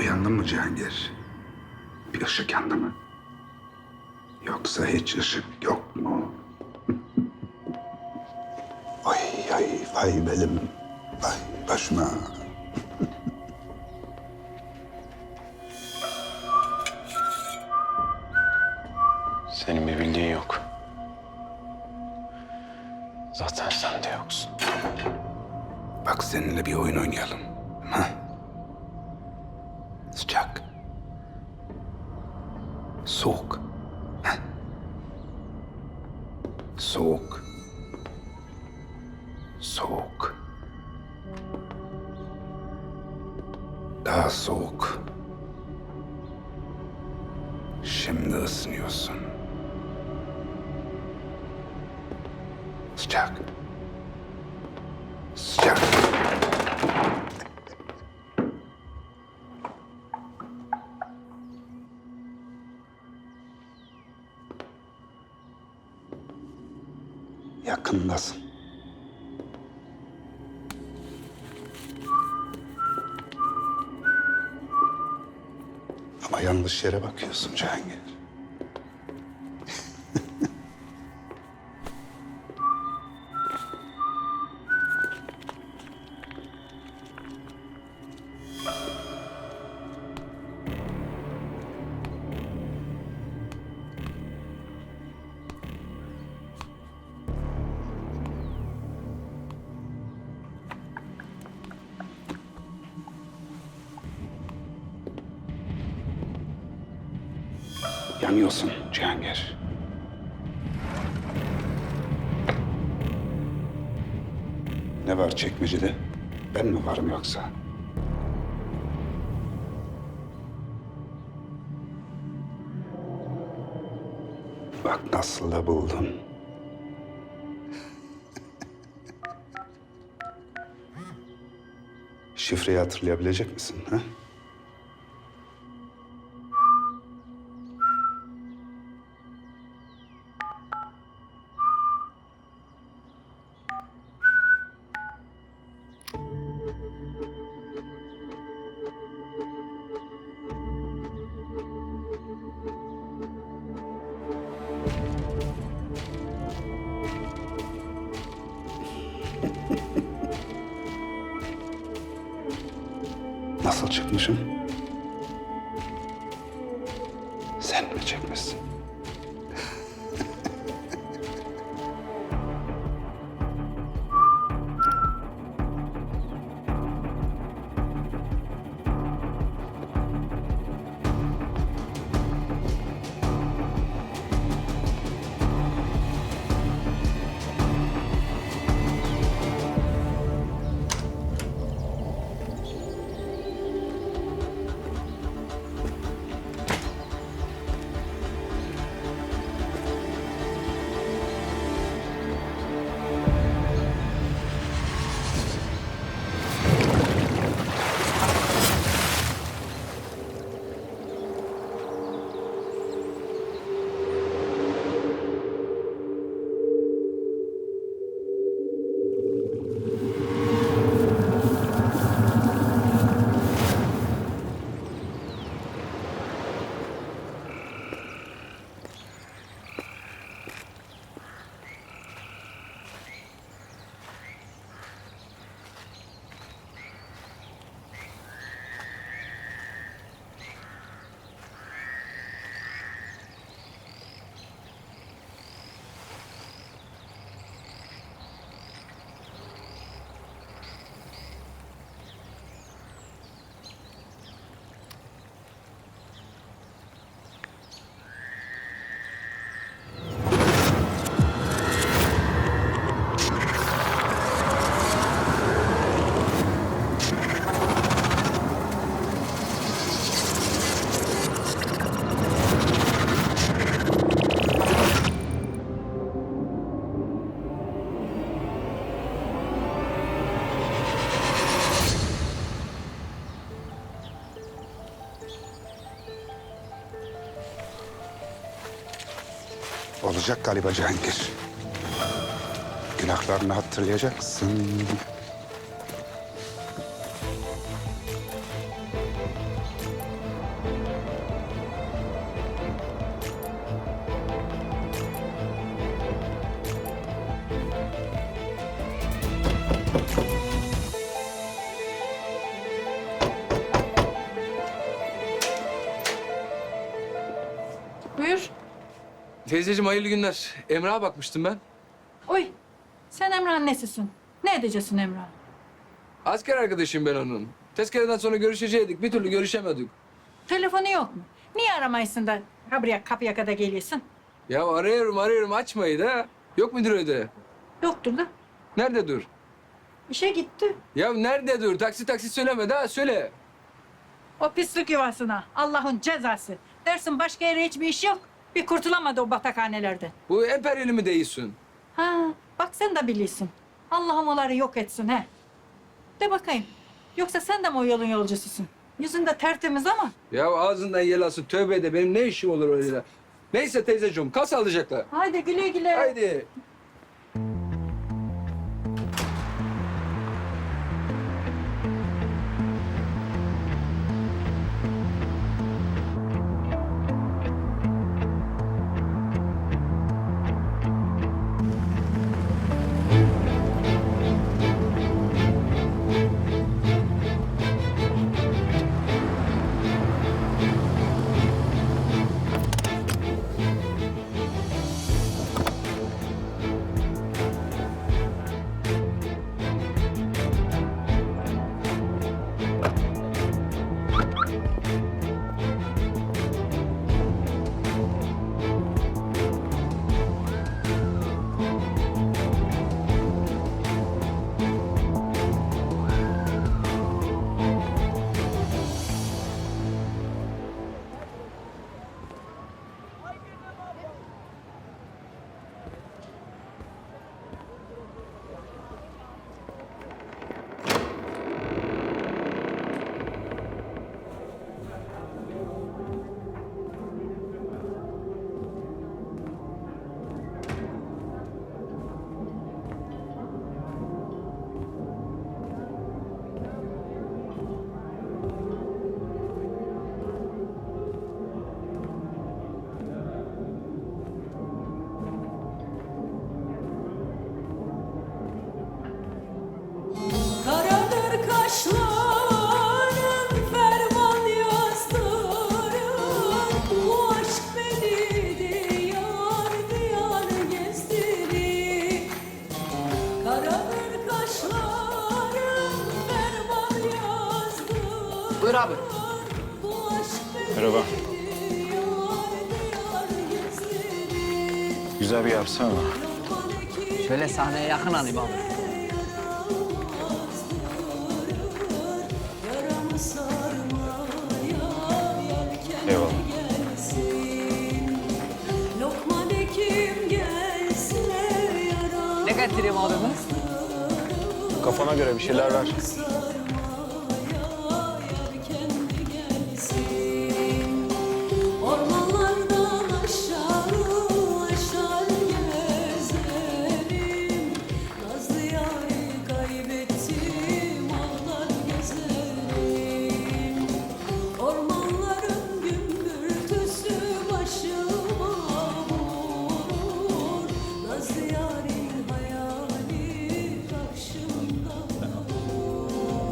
Uyandın mı Cihangir? Bir ışık yandı mı? Yoksa hiç ışık yok mu? Ay ay vay belim. Ay başıma. Senin bir bildiğin yok. Zaten sen de yoksun. Bak seninle bir oyun oynayalım. Ha? Sıcak. Soğuk. Ha? Soğuk. Soğuk. Daha soğuk. Şimdi ısınıyorsun. Sıcak. Sıcak. Yakındasın. Ama yanlış yere bakıyorsun Cihangir. Yanıyorsun Cihangir. Ne var çekmecede? Ben mi varım yoksa? Bak nasıl da buldun. Şifreyi hatırlayabilecek misin? Ha? Nasıl çıkmışım? Sen mi çekmişsin? Olacak galiba Cihangir. Günahlarını hatırlayacaksın. Buyur. Teyzeciğim hayırlı günler. Emrah'a bakmıştım ben. Oy. Sen Emrah'ın nesisin? Ne edeceksin Emrah? Asker arkadaşım ben onun. Tezkereden sonra görüşecektik. Bir türlü görüşemedik. Telefonu yok mu? Niye aramayısın da buraya kapıya kadar geliyorsun? Ya arıyorum açmayı da. Yok mudur öyle? Yoktur da. Nerede dur? İşe gitti. Ya nerede dur? Taksi söyleme daha söyle. O pislik yuvasına. Allah'ın cezası. Dersin başka yere hiçbir iş yok. Bir kurtulamadı o batakhanelerden. Bu emperyali mi değilsin? Ha, bak sen de biliyorsun. Allah'ım onları yok etsin he. De bakayım. Yoksa sen de mi o yolun yolcususun? Yüzün de tertemiz ama. Ya ağzından yel alsın. Tövbe de benim ne işim olur öyle? Neyse teyzeciğim kal sağlıcakla. Haydi güle güle. Haydi. Karadır kaşların ferman yazdırır. Bu aşk beni diyar diyar gezdirir. Karadır kaşların ferman yazdırır. Buyur abi. Bu aşk Merhaba. beni diyar diyar gezdirir. Güzel bir yapsana. Şöyle sahneye yakın alayım abi. Yaramı sarmaya yelken Eyvallah. gelsin. Lokman hekim gelse yaramı Ne getireyim abime? Kafana göre bir şeyler ver. ormanlardan aşağı aşağı gezerim. Nazlı yâri kaybettim ağlar gezerim. Ormanların gümbürtüsü başıma vurur. Nazlı yâri hayali karşımda olur.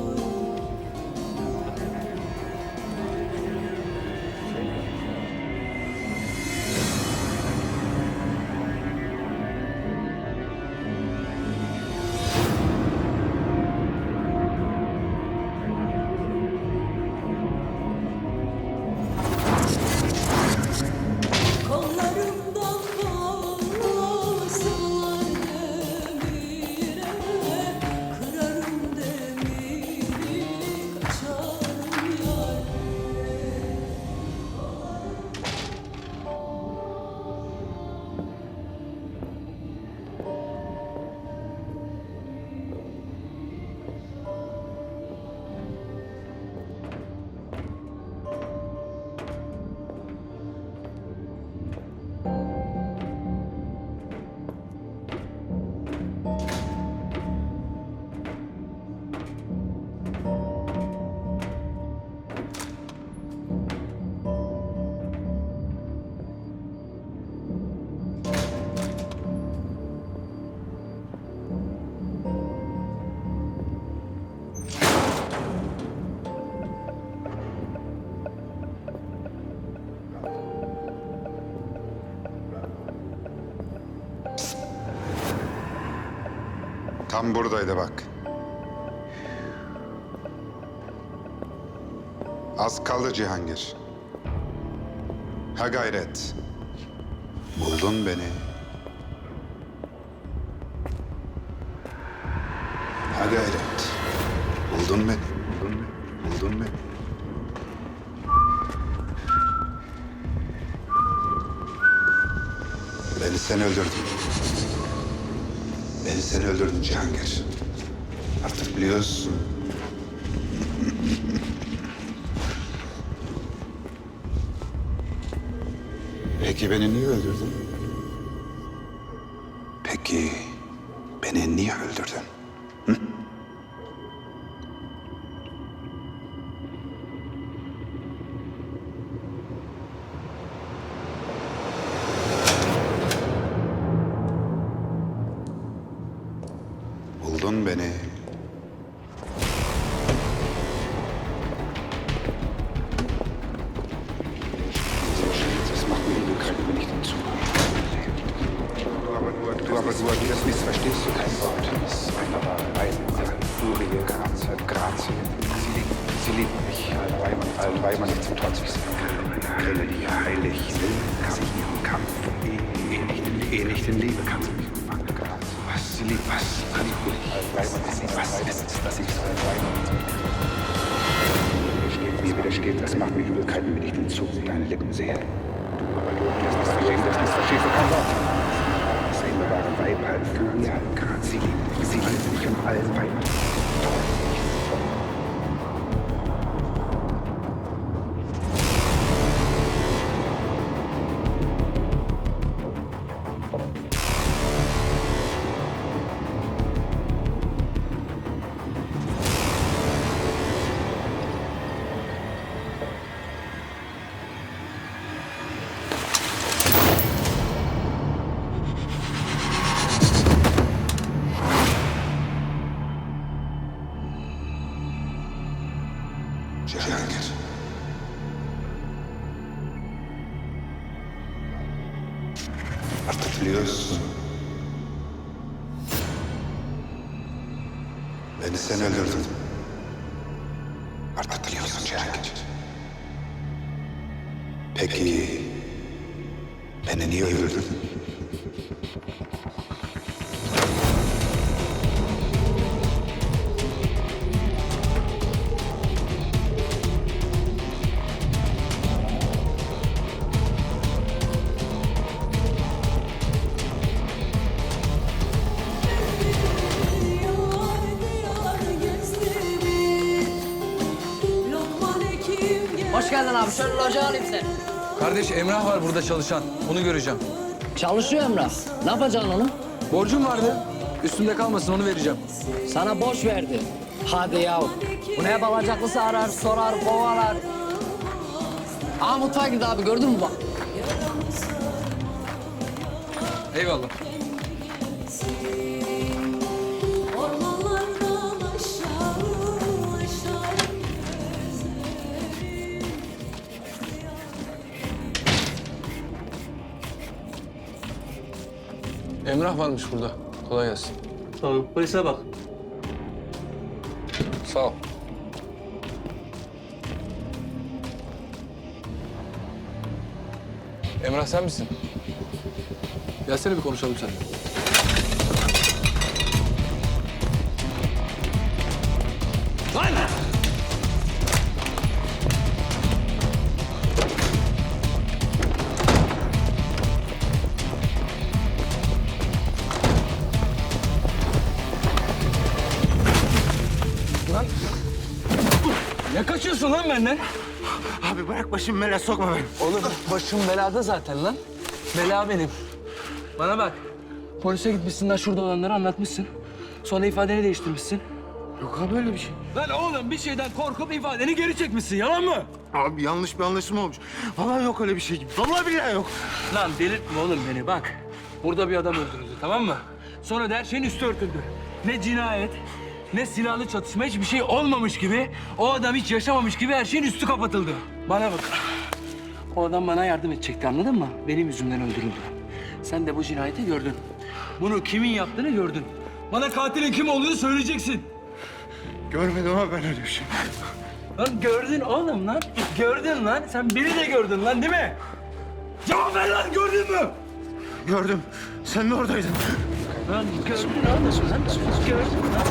Tam buradaydı bak. Az kaldı Cihangir. Ha gayret. Buldun beni. Ha gayret. Buldun beni. Buldun beni. Buldun beni. Beni sen öldürdün. Beni sen öldürdün Cihangir. Artık biliyorsun. Peki beni niye öldürdün? Peki beni niye öldürdün? Hı? Buldun beni. Aber du das missverstehst du kein Wort. Das ist eine Wahl. Furie, Grazie. Sie liebt mich. Allen Weibern nichtsdestotrotz. Kenne die heilig will, kann sie ihren Kampf. Nicht in Liebe kann sie mich umfangen. Was sie liebt, was kann ich ruhig. Was ist, dass ich allen Weibern mir widersteht, das macht mich übel, wenn ich den Zug deine Lippen sehe. Das verstehst du kein Wort. Wahre Weib, halb Furie, halb Graz. Sie liebt mich um allen Weibern. Cihangir. Artık biliyorsun. Beni sen öldürdün. Artık biliyorsun Cihangir. Peki beni niye öldürdün? Hoş geldin abi. Şöyle loca alayım seni. Kardeş Emrah var burada çalışan. Onu göreceğim. Çalışıyor Emrah. Ne yapacaksın onu? Borcum vardı. Üstümde kalmasın onu vereceğim. Sana borç verdi. Hadi yahu. Bu ne balacaklısı arar, sorar, kovalar. Aa mutfağa girdi abi gördün mü bak. Eyvallah. Emrah varmış burada. Kolay gelsin. Tamam, polise bak. Sağ ol. Emrah sen misin? Gelsene bir konuşalım seninle. Lan! Lan! Ne kaçıyorsun lan benden? Abi bırak başımı belaya sokma beni. Oğlum başım belada zaten lan. Bela benim. Bana bak. Polise gitmişsin lan şurada olanları anlatmışsın. Sonra ifadeni değiştirmişsin. Yok abi öyle bir şey. Lan oğlum bir şeyden korkup ifadeni geri çekmişsin. Yalan mı? Abi yanlış bir anlaşılma olmuş. Vallahi yok öyle bir şey. Vallahi billahi yok. Lan delirtme oğlum beni bak. Burada bir adam öldürüldü tamam mı? Sonra da her şeyin üstü örtüldü. Ne cinayet, ne silahlı çatışma hiçbir şey olmamış gibi... ...o adam hiç yaşamamış gibi her şeyin üstü kapatıldı. Bana bak. O adam bana yardım edecekti anladın mı? Benim yüzümden öldürüldü. Sen de bu cinayeti gördün. Bunu kimin yaptığını gördün. Bana katilin kim olduğunu söyleyeceksin. Görmedim ama ben öyle bir şey. Lan gördün oğlum lan. Gördün lan. Sen beni de gördün lan değil mi? Cevap ver lan, gördün mü? Gördüm. Sen de oradaydın. Lan gördün oğlum lan. Gördün lan.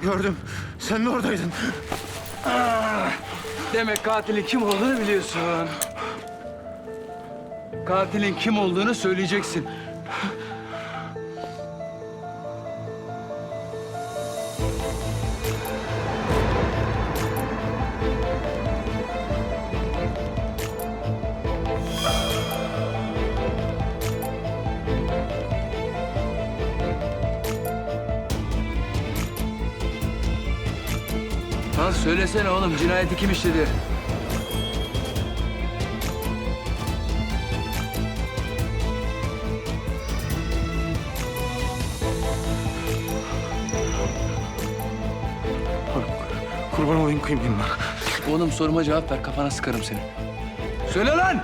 Gördüm. Sen de oradaydın. Demek katilin kim olduğunu biliyorsun. Katilin kim olduğunu söyleyeceksin. Lan söylesene oğlum, cinayeti kim işledi? Kurban olayım kıymayayım ben. Oğlum soruma cevap ver, kafana sıkarım seni. Söyle lan!